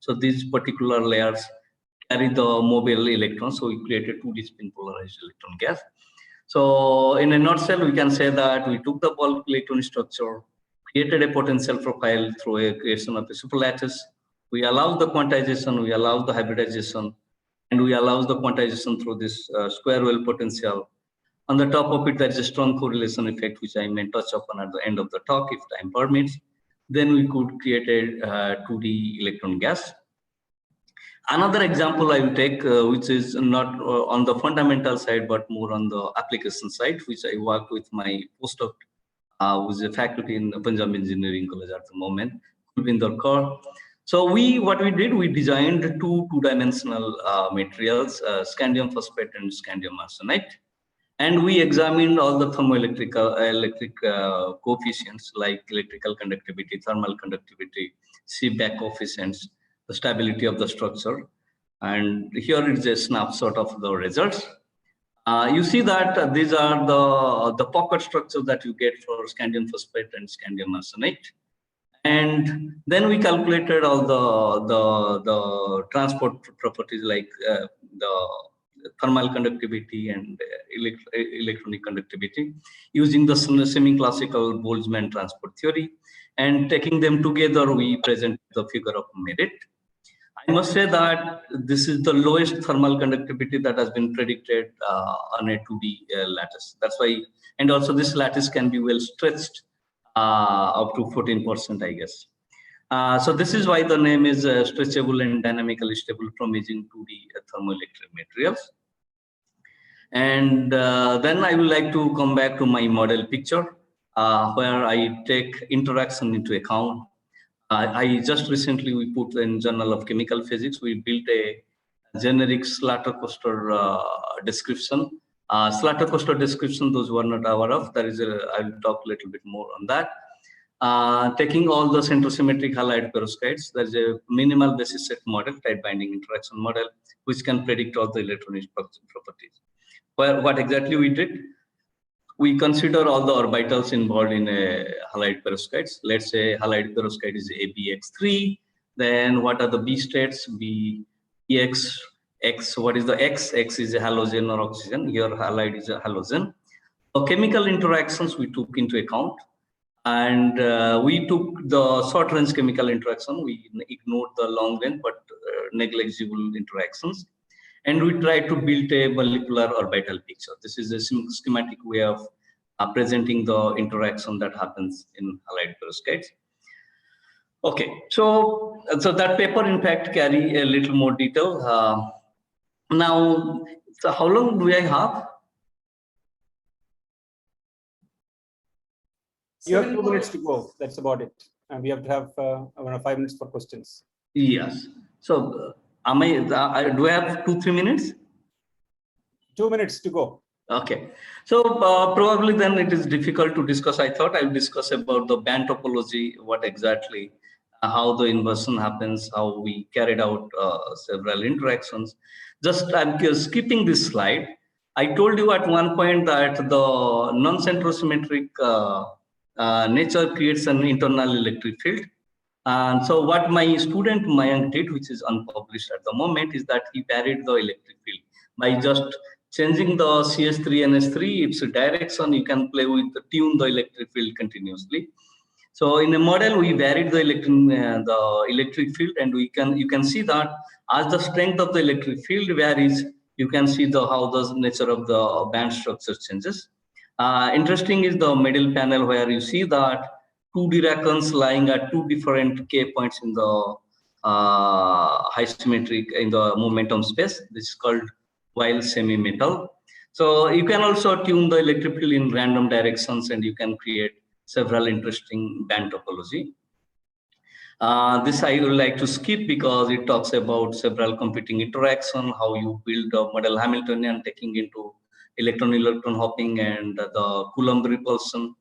So these particular layers carry the mobile electrons. So we create a 2D spin polarized electron gas. So in a nutshell, we can say that we took the bulk electron structure, created a potential profile through a creation of a superlattice. We allow the quantization, we allow the hybridization, and we allow the quantization through this square well potential. On the top of it, there is a strong correlation effect, which I may touch upon at the end of the talk if time permits. Then we could create a 2D electron gas. Another example I will take, which is not on the fundamental side, but more on the application side, which I work with my postdoc, who is a faculty in Punjab Engineering College at the moment, Kulvinder Kaur. So what we did, we designed two-dimensional materials, scandium phosphate and scandium arsenide. And we examined all the thermoelectric coefficients like electrical conductivity, thermal conductivity, Seebeck coefficients, the stability of the structure. And here is a snapshot of the results. You see that these are the pocket structures that you get for scandium phosphate and scandium arsenide. And then we calculated all the transport properties like the thermal conductivity and electronic conductivity using the semi-classical Boltzmann transport theory. And taking them together, we present the figure of merit. I must say that this is the lowest thermal conductivity that has been predicted on a 2D lattice. That's why, and also this lattice can be well stretched up to 14%, I guess. So this is why the name is stretchable and dynamically stable from using 2D thermoelectric materials. And then I would like to come back to my model picture where I take interaction into account. I just recently, we put in Journal of Chemical Physics, we built a generic Slater-Coster description Slater-Coster description, those who are not aware of, there is I'll talk a little bit more on that. Taking all the centrosymmetric halide perovskites, there is a minimal basis set model, tight binding interaction model, which can predict all the electronic properties. What exactly we did? We consider all the orbitals involved in a halide perovskites. Let's say halide perovskite is ABX3. Then what are the B states? B, EX, X. What is the X? X is a halogen or oxygen. Here halide is a halogen. So chemical interactions we took into account. And we took the short range chemical interaction. We ignored the long range but negligible interactions. And we try to build a molecular orbital picture. This is a schematic way of presenting the interaction that happens in halide perovskites. Okay, so that paper in fact carry a little more detail. Now, so how long do I have? You have 2 minutes to go. That's about it. And we have to have around 5 minutes for questions. Yes. So do I have 2-3 minutes? 2 minutes to go. Okay. So probably then it is difficult to discuss. I thought I'll discuss about the band topology, what exactly, how the inversion happens, how we carried out several interactions. Just I'm skipping this slide. I told you at one point that the non-centrosymmetric nature creates an internal electric field. And so what my student Mayank did, which is unpublished at the moment, is that he varied the electric field by just changing the CS3 and S3, its direction. You can play with tune the electric field continuously. So in a model, we varied the electric field, and you can see that as the strength of the electric field varies, you can see how the nature of the band structure changes. Interesting is the middle panel where you see that 2 Diracons lying at 2 different K points in the high symmetric in the momentum space. This is called while semi-metal. So you can also tune the electric field in random directions, and you can create several interesting band topology. This I would like to skip because it talks about several competing interaction, how you build a model Hamiltonian taking into electron-electron hopping and the Coulomb repulsion,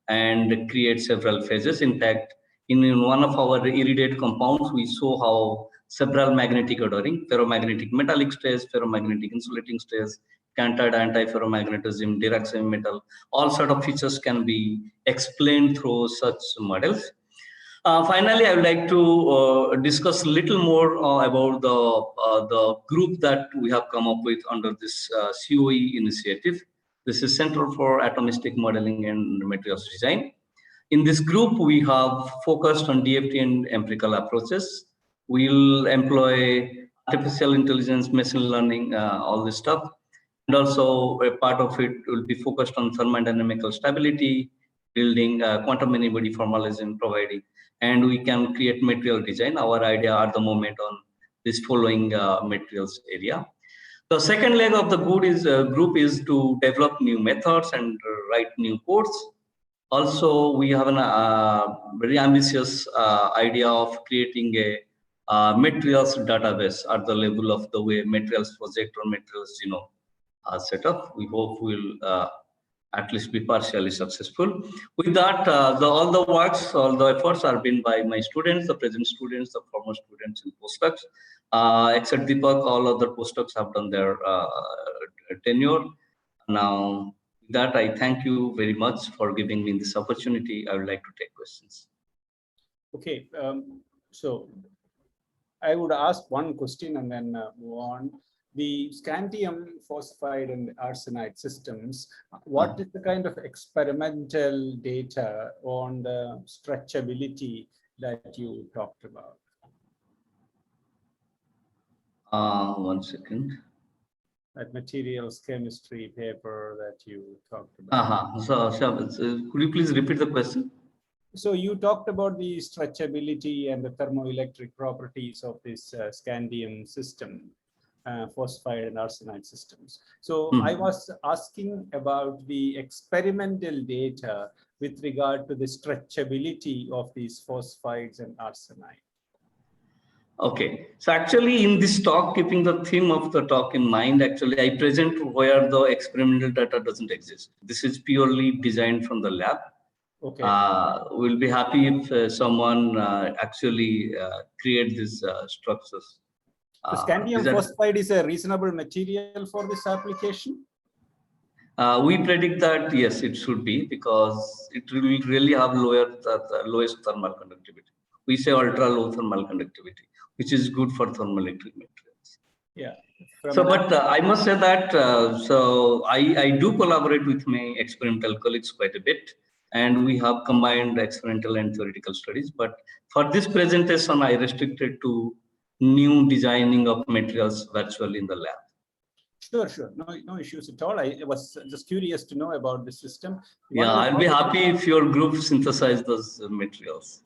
and create several phases. In fact, in one of our iridate compounds, we saw how several magnetic ordering, ferromagnetic metallic stress, ferromagnetic insulating stress, canted antiferromagnetism, Dirac semi-metal, all sort of features can be explained through such models. Finally, I would like to discuss a little more about the group that we have come up with under this COE initiative. This is Center for Atomistic Modeling and Materials Design. In this group, we have focused on DFT and empirical approaches. We'll employ artificial intelligence, machine learning, all this stuff. And also a part of it will be focused on thermodynamical stability, building quantum many-body formalism, providing, and we can create material design. Our idea at the moment on this following materials area. The second leg of the group is to develop new methods and write new codes. Also, we have a very ambitious idea of creating a materials database at the level of the way materials project or materials set up. We hope we'll at least be partially successful. With that, all the works, all the efforts are been by my students, the present students, the former students and postdocs. Except Deepak, all other postdocs have done their tenure. Now, with that, I thank you very much for giving me this opportunity. I would like to take questions. Okay, so I would ask one question and then move on. The scandium phosphide and arsenide systems, what is the kind of experimental data on the stretchability that you talked about? 1 second. That materials chemistry paper that you talked about. So could you please repeat the question? So you talked about the stretchability and the thermoelectric properties of this scandium system. Phosphide and arsenide systems. So I was asking about the experimental data with regard to the stretchability of these phosphides and arsenide. Okay, so actually in this talk, keeping the theme of the talk in mind, actually I present where the experimental data doesn't exist. This is purely designed from the lab. Okay. We'll be happy if someone actually create these structures. So scandium phosphide is a reasonable material for this application? We predict that yes, it should be, because it will really have the lowest thermal conductivity. We say ultra low thermal conductivity, which is good for thermoelectric materials. Yeah. So, but I must say that so I do collaborate with my experimental colleagues quite a bit, and we have combined experimental and theoretical studies. But for this presentation, I restricted to new designing of materials virtually in the lab. Sure, sure. No issues at all. I was just curious to know about the system. Yeah, I'll be happy if your group synthesize those materials,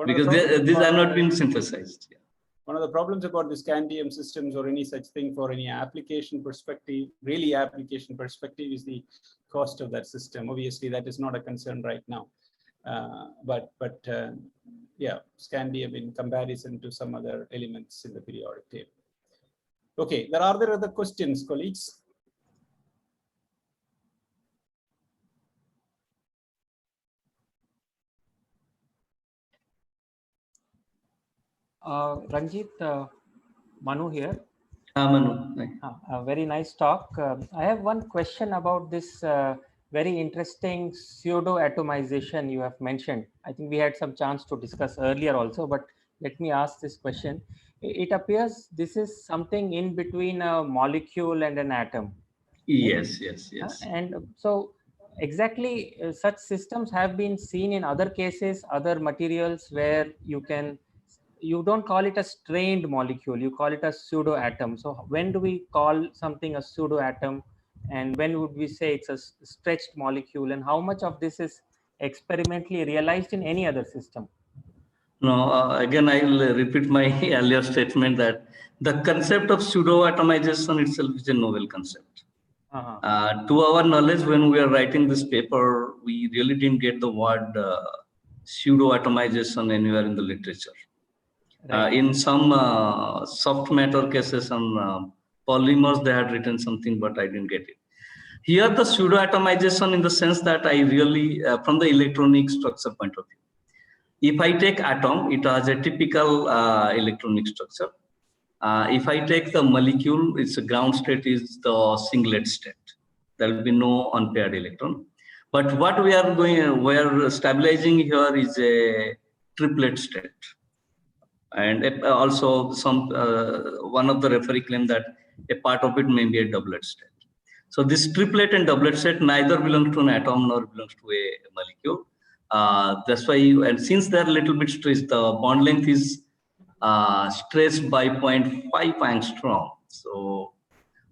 because these are not being synthesized. Yeah. One of the problems about the scandium systems or any such thing for any application perspective, really application perspective, is the cost of that system. Obviously, that is not a concern right now. Yeah, scandium in comparison to some other elements in the periodic table. Okay, are there other questions, colleagues? Ranjit, Manu here. Manu. A very nice talk. I have one question about this very interesting pseudo-atomization you have mentioned. I think we had some chance to discuss earlier also, but let me ask this question. It appears this is something in between a molecule and an atom. Yes, yes, yes. And so exactly such systems have been seen in other cases, other materials where you don't call it a strained molecule, you call it a pseudo atom. So when do we call something a pseudo atom, and when would we say it's a stretched molecule, and how much of this is experimentally realized in any other system? No, again, I'll repeat my earlier statement that the concept of pseudo atomization itself is a novel concept. To our knowledge, when we are writing this paper, we really didn't get the word pseudo atomization anywhere in the literature. Right. In some soft matter cases on polymers, they had written something, but I didn't get it. Here, the pseudo atomization in the sense that I really, from the electronic structure point of view, if I take atom, it has a typical electronic structure. If I take the molecule, its ground state is the singlet state. There will be no unpaired electron. But what we are stabilizing here is a triplet state. And also one of the referee claimed that a part of it may be a doublet state. So this triplet and doublet state neither belongs to an atom nor belongs to a molecule. That's why, and since they're a little bit stressed, the bond length is stressed by 0.5 angstrom. So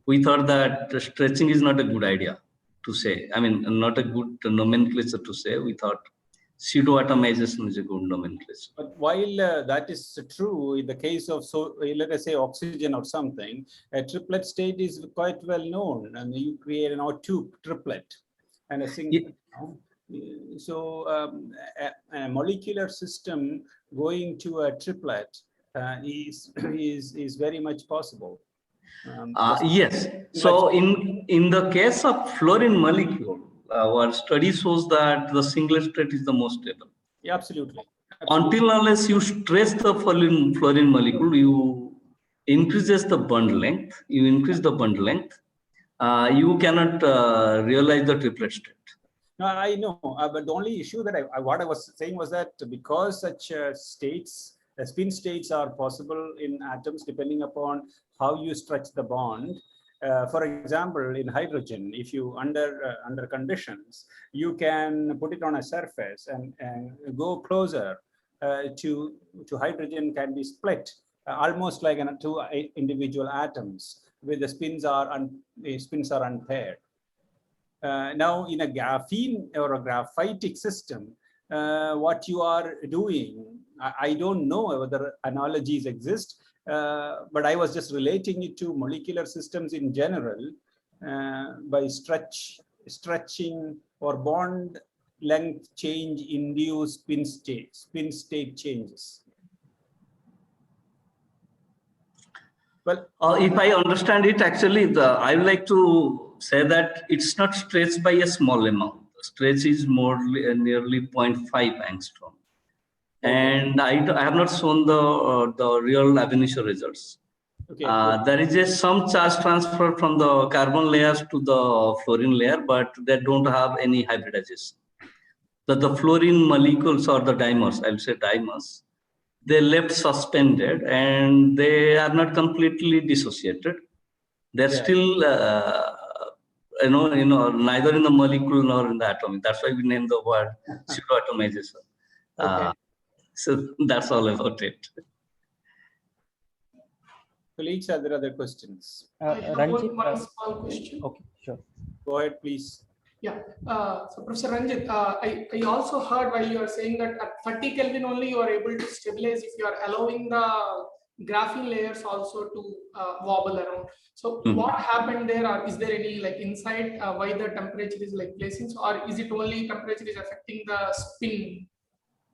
we thought that stretching is not a good idea to say. I mean, not a good nomenclature to say. We thought pseudo-atomization is a good nomenclature. But while that is true in the case of, let us say, oxygen or something, a triplet state is quite well known, and you create an O2 triplet and a single. So a molecular system going to a triplet is very much possible. Yes. So in the case of fluorine molecule, our study shows that the singlet state is the most stable. Yeah, absolutely. Until unless you stress the fluorine molecule, you increases the bond length. You increase the bond length. You cannot realize the triplet state. No, I know, but the only issue that what I was saying was that because such states, spin states are possible in atoms depending upon how you stretch the bond. For example, in hydrogen, if you under conditions, you can put it on a surface and go closer to hydrogen can be split almost like two individual atoms, where the spins are unpaired. Now, in a graphene or a graphitic system, what you are doing, I don't know whether analogies exist, but I was just relating it to molecular systems in general by stretching or bond length change induced spin state changes. Well, if I understand it, actually, I would like to say that it's not stretched by a small amount. The stretch is more nearly 0.5 angstrom. And I have not shown the real ab initio results. Okay. There is some charge transfer from the carbon layers to the fluorine layer, but they don't have any hybridization. The fluorine molecules or the dimers, I'll say dimers, they left suspended and they are not completely dissociated. They're still, neither in the molecule nor in the atomic. That's why we name the word pseudoatomization. So that's all about it. Colleagues, are there other questions? Ranjit, one small question. okay, sure. Go ahead, please. Yeah. So Professor Ranjit, I also heard while you are saying that at 30 Kelvin only you are able to stabilize if you are allowing the graphene layers also to wobble around. So what happened there, or is there any like insight why the temperature is like placing, or is it only temperature is affecting the spin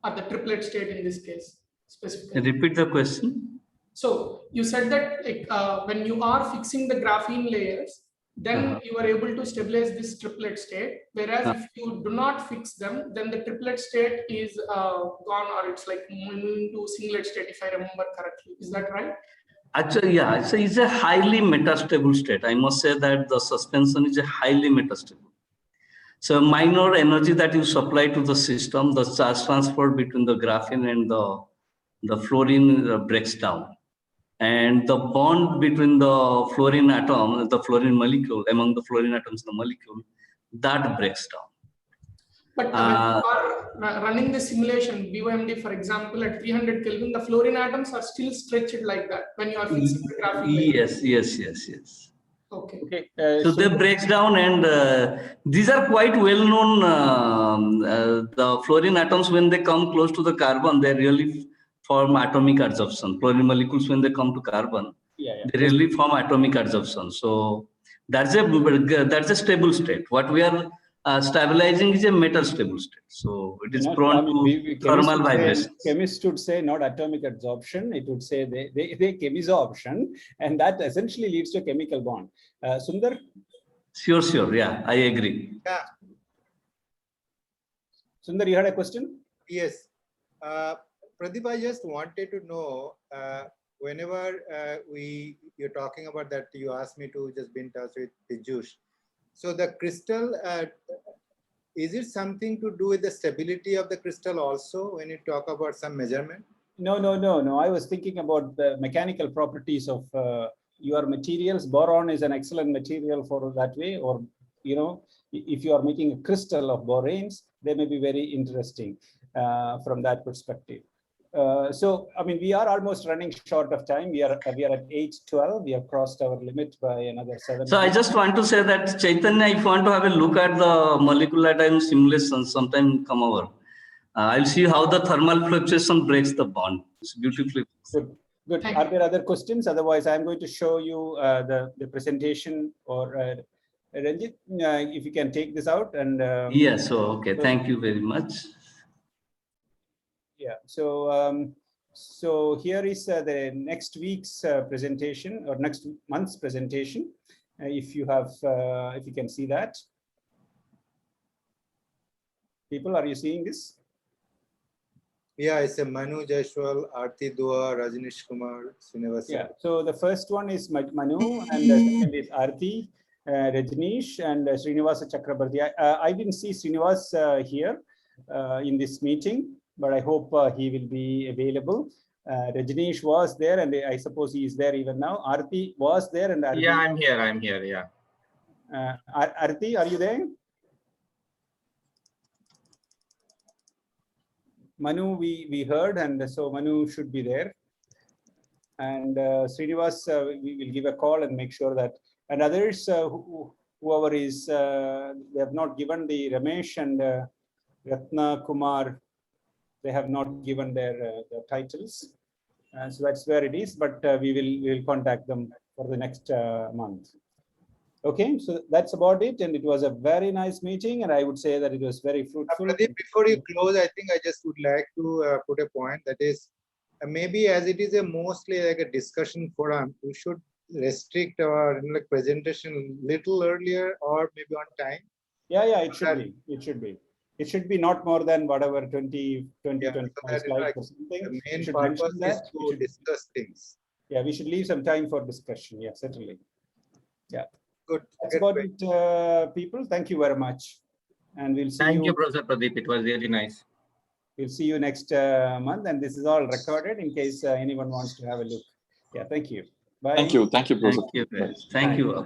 or the triplet state in this case specifically? Repeat the question. So you said that like, when you are fixing the graphene layers, then you are able to stabilize this triplet state. Whereas if you do not fix them, then the triplet state is gone, or it's like moving to singlet state, if I remember correctly. Is that right? Actually, yeah, it's a highly metastable state. I must say that the suspension is a highly metastable. So minor energy that you supply to the system, the charge transfer between the graphene and the fluorine breaks down. And the bond between the fluorine atom, the fluorine molecule, among the fluorine atoms in the molecule, that breaks down. But when you are running the simulation, BOMD, for example, at 300 Kelvin, the fluorine atoms are still stretched like that when you are fixing the graphene. Yes. Okay. So they breaks down, and these are quite well known. The fluorine atoms, when they come close to the carbon, they really form atomic adsorption. Fluorine molecules, when they come to carbon, they really form atomic adsorption. So that's a stable state. What we are stabilizing is a metastable state. So it is prone to thermal vibrations. Chemists would say not atomic adsorption, it would say they chemisorption, and that essentially leads to a chemical bond. Sundar? Sure, yeah, I agree. Yeah. Sundar, you had a question? Yes. Pradeep, I just wanted to know, whenever you're talking about that, you asked me to just be in touch with Piyush. So the crystal, is it something to do with the stability of the crystal also when you talk about some measurement? No. I was thinking about the mechanical properties of your materials. Boron is an excellent material for that way, or, if you are making a crystal of boranes, they may be very interesting from that perspective. So, I mean, we are almost running short of time. We are at 8:12. We have crossed our limit by another 7 So minutes. I just want to say that, Chaitanya, if you want to have a look at the molecular time simulation, sometime come over. I'll see how the thermal fluctuation breaks the bond. It's beautifully. Good. Are there other questions? Otherwise, I'm going to show you the presentation, or Ranjit, if you can take this out. And yes, okay. Thank you very much. Yeah, so here is the next week's presentation, or next month's presentation. If you can see that. People, are you seeing this? Yeah, it's a Manu, Jaishwal, Aarti Dua, Rajnish Kumar, Srinivasa. Yeah, so the first one is Manu, and the second is Aarti, Rajnish, and Srinivasa Chakrabarti. I didn't see Srinivas here in this meeting, but I hope he will be available. Rajnish was there, and I suppose he is there even now. Aarti was there, and Aarti, yeah, I'm here. Yeah. Aarti, are you there? Manu, we heard, and so Manu should be there. And Srinivas, we will give a call and make sure that, and others, whoever is, they have not given the Ramesh and Ratna Kumar, they have not given their titles. So that's where it is, but we will contact them for the next month. Okay, so that's about it, and it was a very nice meeting, and I would say that it was very fruitful. Pradeep, before you close, I think I just would like to put a point, that is, maybe as it is a mostly like a discussion forum, we should restrict our like presentation little earlier or maybe on time. Yeah, it should be. It should be. It should be not more than whatever 20, 25 so slides like or something. the main should purpose mention is that. to discuss things. Yeah, we should leave some time for discussion. Yeah, certainly. Yeah. Good. That's about it, people. Thank you very much. And we'll see you. Thank you, Professor Pradeep. It was really nice. We'll see you next month. And this is all recorded in case anyone wants to have a look. Yeah, thank you. Bye. Thank you. Thank you, Professor. Thank you, guys. Thank you.